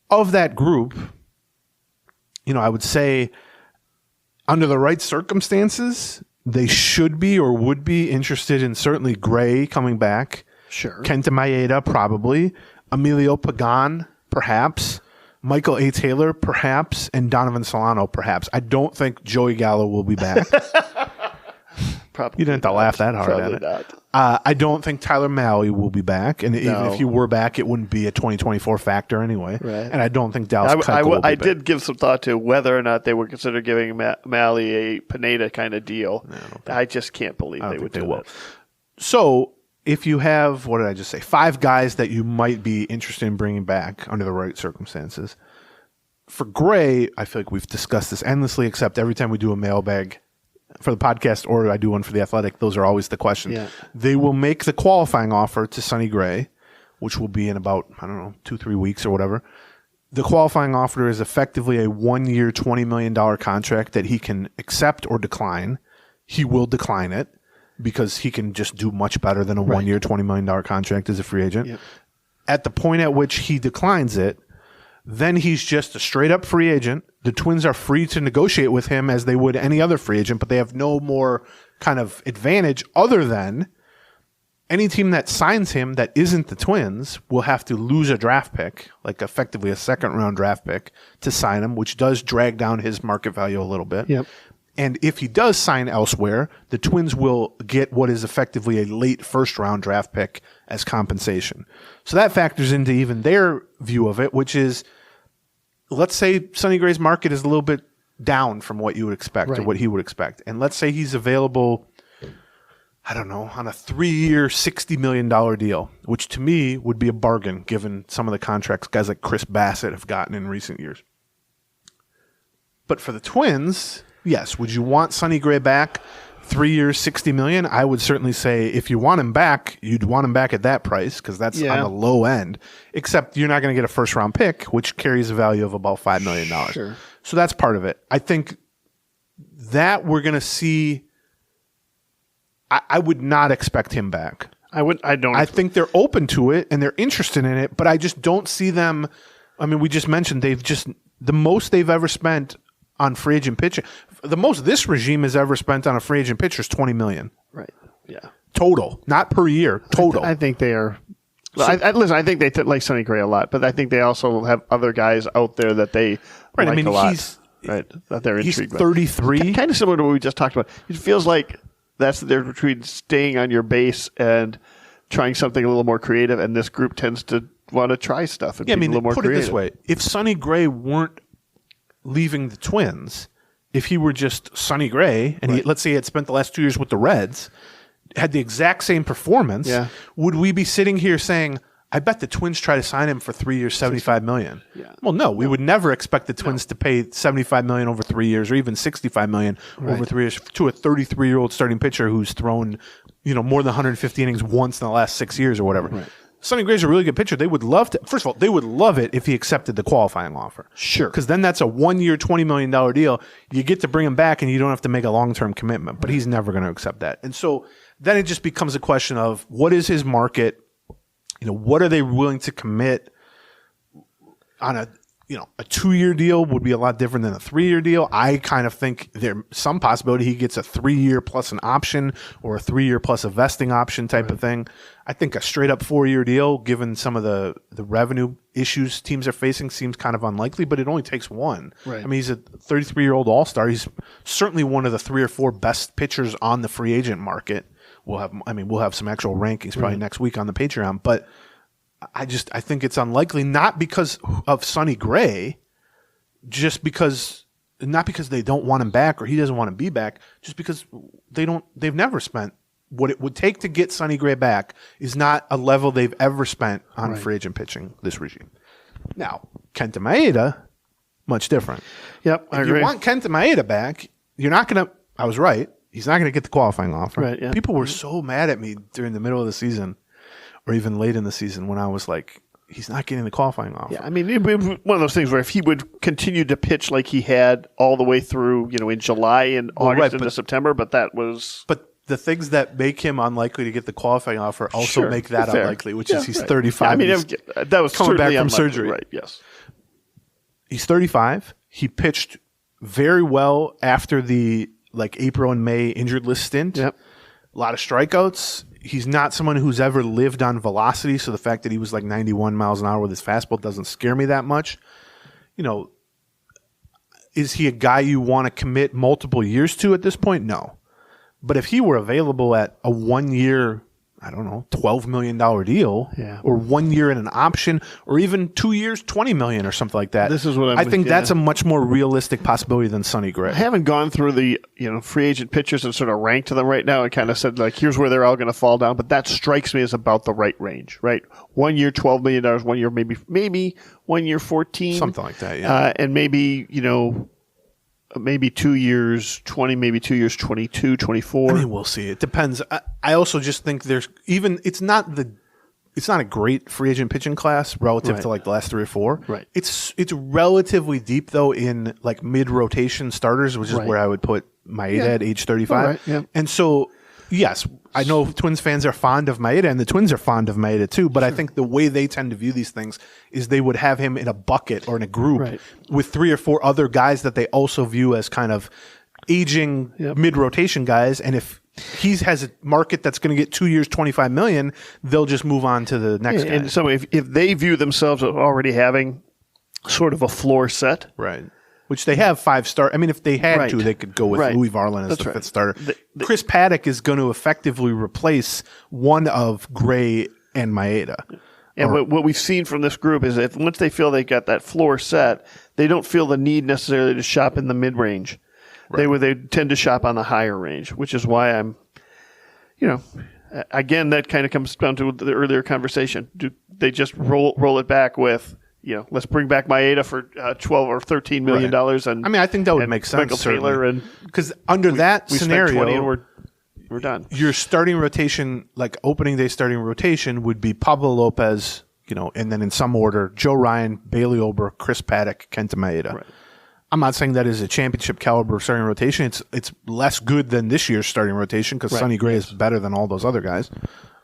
C: of that group. I would say under the right circumstances, they should be or would be interested in certainly Gray coming back.
B: Sure.
C: Kenta Maeda, probably. Emilio Pagan, perhaps. Michael A. Taylor, perhaps. And Donovan Solano, perhaps. I don't think Joey Gallo will be back.
B: Probably
C: you didn't have to laugh that hard at it.
B: Not.
C: I don't think Tyler Mahle will be back. And even if he were back, it wouldn't be a 2024 factor anyway. Right. And I don't think Dallas Keuchel will be
B: I
C: back.
B: did give some thought to whether or not they would consider giving Mahle a Pineda kind of deal. I just can't believe they would do that.
C: So if you have, what did I just say, 5 guys that you might be interested in bringing back under the right circumstances. For Gray, I feel like we've discussed this endlessly, except every time we do a mailbag for the podcast or I do one for The Athletic, those are always the questions. Yeah. They will make the qualifying offer to Sonny Gray, which will be in about, 2-3 weeks or whatever. The qualifying offer is effectively a 1-year, $20 million contract that he can accept or decline. He will decline it because he can just do much better than a 1-year, $20 million contract as a free agent. Yep. At the point at which he declines it, then he's just a straight-up free agent. The Twins are free to negotiate with him as they would any other free agent, but they have no more kind of advantage other than any team that signs him that isn't the Twins will have to lose a draft pick, like effectively a second-round draft pick, to sign him, which does drag down his market value a little bit.
B: Yep.
C: And if he does sign elsewhere, the Twins will get what is effectively a late first-round draft pick as compensation. So that factors into even their view of it, which is, let's say Sonny Gray's market is a little bit down from what you would expect or what he would expect. And let's say he's available, I don't know, on a 3-year, $60 million deal, which to me would be a bargain given some of the contracts guys like Chris Bassett have gotten in recent years. But for the Twins, yes, would you want Sonny Gray back? 3 years, $60 million? I would certainly say if you want him back, you'd want him back at that price because that's on the low end. Except you're not going to get a first-round pick, which carries a value of about $5 million.
B: Sure.
C: So that's part of it. I think that we're going to see. I would not expect him back. I think they're open to it and they're interested in it, but I just don't see them. I mean, we just mentioned the most they've ever spent on free agent pitching. The most this regime has ever spent on a free agent pitcher is $20 million.
B: Right. Yeah.
C: Total, not per year. Total.
B: I think they are. Listen, I think they like Sonny Gray a lot, but I think they also have other guys out there that they like a lot. That they're intrigued by.
C: He's 33.
B: Kind of similar to what we just talked about. It feels like that's the difference between staying on your base and trying something a little more creative, and this group tends to want to try stuff and be a little more creative. Put it this way.
C: If Sonny Gray weren't leaving the Twins, if he were just Sonny Gray, and let's say he had spent the last 2 years with the Reds, had the exact same performance, would we be sitting here saying, I bet the Twins try to sign him for 3 years, $75 million?
B: Yeah.
C: Well, no, we would never expect the Twins to pay $75 million over 3 years or even $65 million over 3 years to a 33-year-old starting pitcher who's thrown, more than 150 innings once in the last 6 years or whatever. Right. Sonny Gray's a really good pitcher. They would love to. First of all, they would love it if he accepted the qualifying offer.
B: Sure.
C: Because then that's a 1 year, $20 million deal. You get to bring him back and you don't have to make a long-term commitment. But he's never going to accept that. And so then it just becomes a question of what is his market? What are they willing to commit on a 2-year deal would be a lot different than a 3-year deal. I kind of think there's some possibility he gets a 3-year plus an option or a 3-year plus a vesting option type of thing. I think a straight up 4-year deal, given some of the revenue issues teams are facing, seems kind of unlikely, but it only takes one.
B: Right.
C: I mean, he's a 33-year-old all-star. He's certainly one of the 3 or 4 best pitchers on the free agent market. We'll have some actual rankings probably next week on the Patreon, but I think it's unlikely, not because of Sonny Gray, not because they don't want him back or he doesn't want to be back, just because they've never spent what it would take to get Sonny Gray back is not a level they've ever spent on free agent pitching this regime. Now, Kenta Maeda, much different.
B: Yep, I agree.
C: If you want Kenta Maeda back, you're not going to, I was right, he's not going to get the qualifying offer.
B: Right, yeah.
C: People were so mad at me during the middle of the season or even late in the season when I was like, he's not getting the qualifying offer.
B: Yeah, I mean, it would be one of those things where if he would continue to pitch like he had all the way through, in July and August into September, but the things that make him unlikely to get the qualifying offer also make that unlikely, which is he's 35. I mean, that was
C: coming back from
B: unlikely,
C: surgery.
B: Right, yes.
C: He's 35. He pitched very well after the April and May injured list stint.
B: Yep.
C: A lot of strikeouts. He's not someone who's ever lived on velocity, so the fact that he was 91 miles an hour with his fastball doesn't scare me that much. Is he a guy you want to commit multiple years to at this point? No. But if he were available at a 1 year, I don't know, $12 million deal, or 1 year in an option, or even 2 years, $20 million or something like that,
B: this is what
C: I think that's a much more realistic possibility than Sonny Gray.
B: I haven't gone through the free agent pitchers and sort of ranked them right now and kind of said here's where they're all going to fall down, but that strikes me as about the right range, right? 1 year, $12 million, 1 year maybe 1 year, 14,
C: something like that, yeah,
B: and maybe maybe 2 years, 20, maybe 2 years, 22, 24.
C: I mean, we'll see. It depends. I also just think it's not a great free agent pitching class relative to the last 3 or 4.
B: Right.
C: It's relatively deep though in mid rotation starters, which is where I would put Maeda at age 35.
B: Right, yeah.
C: And so, yes, I know Twins fans are fond of Maeda, and the Twins are fond of Maeda too, but I think the way they tend to view these things is they would have him in a bucket or in a group with 3 or 4 other guys that they also view as kind of aging mid-rotation guys, and if he has a market that's going to get 2 years, $25 million, they'll just move on to the next guy.
B: And so if they view themselves as already having sort of a floor set,
C: right, which they have 5-star. I mean, if they had
B: Right.
C: to, they could go with
B: Right.
C: Louis Varland as
B: That's
C: the
B: right.
C: 5th starter. Chris Paddock is going to effectively replace one of Gray and Maeda.
B: And what we've seen from this group is that once they feel they got that floor set, they don't feel the need necessarily to shop in the mid-range. Right. They tend to shop on the higher range, which is why I'm, again, that kind of comes down to the earlier conversation. Do they just roll it back with, let's bring back Maeda for $12 or $13 million?
C: Right.
B: And
C: I mean, I think that would make sense.
B: Michael Taylor, and
C: because under that
B: we
C: scenario,
B: spent 20 and we're done.
C: Your starting rotation, like opening day starting rotation, would be Pablo Lopez, and then in some order, Joe Ryan, Bailey Ober, Chris Paddock, Kenta Maeda. Right. I'm not saying that is a championship caliber starting rotation. It's less good than this year's starting rotation because Sonny Gray is better than all those other guys.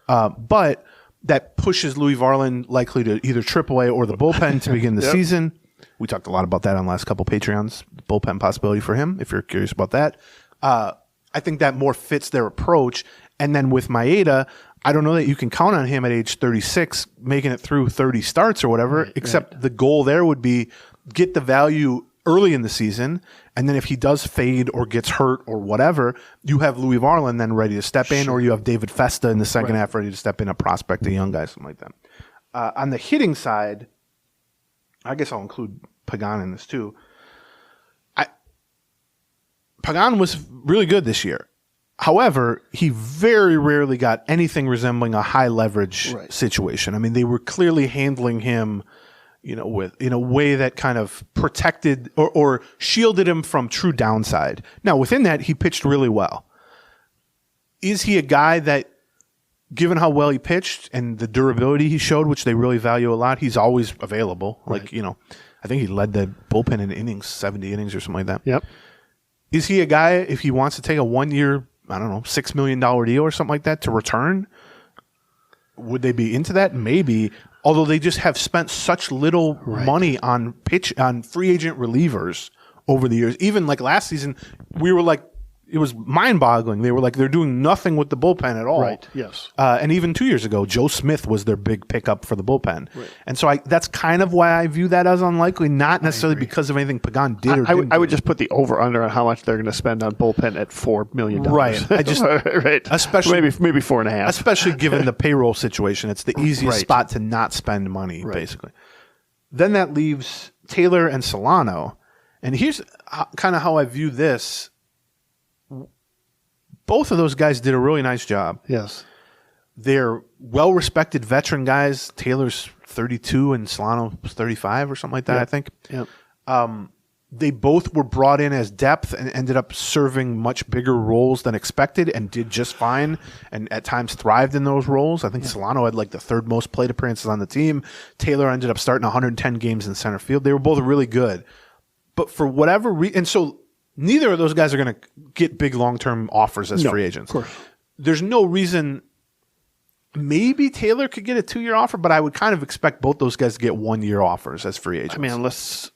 C: But that pushes Louis Varland likely to either AAA or the bullpen to begin the season. We talked a lot about that on the last couple Patreons. Bullpen possibility for him, if you're curious about that. I think that more fits their approach. And then with Maeda, I don't know that you can count on him at age 36 making it through 30 starts or whatever, except the goal there would be get the value early in the season, and then if he does fade or gets hurt or whatever, you have Louis Varland then ready to step in, or you have David Festa in the second half ready to step in, a prospect, a young guy, something like that. On the hitting side, I guess I'll include Pagan in this too. Pagan was really good this year. However, he very rarely got anything resembling a high leverage situation. I mean, they were clearly handling him with in a way that kind of protected or shielded him from true downside. Now, within that, he pitched really well. Is he a guy that, given how well he pitched and the durability he showed, which they really value a lot, he's always available. Right. Like, I think he led the bullpen in innings, 70 innings or something like that.
B: Yep.
C: Is he a guy, if he wants to take a 1-year, $6 million deal or something like that to return? Would they be into that? Maybe. Although they just have spent such little money on free agent relievers over the years. Even like last season, we were like, it was mind-boggling. They were like, they're doing nothing with the bullpen at all.
B: Right, yes.
C: And even 2 years ago, Joe Smith was their big pickup for the bullpen. Right. And so that's kind of why I view that as unlikely, not necessarily because of anything Pagan did or didn't.
B: I would just put the over-under on how much they're going to spend on bullpen at $4 million.
C: Right.
B: Right.
C: Especially,
B: maybe 4.5.
C: Especially given the payroll situation. It's the easiest spot to not spend money, basically. Then that leaves Taylor and Solano. And here's kind of how I view this. Both of those guys did a really nice job.
B: Yes.
C: They're well-respected veteran guys. Taylor's 32 and Solano was 35 or something like that, I think.
B: Yep.
C: They both were brought in as depth and ended up serving much bigger roles than expected and did just fine and at times thrived in those roles. I think Solano had like the third most plate appearances on the team. Taylor ended up starting 110 games in center field. They were both really good. But for whatever reason, and so neither of those guys are going to get big long-term offers as free agents.
B: Of course.
C: There's no reason. Maybe Taylor could get a 2-year offer, but I would kind of expect both those guys to get 1-year offers as free agents.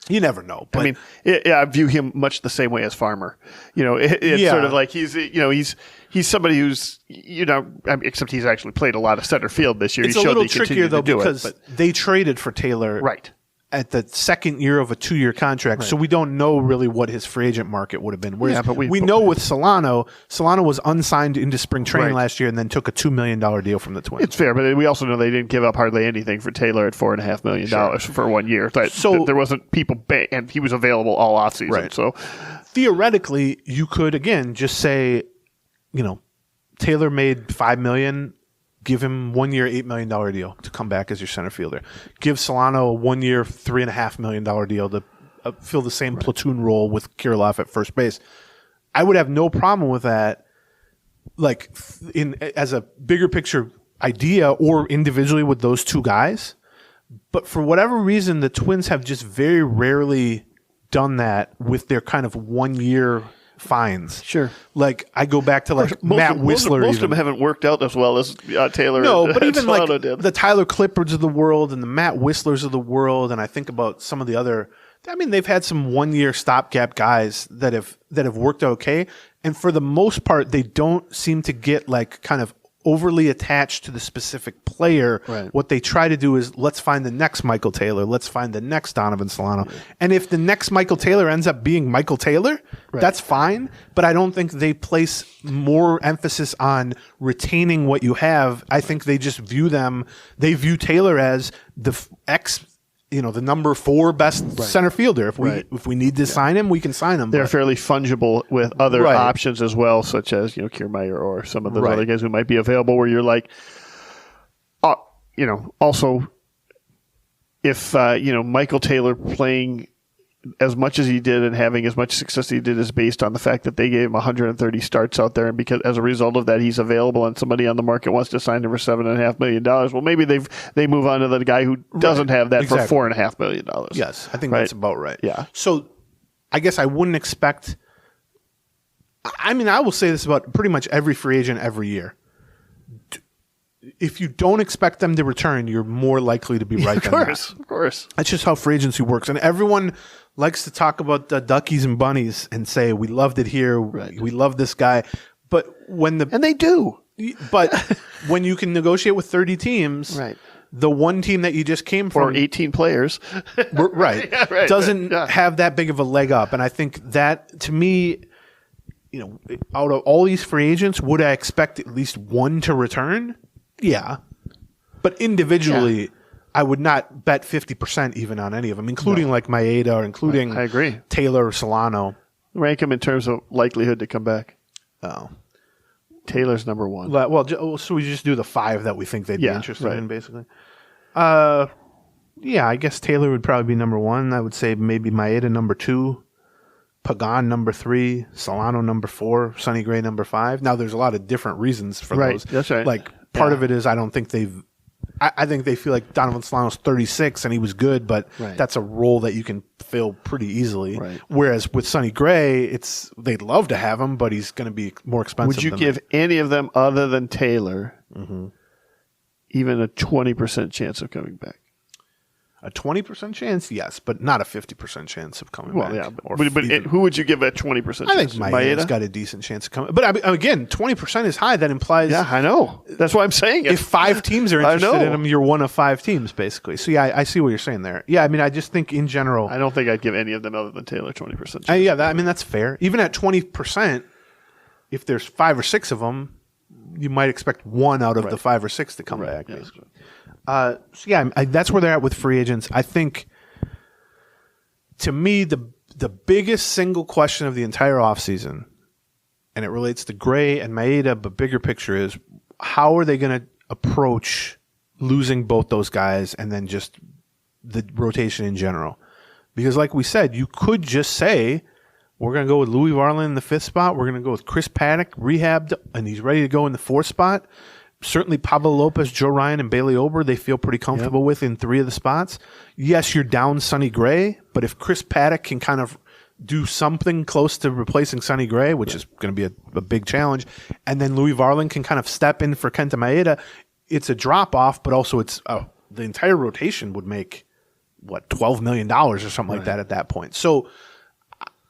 C: You never know. But
B: I view him much the same way as Farmer. It's sort of like he's somebody who's except he's actually played a lot of center field this year.
C: It's a little trickier though because they traded for Taylor at the second year of a 2-year contract, so we don't know really what his free agent market would have been. Whereas we know with Solano was unsigned into spring training last year and then took a $2 million deal from the Twins.
B: It's fair, but we also know they didn't give up hardly anything for Taylor at $4.5 million for 1 year. So there wasn't people and he was available all offseason.
C: Right.
B: So
C: theoretically, you could again just say, Taylor made $5 million. Give him 1 year, $8 million deal to come back as your center fielder. Give Solano a 1 year, $3.5 million deal to fill the same platoon role with Kirilloff at first base. I would have no problem with that, like as a bigger picture idea or individually with those two guys. But for whatever reason, the Twins have just very rarely done that with their kind of 1 year fines.
B: Sure.
C: Like I go back to like Matt Whistler.
B: Most of them haven't worked out as well as Taylor.
C: No, but even
B: Solano
C: like
B: did.
C: The Tyler Clippards of the world and the Matt Whistlers of the world, and I think about some of the other. I mean, they've had some 1 year stopgap guys that have worked okay, and for the most part, they don't seem to get like kind of overly attached to the specific player.
B: Right.
C: What they try to do is let's find the next Michael Taylor. Let's find the next Donovan Solano. Yeah. And if the next Michael Taylor ends up being Michael Taylor, that's fine. But I don't think they place more emphasis on retaining what you have. I think they just view Taylor as the the number 4 best center fielder. If we need to sign him, we can sign him.
B: They're fairly fungible with other options as well, such as Kiermaier or some of those other guys who might be available. Where you're like, also if Michael Taylor playing as much as he did and having as much success as he did is based on the fact that they gave him 130 starts out there, and because as a result of that he's available and somebody on the market wants to sign him for $7.5 million. Well, maybe they move on to the guy who doesn't have that for $4.5 million.
C: Yes, I think that's about right.
B: Yeah.
C: So I guess I wouldn't expect. I mean, I will say this about pretty much every free agent every year. If you don't expect them to return, you're more likely to be right than that.
B: Of course.
C: That's just how free agency works. And everyone likes to talk about the duckies and bunnies and say, we loved it here. We love this guy. But and they do. But when you can negotiate with 30 teams, the one team that you just came from.
B: Or 18 players.
C: Doesn't have that big of a leg up. And I think that, to me, out of all these free agents, would I expect at least one to return? Yeah. But individually, I would not bet 50% even on any of them, including like Maeda or including
B: I agree.
C: Taylor or Solano.
B: Rank them in terms of likelihood to come back.
C: Oh.
B: Taylor's number 1.
C: Well, so we just do the 5 that we think they'd be interested in, basically. Yeah, I guess Taylor would probably be number 1. I would say maybe Maeda number 2. Pagan number 3, Solano number 4, Sonny Gray number 5. Now, there's a lot of different reasons for those.
B: That's right.
C: Like, part of it is I don't think I think they feel like Donovan Solano's 36 and he was good, but that's a role that you can fill pretty easily. Right. Whereas with Sonny Gray, they'd love to have him, but he's going to be more expensive.
B: Would you give any of them other than Taylor even a 20% chance of coming back?
C: A 20% chance, yes, but not a 50% chance of coming back.
B: Yeah, but who would you give a 20% chance?
C: I think Maeda's got a decent chance of coming. But again, 20% is high. That implies.
B: Yeah, I know. That's why I'm saying it.
C: If 5 teams are interested in him, you're one of 5 teams, basically. So yeah, I see what you're saying there. Yeah, I mean, I just think in general.
B: I don't think I'd give any of them other than Taylor 20% chance.
C: Yeah, that's fair. Even at 20%, if there's 5 or 6 of them, you might expect 1 out of the 5 or 6 to come back, basically. So yeah, that's where they're at with free agents. I think, to me, the biggest single question of the entire offseason, and it relates to Gray and Maeda, but bigger picture is, how are they going to approach losing both those guys and then just the rotation in general? Because like we said, you could just say, we're going to go with Louis Varland in the 5th spot. We're going to go with Chris Paddock, rehabbed, and he's ready to go in the 4th spot. Certainly Pablo Lopez, Joe Ryan, and Bailey Ober, they feel pretty comfortable with in 3 of the spots. Yes, you're down Sonny Gray, but if Chris Paddock can kind of do something close to replacing Sonny Gray, which is going to be a big challenge, and then Louis Varland can kind of step in for Kenta Maeda, it's a drop-off, but also it's the entire rotation would make, $12 million or something like that at that point. So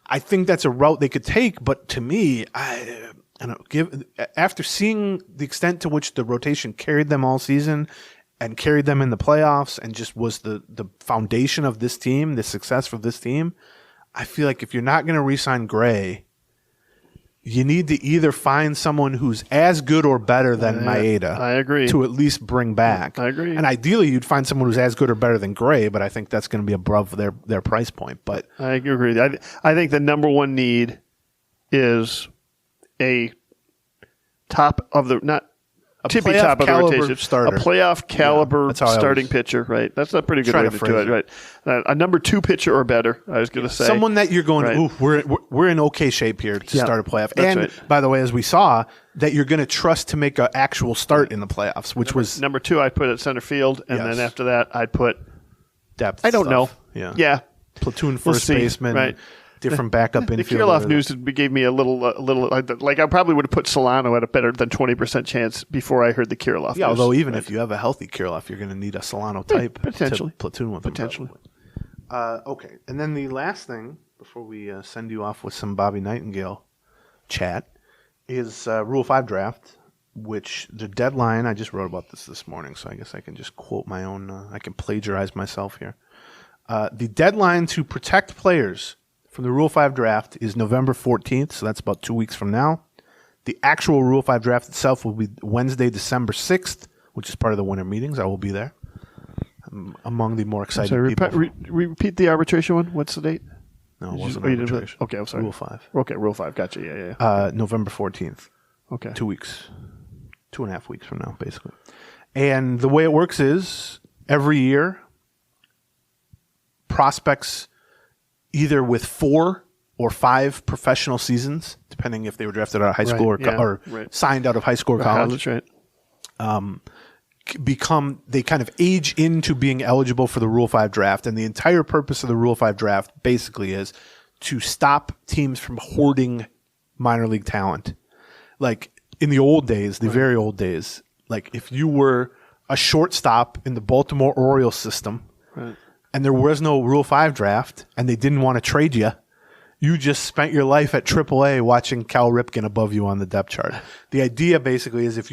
C: I think that's a route they could take, but to me, I don't after seeing the extent to which the rotation carried them all season and carried them in the playoffs and just was the foundation of this team, the success for this team, I feel like if you're not going to re-sign Gray, you need to either find someone who's as good or better than Maeda.
B: I agree.
C: To at least bring back.
B: I agree.
C: And ideally, you'd find someone who's as good or better than Gray, but I think that's going to be above their price point. But
B: I agree. I think the number one need is a top of the tippy top of the rotation
C: starter.
B: A playoff caliber starting pitcher, right? That's a pretty good way to do it, right? A number 2 pitcher or better. I was going to say
C: someone that you're going, ooh, we're in okay shape here to start a playoff. And by the way, as we saw, that you're going to trust to make an actual start in the playoffs, which was
B: number 2. I'd put at center field, and then after that, I'd put
C: depth.
B: I don't know.
C: Yeah. Platoon first baseman,
B: right?
C: Different backup infielder.
B: The Kirilloff news gave me a little like I probably would have put Solano at a better than 20% chance before I heard the Kirilloff news.
C: Although even if you have a healthy Kirilloff, you're going to need a Solano type
B: potentially
C: to platoon with him.
B: Potentially.
C: Okay, and then the last thing before we send you off with some Bobby Nightingale chat is Rule 5 draft. which the deadline, I just wrote about this morning, so I guess I can just quote my own, I can plagiarize myself here. The deadline to protect players from the Rule 5 draft is November 14th, so that's about 2 weeks from now. The actual Rule 5 draft itself will be Wednesday, December 6th, which is part of the winter meetings. I will be there. I'm among the more excited people.
B: Repeat the arbitration one. What's the date?
C: No, it wasn't arbitration.
B: Okay, I'm sorry.
C: Rule 5.
B: Okay, Rule 5. Gotcha. Yeah.
C: November 14th.
B: Okay.
C: 2 weeks. 2.5 weeks from now, basically. And the way it works is every year, prospects either with 4 or 5 professional seasons, depending if they were drafted out of high school or signed out of high school or college.
B: That's right.
C: They kind of age into being eligible for the Rule 5 draft. And the entire purpose of the Rule 5 draft basically is to stop teams from hoarding minor league talent. Like in the old days, the very old days, like if you were a shortstop in the Baltimore Orioles system and there was no Rule 5 draft and they didn't want to trade you, you just spent your life at AAA watching Cal Ripken above you on the depth chart. The idea basically is if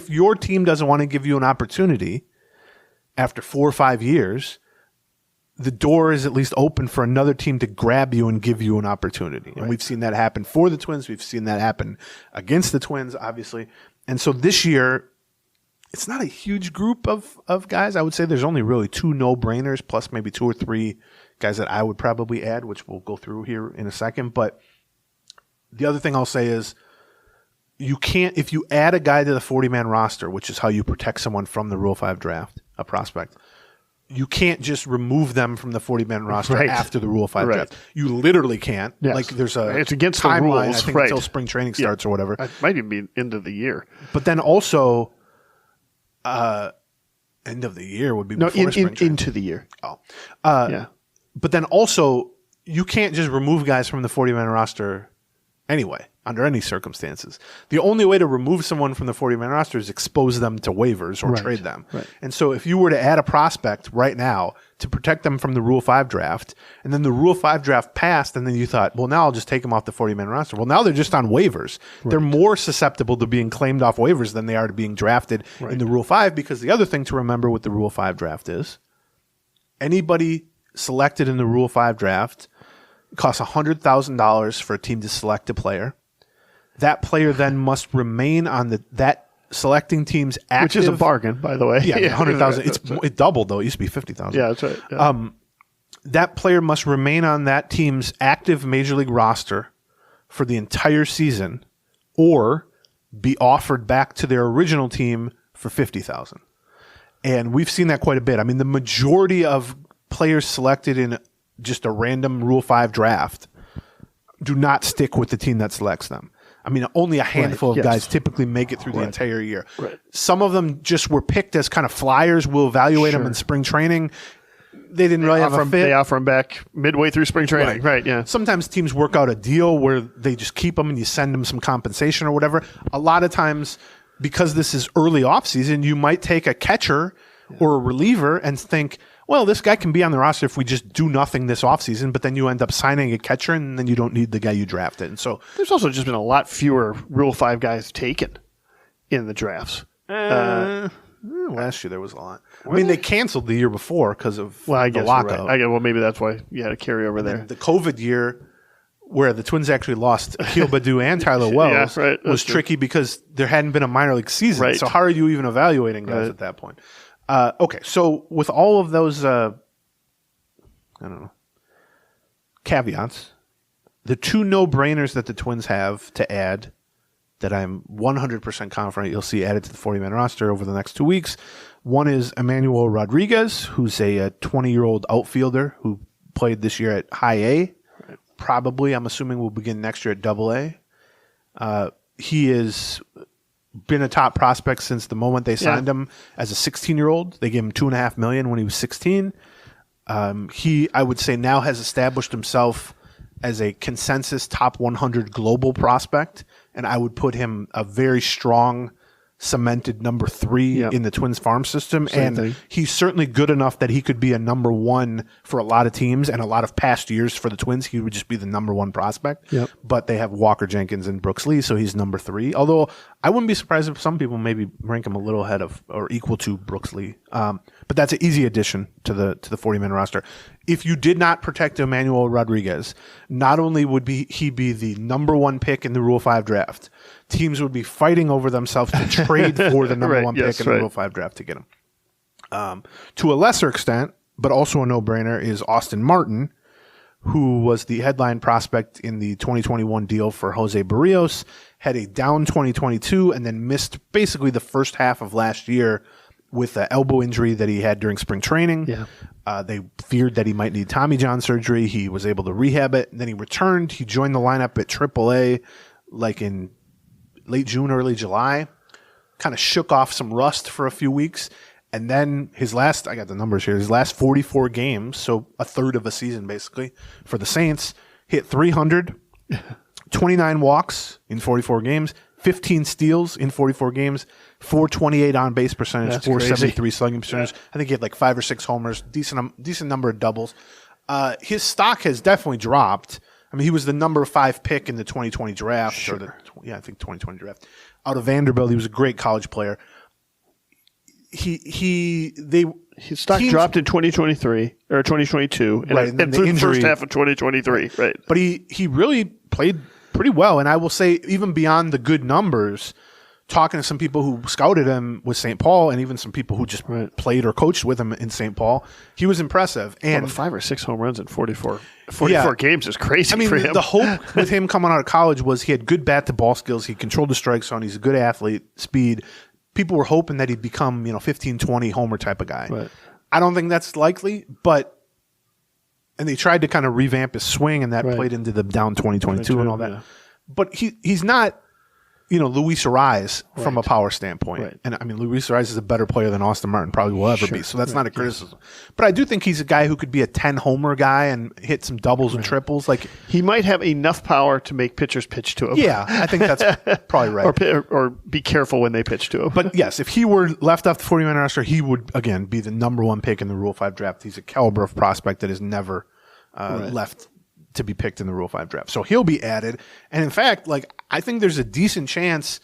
C: your team doesn't want to give you an opportunity after 4 or 5 years, the door is at least open for another team to grab you and give you an opportunity. And we've seen that happen for the Twins. We've seen that happen against the Twins, obviously. And so this year, it's not a huge group of guys. I would say there's only really 2 no-brainers plus maybe 2 or 3 guys that I would probably add, which we'll go through here in a second. But the other thing I'll say is, you can't, if you add a guy to the 40-man roster, which is how you protect someone from the Rule 5 draft, a prospect, you can't just remove them from the 40-man roster after the Rule 5 draft. You literally can't.
B: Yes.
C: Like there's
B: it's against
C: timeline,
B: the rules,
C: I think, until spring training starts or whatever.
B: It might even be end of the year.
C: But then also, end of the year would be before spring training.
B: Into the year.
C: But then also, you can't just remove guys from the 40-man roster anyway, under any circumstances. The only way to remove someone from the 40-man roster is expose them to waivers or trade them. Right. And so if you were to add a prospect right now to protect them from the Rule 5 draft, and then the Rule 5 draft passed, and then you thought, well, now I'll just take them off the 40-man roster. Well, now they're just on waivers. Right. They're more susceptible to being claimed off waivers than they are to being drafted in the Rule 5, because the other thing to remember with the Rule 5 draft is anybody selected in the Rule 5 draft costs $100,000 for a team to select a player. That player then must remain on that selecting team's active,
B: which is a bargain, by the way.
C: Yeah, $100,000. It doubled though. It used to be $50,000.
B: Yeah, that's right. Yeah.
C: That player must remain on that team's active major league roster for the entire season, or be offered back to their original team for $50,000. And we've seen that quite a bit. I mean, the majority of players selected in just a random Rule 5 draft do not stick with the team that selects them. I mean, only a handful of guys typically make it through the entire year. Right. Some of them just were picked as kind of flyers. We'll evaluate them in spring training. They didn't really have a fit.
B: They offer them back midway through spring training. Right, yeah.
C: Sometimes teams work out a deal where they just keep them and you send them some compensation or whatever. A lot of times, because this is early offseason, you might take a catcher or a reliever and think, well, this guy can be on the roster if we just do nothing this offseason, but then you end up signing a catcher and then you don't need the guy you drafted. And so
B: there's also just been a lot fewer Rule 5 guys taken in the drafts.
C: Last year there was a lot. I mean, they canceled the year before because of the lockout.
B: Right. Well, maybe that's why you had a carryover there.
C: The COVID year, where the Twins actually lost Akil Baddoo and Tyler Wells, was tricky because there hadn't been a minor league season. Right. So how are you even evaluating guys at that point? Okay, so with all of those, caveats, the 2 no-brainers that the Twins have to add that I'm 100% confident you'll see added to the 40-man roster over the next 2 weeks. One is Emmanuel Rodriguez, who's a 20-year-old outfielder who played this year at high A. Right. Probably, I'm assuming, will begin next year at double A. He is been a top prospect since the moment they signed him as a 16-year-old. They gave him $2.5 million when he was 16. He, I would say, now has established himself as a consensus top 100 global prospect, and I would put him a very strong cemented number 3 in the Twins farm system. He's certainly good enough that he could be a number 1 for a lot of teams, and a lot of past years for the Twins, he would just be the number 1 prospect. But they have Walker Jenkins and Brooks Lee, so he's number 3. Although I wouldn't be surprised if some people maybe rank him a little ahead of or equal to Brooks Lee. But that's an easy addition to the 40-man roster. If you did not protect Emmanuel Rodriguez, not only would he be the number 1 pick in the Rule 5 draft, teams would be fighting over themselves to trade for the number 1 pick in the Rule 5 draft to get him. To a lesser extent, but also a no-brainer, is Austin Martin, who was the headline prospect in the 2021 deal for Jose Barrios, had a down 2022, and then missed basically the first half of last year with an elbow injury that he had during spring training. They feared that he might need Tommy John surgery. He was able to rehab it, and then he returned. He joined the lineup at AAA like in late June, early July, kind of shook off some rust for a few weeks. And then I got the numbers here, his last 44 games, so a third of a season basically, for the Saints, hit 300, 29 walks in 44 games, 15 steals in 44 games, 428 on base percentage,
B: That's
C: 473
B: crazy.
C: slugging percentage. I think he had like 5 or 6 homers, decent number of doubles. His stock has definitely dropped. I mean, he was the number 5 pick in the 2020 draft, I think 2020 draft. Out of Vanderbilt, he was a great college player. His
B: stock dropped in 2023 or 2022, and through the first half of 2023, right?
C: But he really played pretty well, and I will say, even beyond the good numbers, talking to some people who scouted him with St. Paul, and even some people who just played or coached with him in St. Paul, he was impressive. And
B: 5 or 6 home runs in 44 games is crazy.
C: I mean,
B: for him.
C: The hope with him coming out of college was he had good bat to ball skills. He controlled the strike zone. He's a good athlete, speed. People were hoping that he'd become, 15, 20 homer type of guy.
B: Right.
C: I don't think that's likely, and they tried to kind of revamp his swing, and that played into the down 2022 and all that. Yeah. But he's not, Luis Ariz from a power standpoint. Right. And I mean, Luis Ariz is a better player than Austin Martin probably will ever be. So that's not a criticism. But I do think he's a guy who could be a 10 homer guy and hit some doubles and triples. Like,
B: he might have enough power to make pitchers pitch to him.
C: Yeah, I think that's probably right.
B: or be careful when they pitch to him.
C: But yes, if he were left off the 40-man roster, he would, again, be the number 1 pick in the Rule 5 draft. He's a caliber of prospect that is never left to be picked in the Rule 5 draft. So he'll be added. And in fact, I think there's a decent chance,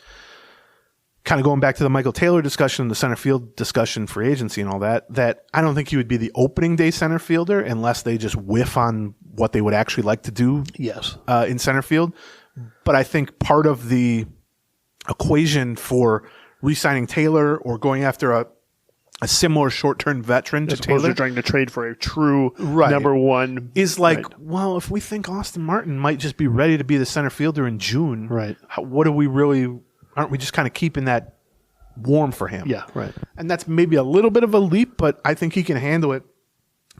C: kind of going back to the Michael Taylor discussion, the center field discussion, free agency and all that I don't think he would be the opening day center fielder unless they just whiff on what they would actually like to do in center field. But I think part of the equation for re-signing Taylor or going after a similar short-term veteran to Taylor,
B: trying to trade for a true number 1
C: is well, if we think Austin Martin might just be ready to be the center fielder in June, what are we really? Aren't we just kind of keeping that warm for him?
B: Yeah, right.
C: And that's maybe a little bit of a leap, but I think he can handle it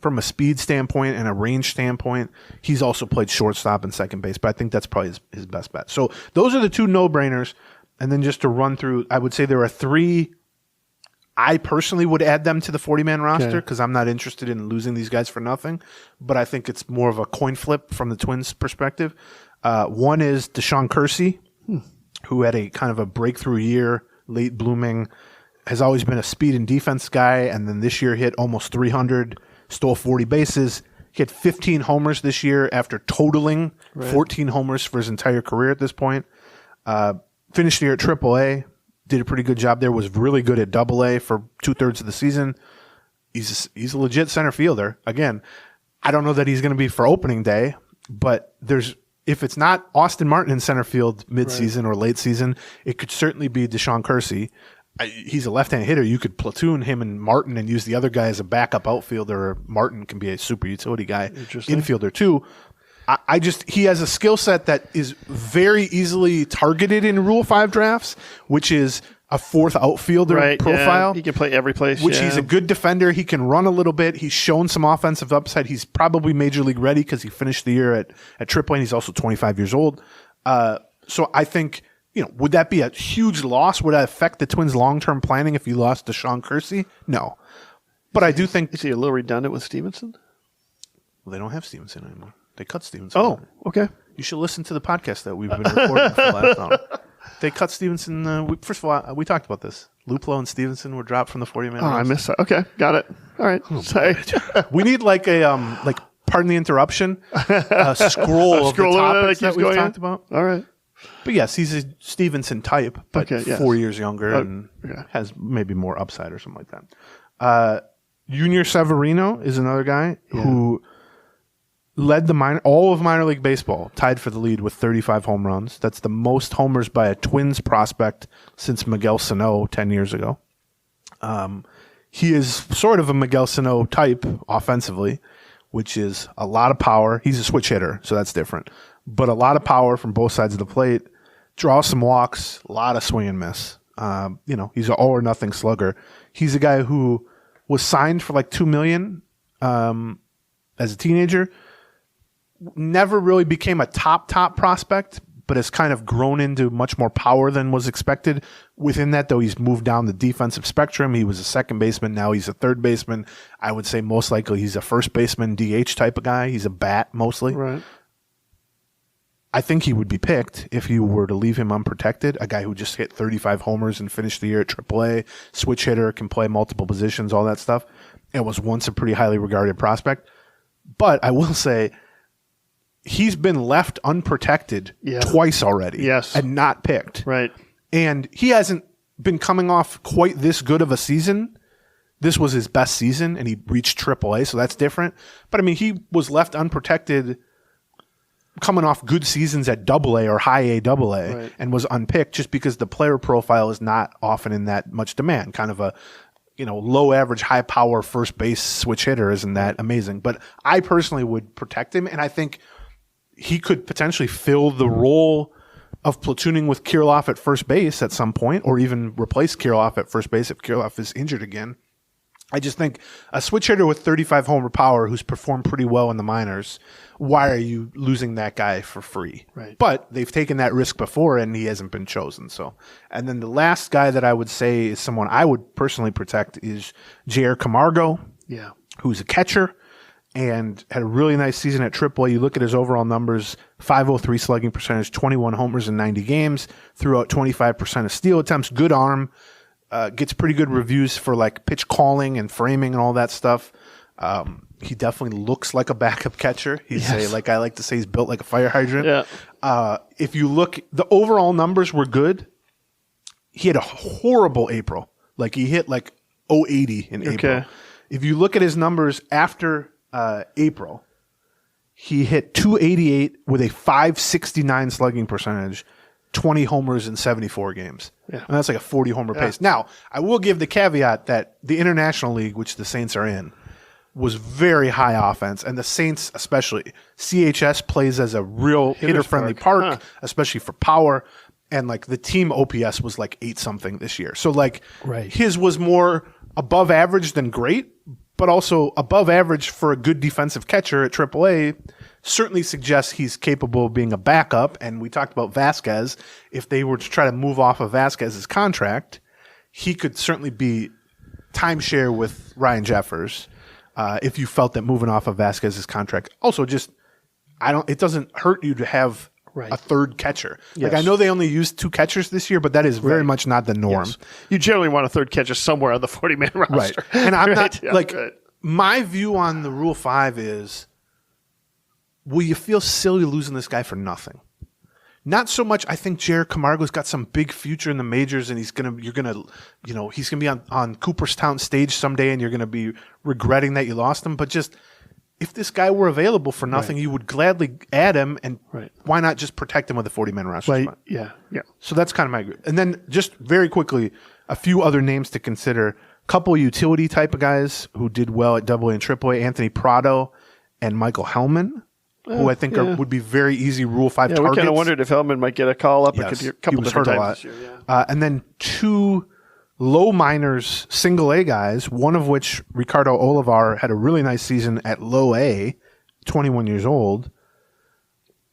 C: from a speed standpoint and a range standpoint. He's also played shortstop and second base, but I think that's probably his best bet. So those are the 2 no-brainers. And then just to run through, I would say there are 3. I personally would add them to the 40-man roster because I'm not interested in losing these guys for nothing. But I think it's more of a coin flip from the Twins' perspective. One is Deshaun Kersey, who had a kind of a breakthrough year, late blooming, has always been a speed and defense guy, and then this year hit almost 300, stole 40 bases. He had 15 homers this year after totaling 14 homers for his entire career at this point. Finished the year at AAA. Did a pretty good job there, was really good at AA for 2/3 of the season. He's a legit center fielder. Again, I don't know that he's going to be for opening day, but if it's not Austin Martin in center field midseason or late season, it could certainly be Deshaun Kersey. He's a left-hand hitter. You could platoon him and Martin and use the other guy as a backup outfielder. Martin can be a super utility guy, infielder too. He has a skill set that is very easily targeted in Rule 5 drafts, which is a 4th outfielder profile.
B: Yeah. He can play every place.
C: He's a good defender. He can run a little bit. He's shown some offensive upside. He's probably major league ready because he finished the year at AAA, and he's also 25 years old. So I think, would that be a huge loss? Would that affect the Twins' long-term planning if you lost Deshaun Kersey? No. But I do think...
B: Is he a little redundant with Stevenson?
C: Well, they don't have Stevenson anymore. They cut Stevenson.
B: Oh, okay.
C: You should listen to the podcast that we've been recording for the last hour. They cut Stevenson. First of all, we talked about this. Luplow and Stevenson were dropped from the 40-man roster.
B: I missed that. Okay, got it. All right. Sorry.
C: We need like a pardon the interruption, scroll of the topics that we've talked about.
B: All right.
C: But yes, he's a Stevenson type, but 4 years younger and has maybe more upside or something like that. Junior Severino is another guy who led all of minor league baseball, tied for the lead with 35 home runs. That's the most homers by a Twins prospect since Miguel Sano 10 years ago. He is sort of a Miguel Sano type offensively, which is a lot of power. He's a switch hitter, so that's different. But a lot of power from both sides of the plate, draws some walks, a lot of swing and miss. He's an all or nothing slugger. He's a guy who was signed for like $2 million as a teenager. Never really became a top prospect, but has kind of grown into much more power than was expected. Within that, though, he's moved down the defensive spectrum. He was a second baseman. Now he's a third baseman. I would say most likely he's a first baseman, DH type of guy. He's a bat mostly.
B: Right.
C: I think he would be picked if you were to leave him unprotected. A guy who just hit 35 homers and finished the year at AAA, switch hitter, can play multiple positions, all that stuff. It was once a pretty highly regarded prospect. But I will say, he's been left unprotected twice already and not picked.
B: Right.
C: And he hasn't been coming off quite this good of a season. This was his best season, and he reached AAA, so that's different. But, I mean, he was left unprotected coming off good seasons at AA or high A AA and was unpicked just because the player profile is not often in that much demand. Kind of a low average, high power first base switch hitter isn't that amazing. But I personally would protect him, and I think he could potentially fill the role of platooning with Kirilloff at first base at some point, or even replace Kirilloff at first base if Kirilloff is injured again. I just think a switch hitter with 35 homer power who's performed pretty well in the minors, why are you losing that guy for free?
B: Right.
C: But they've taken that risk before, and he hasn't been chosen. So, and then the last guy that I would say is someone I would personally protect is Jair Camargo, who's a catcher and had a really nice season at AAA. You look at his overall numbers, .503 slugging percentage, 21 homers in 90 games, threw out 25% of steal attempts, good arm, gets pretty good reviews for like pitch calling and framing and all that stuff. He definitely looks like a backup catcher. I like to say he's built like a fire hydrant.
B: Yeah.
C: If you look, the overall numbers were good. He had a horrible April. Like he hit like 080 in April. If you look at his numbers after April, he hit 288 with a .569 slugging percentage, 20 homers in 74 games. Yeah. And that's like a 40 homer pace. Now, I will give the caveat that the International League, which the Saints are in, was very high offense, and the Saints especially. CHS plays as a real hitter-friendly park, especially for power, and like the team OPS was like 8-something this year. So like his was more above average than great, but also above average for a good defensive catcher at AAA certainly suggests he's capable of being a backup. And we talked about Vasquez. If they were to try to move off of Vasquez's contract, he could certainly be timeshare with Ryan Jeffers if you felt that moving off of Vasquez's contract. Also, it doesn't hurt you to have a third catcher.
B: Yes.
C: Like I know they only used 2 catchers this year, but that is very much not the norm.
B: Yes. You generally want a third catcher somewhere on the 40-man roster.
C: Right. And I'm not my view on the Rule 5 is, will you feel silly losing this guy for nothing? Not so much. I think Jair Camargo's got some big future in the majors, and he's gonna be on Cooperstown stage someday, and you're gonna be regretting that you lost him. But just if this guy were available for nothing, you would gladly add him, and why not just protect him with a 40-man roster spot?
B: Yeah.
C: So that's kind of my – and then just very quickly, a few other names to consider. Couple utility type of guys who did well at AA and AAA, Anthony Prado and Michael Hellman, who I think would be very easy Rule 5 targets.
B: We kind of wondered if Hellman might get a call up
C: Yes,
B: a couple different times this year.
C: And then 2 low minors single A guys, one of which, Ricardo Olivar, had a really nice season at low A, 21 years old.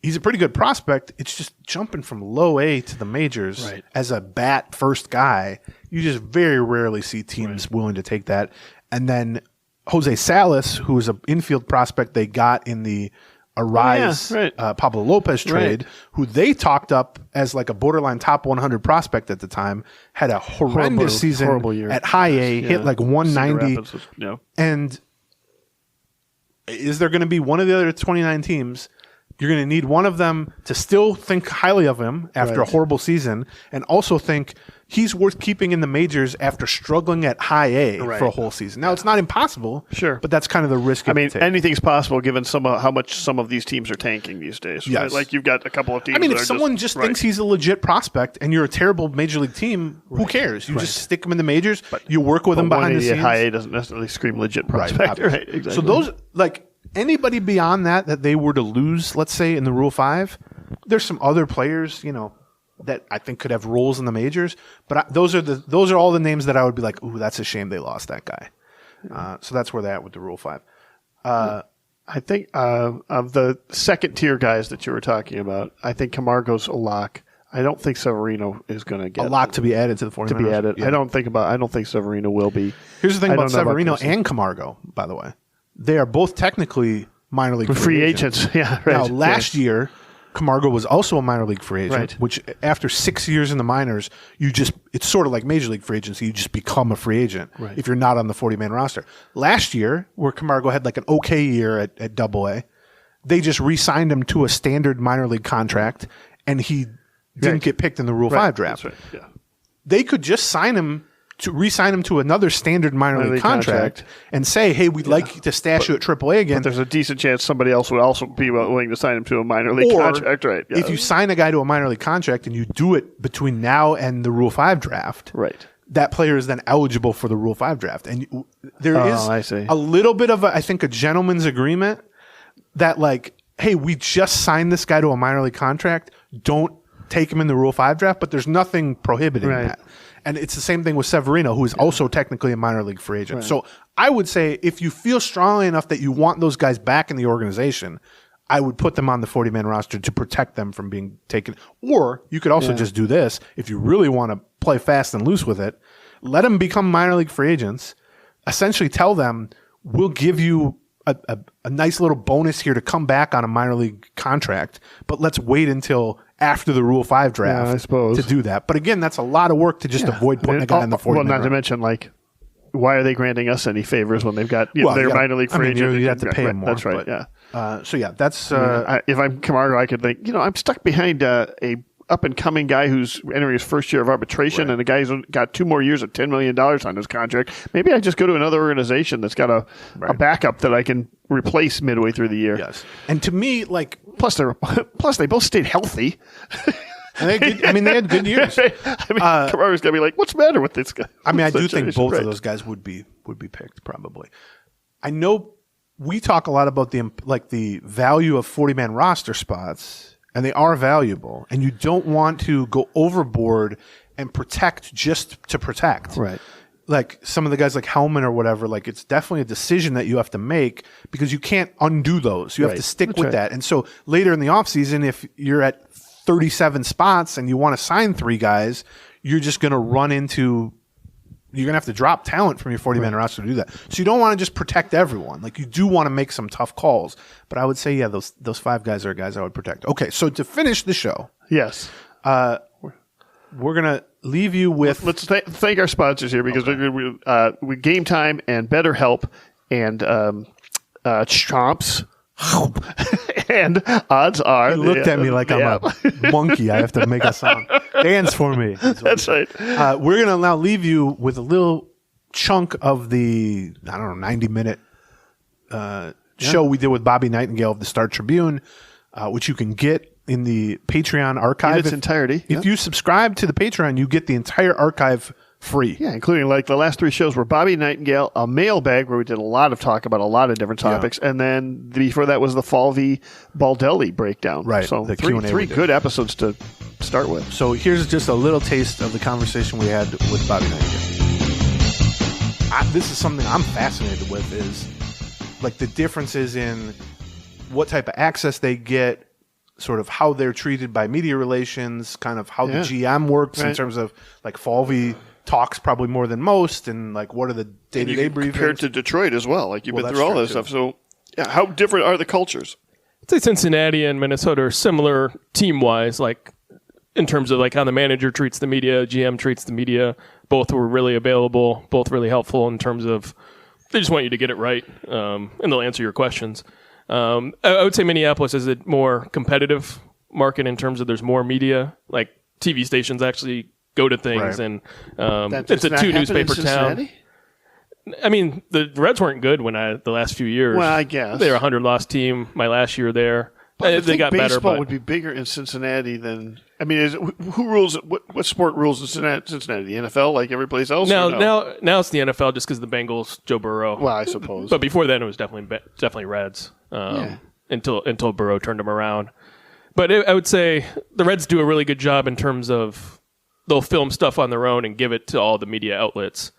C: He's a pretty good prospect. It's just jumping from low A to the majors as a bat first guy. You just very rarely see teams willing to take that. And then Jose Salas, who is an infield prospect they got in the Arise Pablo Lopez trade, who they talked up as like a borderline top 100 prospect at the time, had a horrendous season
B: year.
C: at high A, hit like 190. And is there going to be one of the other 29 teams? You're going to need one of them to still think highly of him after a horrible season, and also think he's worth keeping in the majors after struggling at high A for a whole season. Now, it's not impossible, but that's kind of the risk.
B: I mean, anything's possible given how much some of these teams are tanking these days. Right? Like you've got a couple of teams.
C: I mean, if someone just thinks he's a legit prospect and you're a terrible major league team, who cares? You just stick him in the majors. You work with him behind the scenes.
B: High A doesn't necessarily scream legit prospect. Right, exactly.
C: So those anybody beyond that they were to lose, let's say, in the Rule 5, there's some other players, that I think could have roles in the majors. But those are all the names that I would be like, ooh, that's a shame they lost that guy. So that's where they're at with the Rule 5.
B: I think of the second tier guys that you were talking about, I think Camargo's a lock. I don't think Severino is going to get
C: a lock to be added to the 40
B: to be added. Yeah. I don't think Severino will be.
C: Here's the thing about Severino and Camargo, by the way. They are both technically minor league free agents.
B: Yeah, right.
C: Now, last year, Camargo was also a minor league free agent, which after 6 years in the minors, it's sort of like major league free agency. You just become a free agent if you're not on the 40-man roster. Last year, where Camargo had like an okay year at Double-A, they just re-signed him to a standard minor league contract, and he didn't get picked in the Rule 5 draft.
B: That's right. Yeah.
C: They could just re-sign him to another standard minor league contract and say, hey, we'd like to stash you at AAA again.
B: But there's a decent chance somebody else would also be willing to sign him to a minor league contract. Right? Yeah.
C: If you sign a guy to a minor league contract and you do it between now and the Rule 5 draft, that player is then eligible for the Rule 5 draft. And there is a little bit of, I think, a gentleman's agreement that like, hey, we just signed this guy to a minor league contract. Don't take him in the Rule 5 draft, but there's nothing prohibiting that. And it's the same thing with Severino, who is also technically a minor league free agent. So I would say if you feel strongly enough that you want those guys back in the organization, I would put them on the 40-man roster to protect them from being taken. Or you could also just do this. If you really want to play fast and loose with it, let them become minor league free agents. Essentially tell them, we'll give you a nice little bonus here to come back on a minor league contract, but let's wait until after the Rule 5 draft to do that. But again, that's a lot of work to just avoid putting a guy in the 40.
B: Well, not to mention, like, why are they granting us any favors when they've got their minor league free agent?
C: You have to pay them more.
B: That's right,
C: that's...
B: if I'm Camargo, I could think, I'm stuck behind a up-and-coming guy who's entering his first year of arbitration, and the guy's got 2 more years at $10 million on his contract. Maybe I just go to another organization that's got a backup that I can replace midway through the year.
C: Yes. And to me, like...
B: Plus they both stayed healthy.
C: And they had good years.
B: Camargo's going to be like, what's the matter with this guy?
C: I mean, I do think both of those guys would be picked, probably. I know we talk a lot about the value of 40-man roster spots, and they are valuable, and you don't want to go overboard and protect just to protect.
B: Right.
C: Like some of the guys like Hellman or whatever, like it's definitely a decision that you have to make because you can't undo those. You have to stick with that. And so later in the offseason, if you're at 37 spots and you want to sign 3 guys, you're just going to run into... You're going to have to drop talent from your 40-man roster to do that. So you don't want to just protect everyone. Like you do want to make some tough calls. But I would say, those 5 guys are guys I would protect. Okay, so to finish the show.
B: Yes.
C: We're going to leave you with...
B: Let's thank our sponsors here because we Game Time and BetterHelp and Chomps. And odds are...
C: He looked at me like I'm a monkey. I have to make a sound. Dance for me.
B: That's right.
C: We're going to now leave you with a little chunk of the, 90-minute show we did with Bobby Nightengale of the Star Tribune, which you can get in the Patreon archive.
B: In its entirety.
C: If you subscribe to the Patreon, you get the entire archive free.
B: Yeah, including like the last 3 shows were Bobby Nightengale, a mailbag where we did a lot of talk about a lot of different topics, and then before that was the Falvey Baldelli breakdown.
C: Right.
B: So
C: the
B: three good episodes to start with.
C: So here's just a little taste of the conversation we had with Bobby Nightengale. This is something I'm fascinated with is like the differences in what type of access they get, sort of how they're treated by media relations, kind of how the GM works in terms of like Falvey talks probably more than most, and like what are the day-to-day briefings
B: compared to Detroit as well. Like you've been through all this stuff. So how different are the cultures?
D: I'd say Cincinnati and Minnesota are similar team-wise, like in terms of like how the manager treats the media, GM treats the media. Both were really available, both really helpful in terms of they just want you to get it right, and they'll answer your questions. I would say Minneapolis is a more competitive market in terms of there's more media. Like TV stations actually go to things, and it's a 2-newspaper town. I mean, the Reds weren't good the last few years.
B: Well, I guess
D: they were a 100-loss team. My last year there, they got better.
B: Baseball would be bigger in Cincinnati than. I mean, who rules? What sport rules in Cincinnati? The NFL, like every place else.
D: Now it's the NFL just because the Bengals, Joe Burrow.
B: Well, I suppose.
D: But before then, it was definitely Reds. Until Burrow turned them around. But I would say the Reds do a really good job in terms of they'll film stuff on their own and give it to all the media outlets.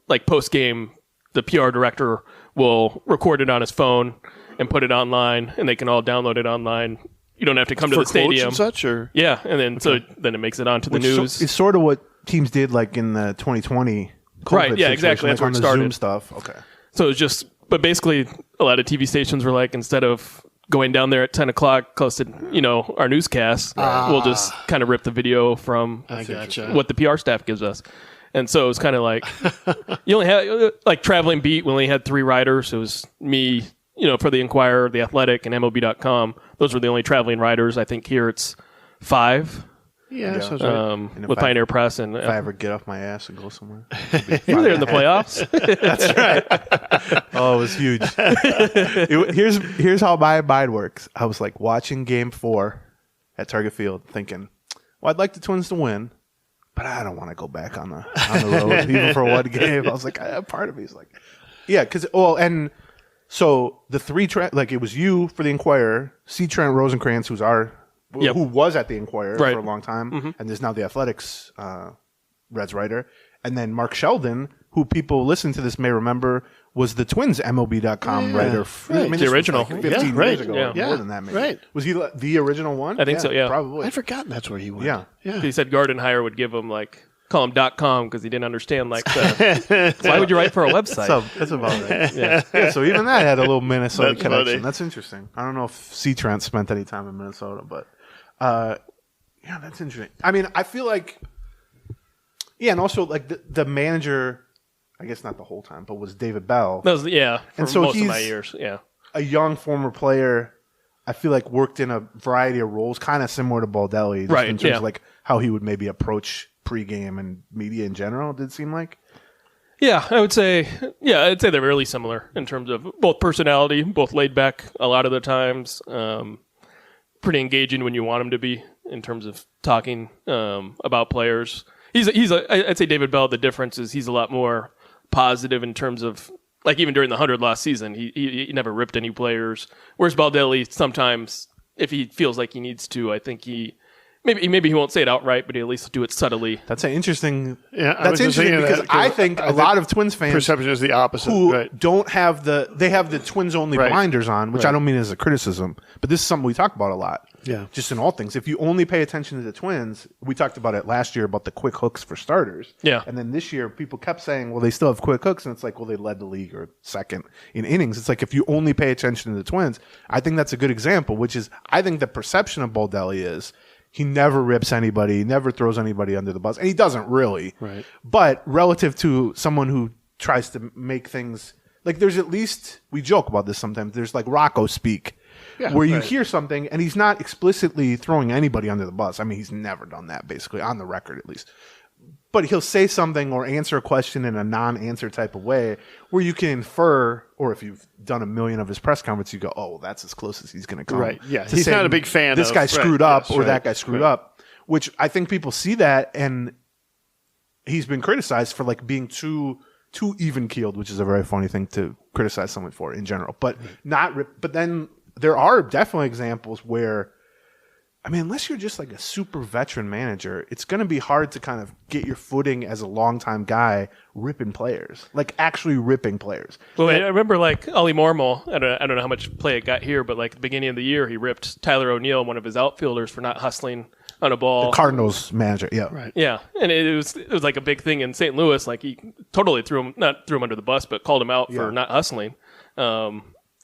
D: Like post-game, the PR director will record it on his phone and put it online, and they can all download it online. You don't have to come to the stadium.
B: And such, or?
D: Yeah, and then so then it makes it onto the news.
C: It's sort of what teams did like in the 2020 COVID
D: right, yeah, exactly. That's
C: like
D: where it started.
C: Zoom stuff. Okay.
D: So it's just, but basically a lot of TV stations were like, instead of going down there at 10 o'clock close to, our newscast, we'll just kind of rip the video from what the PR staff gives us. And so it was kind of like, you only had, like Traveling Beat, we only had 3 writers. It was me, for the Inquirer, the Athletic, and MLB.com. Those were the only traveling writers. I think here it's 5.
B: Yeah. Sounds right.
D: With Pioneer Press. And
C: if I ever get off my ass and go somewhere.
D: You were there in the playoffs.
C: That's right. Oh, it was huge. Here's how my mind works. I was like watching Game 4 at Target Field thinking, well, I'd like the Twins to win, but I don't want to go back on the road even for one game. I was like, part of me is like, yeah, because and so the 3 like it was you for the Inquirer, C. Trent Rosenkrantz, who was at the Inquirer for a long time, and is now the Athletics Reds writer, and then Mark Sheldon, who people listening to this may remember, was the Twins MLB.com writer.
D: Right. The original.
C: Like 15 years ago. More than that, maybe.
B: Right.
C: Was he the original one?
D: I think so, yeah.
C: Probably.
B: I'd forgotten that's where he went.
C: Yeah.
B: Yeah.
D: He said Gardenhire would give him call him .com because he didn't understand why would you write for a website?
C: That's about right. Yeah. So even that had a little Minnesota
B: That's
C: connection.
B: funny.
C: That's interesting. I don't know if C. Trent spent any time in Minnesota, but yeah, that's interesting. I mean, I feel like, yeah, and also like the manager, I guess not the whole time, but was David Bell.
D: That was, for
C: and so
D: most of my years, yeah.
C: A young former player, I feel like worked in a variety of roles, kind of similar to Baldelli, just in terms of like how he would maybe approach pregame and media in general. Did it seem like?
D: Yeah, I'd say they're really similar in terms of both personality, both laid back a lot of the times, pretty engaging when you want him to be in terms of talking about players. I'd say David Bell, the difference is he's a lot more positive in terms of, like, even during the 100-loss season, he never ripped any players. Whereas Baldelli, sometimes, if he feels like he needs to, I think maybe he won't say it outright, but he'll at least do it subtly.
C: That's an interesting.
B: Yeah,
C: that's interesting because I think a lot of Twins fans
B: perception is the opposite.
C: Who don't have they have the Twins only blinders on, which I don't mean as a criticism, but this is something we talk about a lot.
B: Yeah,
C: just in all things. If you only pay attention to the Twins, we talked about it last year about the quick hooks for starters.
D: Yeah,
C: and then this year people kept saying, well, they still have quick hooks, and it's like, well, they led the league or second in innings. It's like if you only pay attention to the Twins, I think that's a good example. Which is, I think the perception of Baldelli is, he never rips anybody, never throws anybody under the bus, and he doesn't really.
B: Right.
C: But relative to someone who tries to make things like, there's at least, we joke about this sometimes, there's like Rocco speak, where you hear something and he's not explicitly throwing anybody under the bus. I mean, he's never done that, basically, on the record at least. But he'll say something or answer a question in a non-answer type of way where you can infer, or if you've done a million of his press conferences, you go, oh, that's as close as he's going to come.
B: Right, yeah. He's not a big fan
C: this
B: of...
C: This guy screwed up or that guy screwed
B: right.
C: up, which I think people see that, and he's been criticized for like being too even-keeled, which is a very funny thing to criticize someone for in general. But but then there are definitely examples where, I mean, unless you're just like a super veteran manager, it's going to be hard to kind of get your footing as a longtime guy ripping players, like actually ripping players.
D: Well, I remember like Ollie Marmol, I don't know how much play it got here, but like at the beginning of the year, he ripped Tyler O'Neill, one of his outfielders, for not hustling on a ball.
C: The Cardinals manager, yeah.
B: Right.
D: Yeah, and it was like a big thing in St. Louis. Like he totally not threw him under the bus, but called him out for not hustling.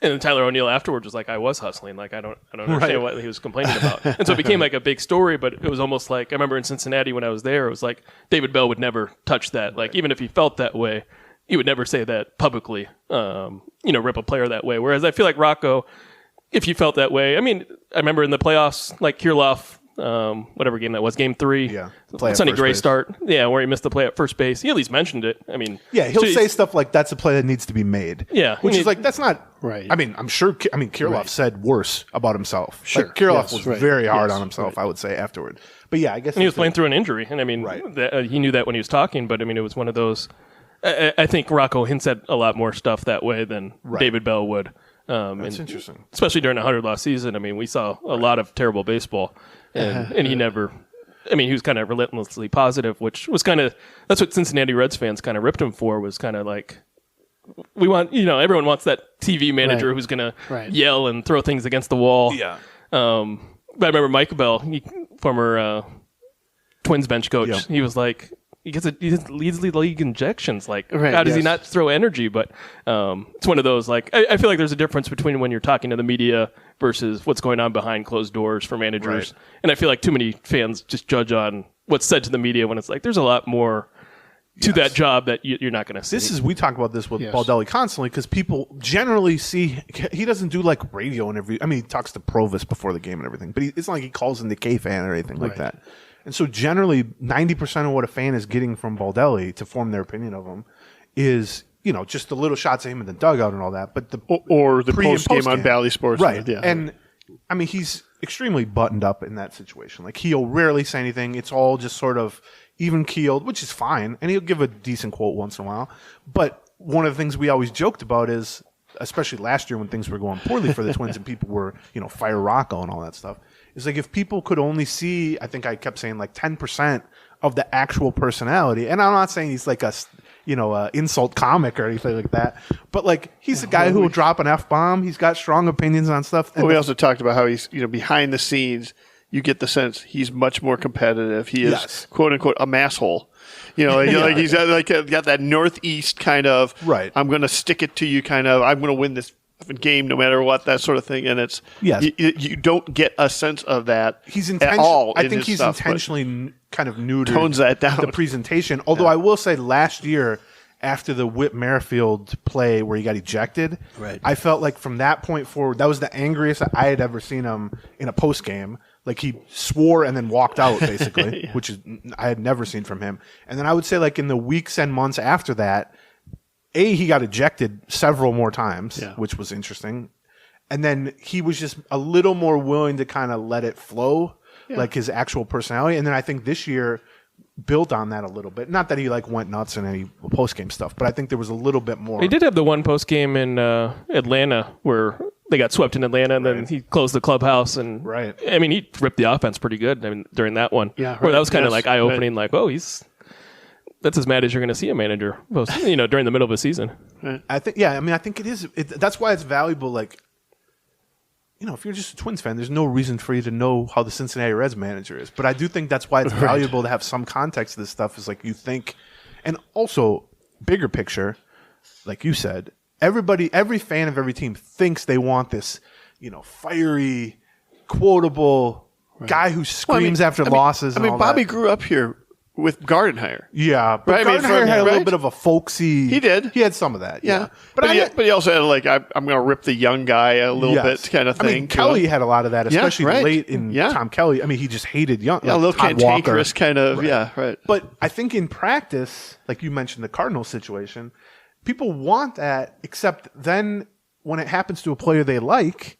D: And then Tyler O'Neill afterwards was like, I was hustling. Like, I don't understand what he was complaining about. And so it became like a big story, but it was almost like, I remember in Cincinnati when I was there, it was like David Bell would never touch that. Like, even if he felt that way, he would never say that publicly, rip a player that way. Whereas I feel like Rocco, if you felt that way, I mean, I remember in the playoffs, like Kirilloff, whatever game that was, game 3, Sonny Gray start, where he missed the play at first base. He at least mentioned it. I mean,
C: he'll say stuff like that's a play that needs to be made.
D: Yeah,
C: which is like that's not
B: right.
C: I mean, I'm sure. Kirilloff said worse about himself.
B: Sure,
C: like, Kirilloff was very hard on himself. I would say afterward. But yeah, I guess
D: and he was playing through an injury, and I mean, he knew that when he was talking. But I mean, it was one of those. I think Rocco hints at a lot more stuff that way than David Bell would.
C: That's interesting.
D: Especially during a 100-loss season. I mean, we saw a lot of terrible baseball, and he never. I mean, he was kind of relentlessly positive, which was kind of that's what Cincinnati Reds fans kind of ripped him for. Was kind of like we want, everyone wants that TV manager who's going to yell and throw things against the wall.
C: Yeah.
D: But I remember Mike Bell, former Twins bench coach. He was like. He leads the league injections. Like, how does he not throw energy? But it's one of those, like, I feel like there's a difference between when you're talking to the media versus what's going on behind closed doors for managers. Right. And I feel like too many fans just judge on what's said to the media when it's like, there's a lot more to that job that you're not going to see.
C: We talk about this with Baldelli constantly because people generally see, he doesn't do like radio interview. I mean, he talks to Provis before the game and everything, but it's not like he calls in the K-fan or anything like that. And so generally 90% of what a fan is getting from Baldelli to form their opinion of him is, just the little shots of him in the dugout and all that. But
B: or the post game on Bally Sports.
C: Right. Yeah. And I mean, he's extremely buttoned up in that situation. Like he'll rarely say anything. It's all just sort of even keeled, which is fine. And he'll give a decent quote once in a while. But one of the things we always joked about is, especially last year when things were going poorly for the Twins and people were, fire Rocco and all that stuff. It's like if people could only see, I think I kept saying like 10% of the actual personality. And I'm not saying he's like a, insult comic or anything like that. But like he's a guy who will drop an F-bomb. He's got strong opinions on stuff.
B: And we also talked about how he's, behind the scenes, you get the sense he's much more competitive. He is quote unquote a masshole. Like he's got that Northeast kind of, I'm going to stick it to you kind of, I'm going to win this game no matter what, that sort of thing. And it's you don't get a sense of that at all.
C: I think he's intentionally kind of neutered
B: tones that down
C: the presentation. Although I will say last year after the Whit Merrifield play where he got ejected, I felt like from that point forward that was the angriest I had ever seen him in a post game. Like he swore and then walked out basically, which is I had never seen from him. And then I would say like in the weeks and months after that, he got ejected several more times, which was interesting. And then he was just a little more willing to kind of let it flow, like his actual personality. And then I think this year built on that a little bit. Not that he like went nuts in any post-game stuff, but I think there was a little bit more.
D: He did have the one post-game in Atlanta where they got swept in Atlanta and then he closed the clubhouse. And I mean, he ripped the offense pretty good during that one. Yeah, where that was kind of like eye-opening, like, oh, that's as mad as you're going to see a manager, during the middle of a season.
C: I think, I think it is. That's why it's valuable. Like, if you're just a Twins fan, there's no reason for you to know how the Cincinnati Reds manager is. But I do think that's why it's valuable to have some context to this stuff. Is like you think, and also bigger picture, like you said, every fan of every team thinks they want this, fiery, quotable guy who screams after losses.
B: I mean, Bobby grew up here with Gardenhire.
C: Yeah. But Gardenhire had a little bit of a folksy...
B: He did.
C: He had some of that. Yeah.
B: But he also had like, I'm going to rip the young guy a little bit kind of thing.
C: I mean, Kelly had a lot of that, especially late in Tom Kelly. I mean, he just hated young...
B: a little cantankerous kind of...
C: But I think in practice, like you mentioned the Cardinals situation, people want that, except then when it happens to a player they like...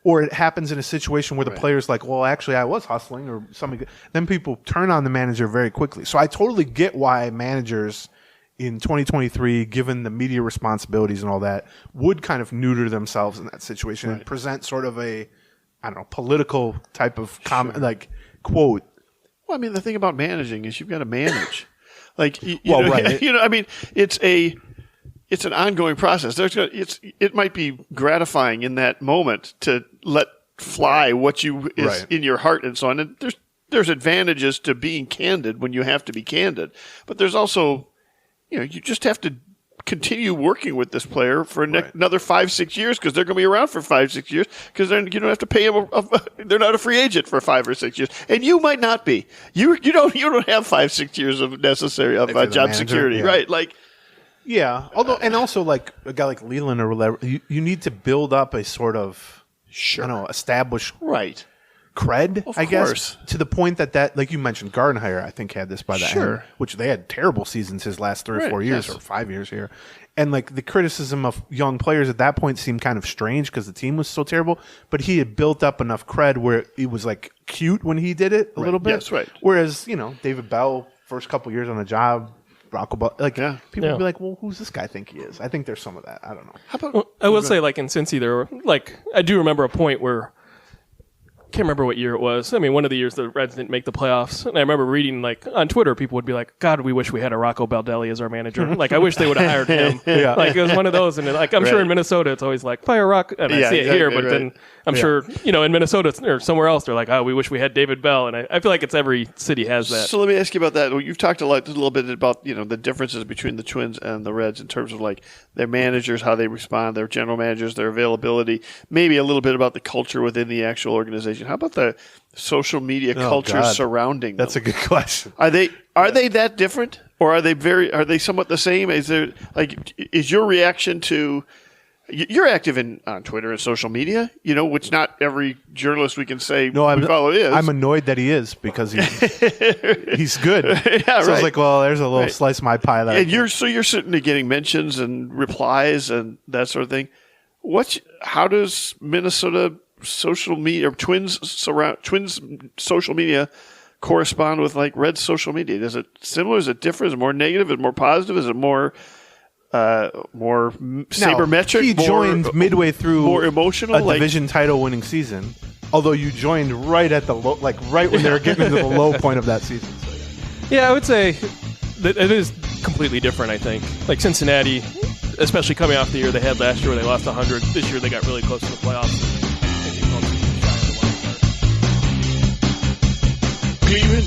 C: Or it happens in a situation where the player's like, well, actually, I was hustling or something. Then people turn on the manager very quickly. So I totally get why managers in 2023, given the media responsibilities and all that, would kind of neuter themselves in that situation and present sort of a, political type of comment, like quote.
B: Well, I mean, the thing about managing is you've got to manage. Like, I mean, it's an ongoing process. It might be gratifying in that moment to let fly what is in your heart and so on. And there's advantages to being candid when you have to be candid, but there's also, you just have to continue working with this player for another 5-6 years because they're going to be around for 5-6 years because you don't have to pay them. They're not a free agent for 5 or 6 years, and you might not be. You don't have 5-6 years of necessary of job security, right? Like.
C: Yeah, although and also like a guy like Leland or whatever, you need to build up a sort of I don't know, established cred,
B: Of
C: I guess,
B: course.
C: to the point that like you mentioned, Gardenhire I think had this by the end, which they had terrible seasons his last 3 or 4 years or 5 years here, and like the criticism of young players at that point seemed kind of strange because the team was so terrible, but he had built up enough cred where it was like cute when he did it a little bit.
B: Yes, right.
C: Whereas David Bell first couple years on the job. People would be like, well, who's this guy think he is? I think there's some of that. I don't know.
D: I will say, like in Cincy, there were I do remember a point where can't remember what year it was. I mean, one of the years the Reds didn't make the playoffs, and I remember reading on Twitter, people would be like, "God, we wish we had a Rocco Baldelli as our manager. I wish they would have hired him." It was one of those, and I'm sure in Minnesota it's always like fire Rocco, and I see it here, but then I'm sure in Minnesota or somewhere else they're like, "Oh, we wish we had David Bell," and I feel like it's every city has that.
B: So let me ask you about that. Well, you've talked a little bit about the differences between the Twins and the Reds in terms of like their managers, how they respond, their general managers, their availability, maybe a little bit about the culture within the actual organization. How about the social media culture surrounding them?
C: That's a good question.
B: Are they that different, or are they somewhat the same? Is your reaction to you're active on Twitter and social media, which not every journalist we can say we follow is.
C: I'm annoyed that he is because he's good. So it's like, well, there's a little slice of my pie that.
B: And you're sitting there getting mentions and replies and that sort of thing. How does Minnesota social media or Twins social media correspond with like Reds social media? Is it similar? Is it different? Is it more negative? Is it more positive? Is it more sabermetric?
C: He joined midway through
B: more emotional,
C: a division title winning season. Although you joined right at the low, right when they were getting into the low point of that season. So,
D: yeah, I would say that it is completely different. I think like Cincinnati, especially coming off the year they had last year where they lost 100. This year they got really close to the playoffs.
A: Gleeman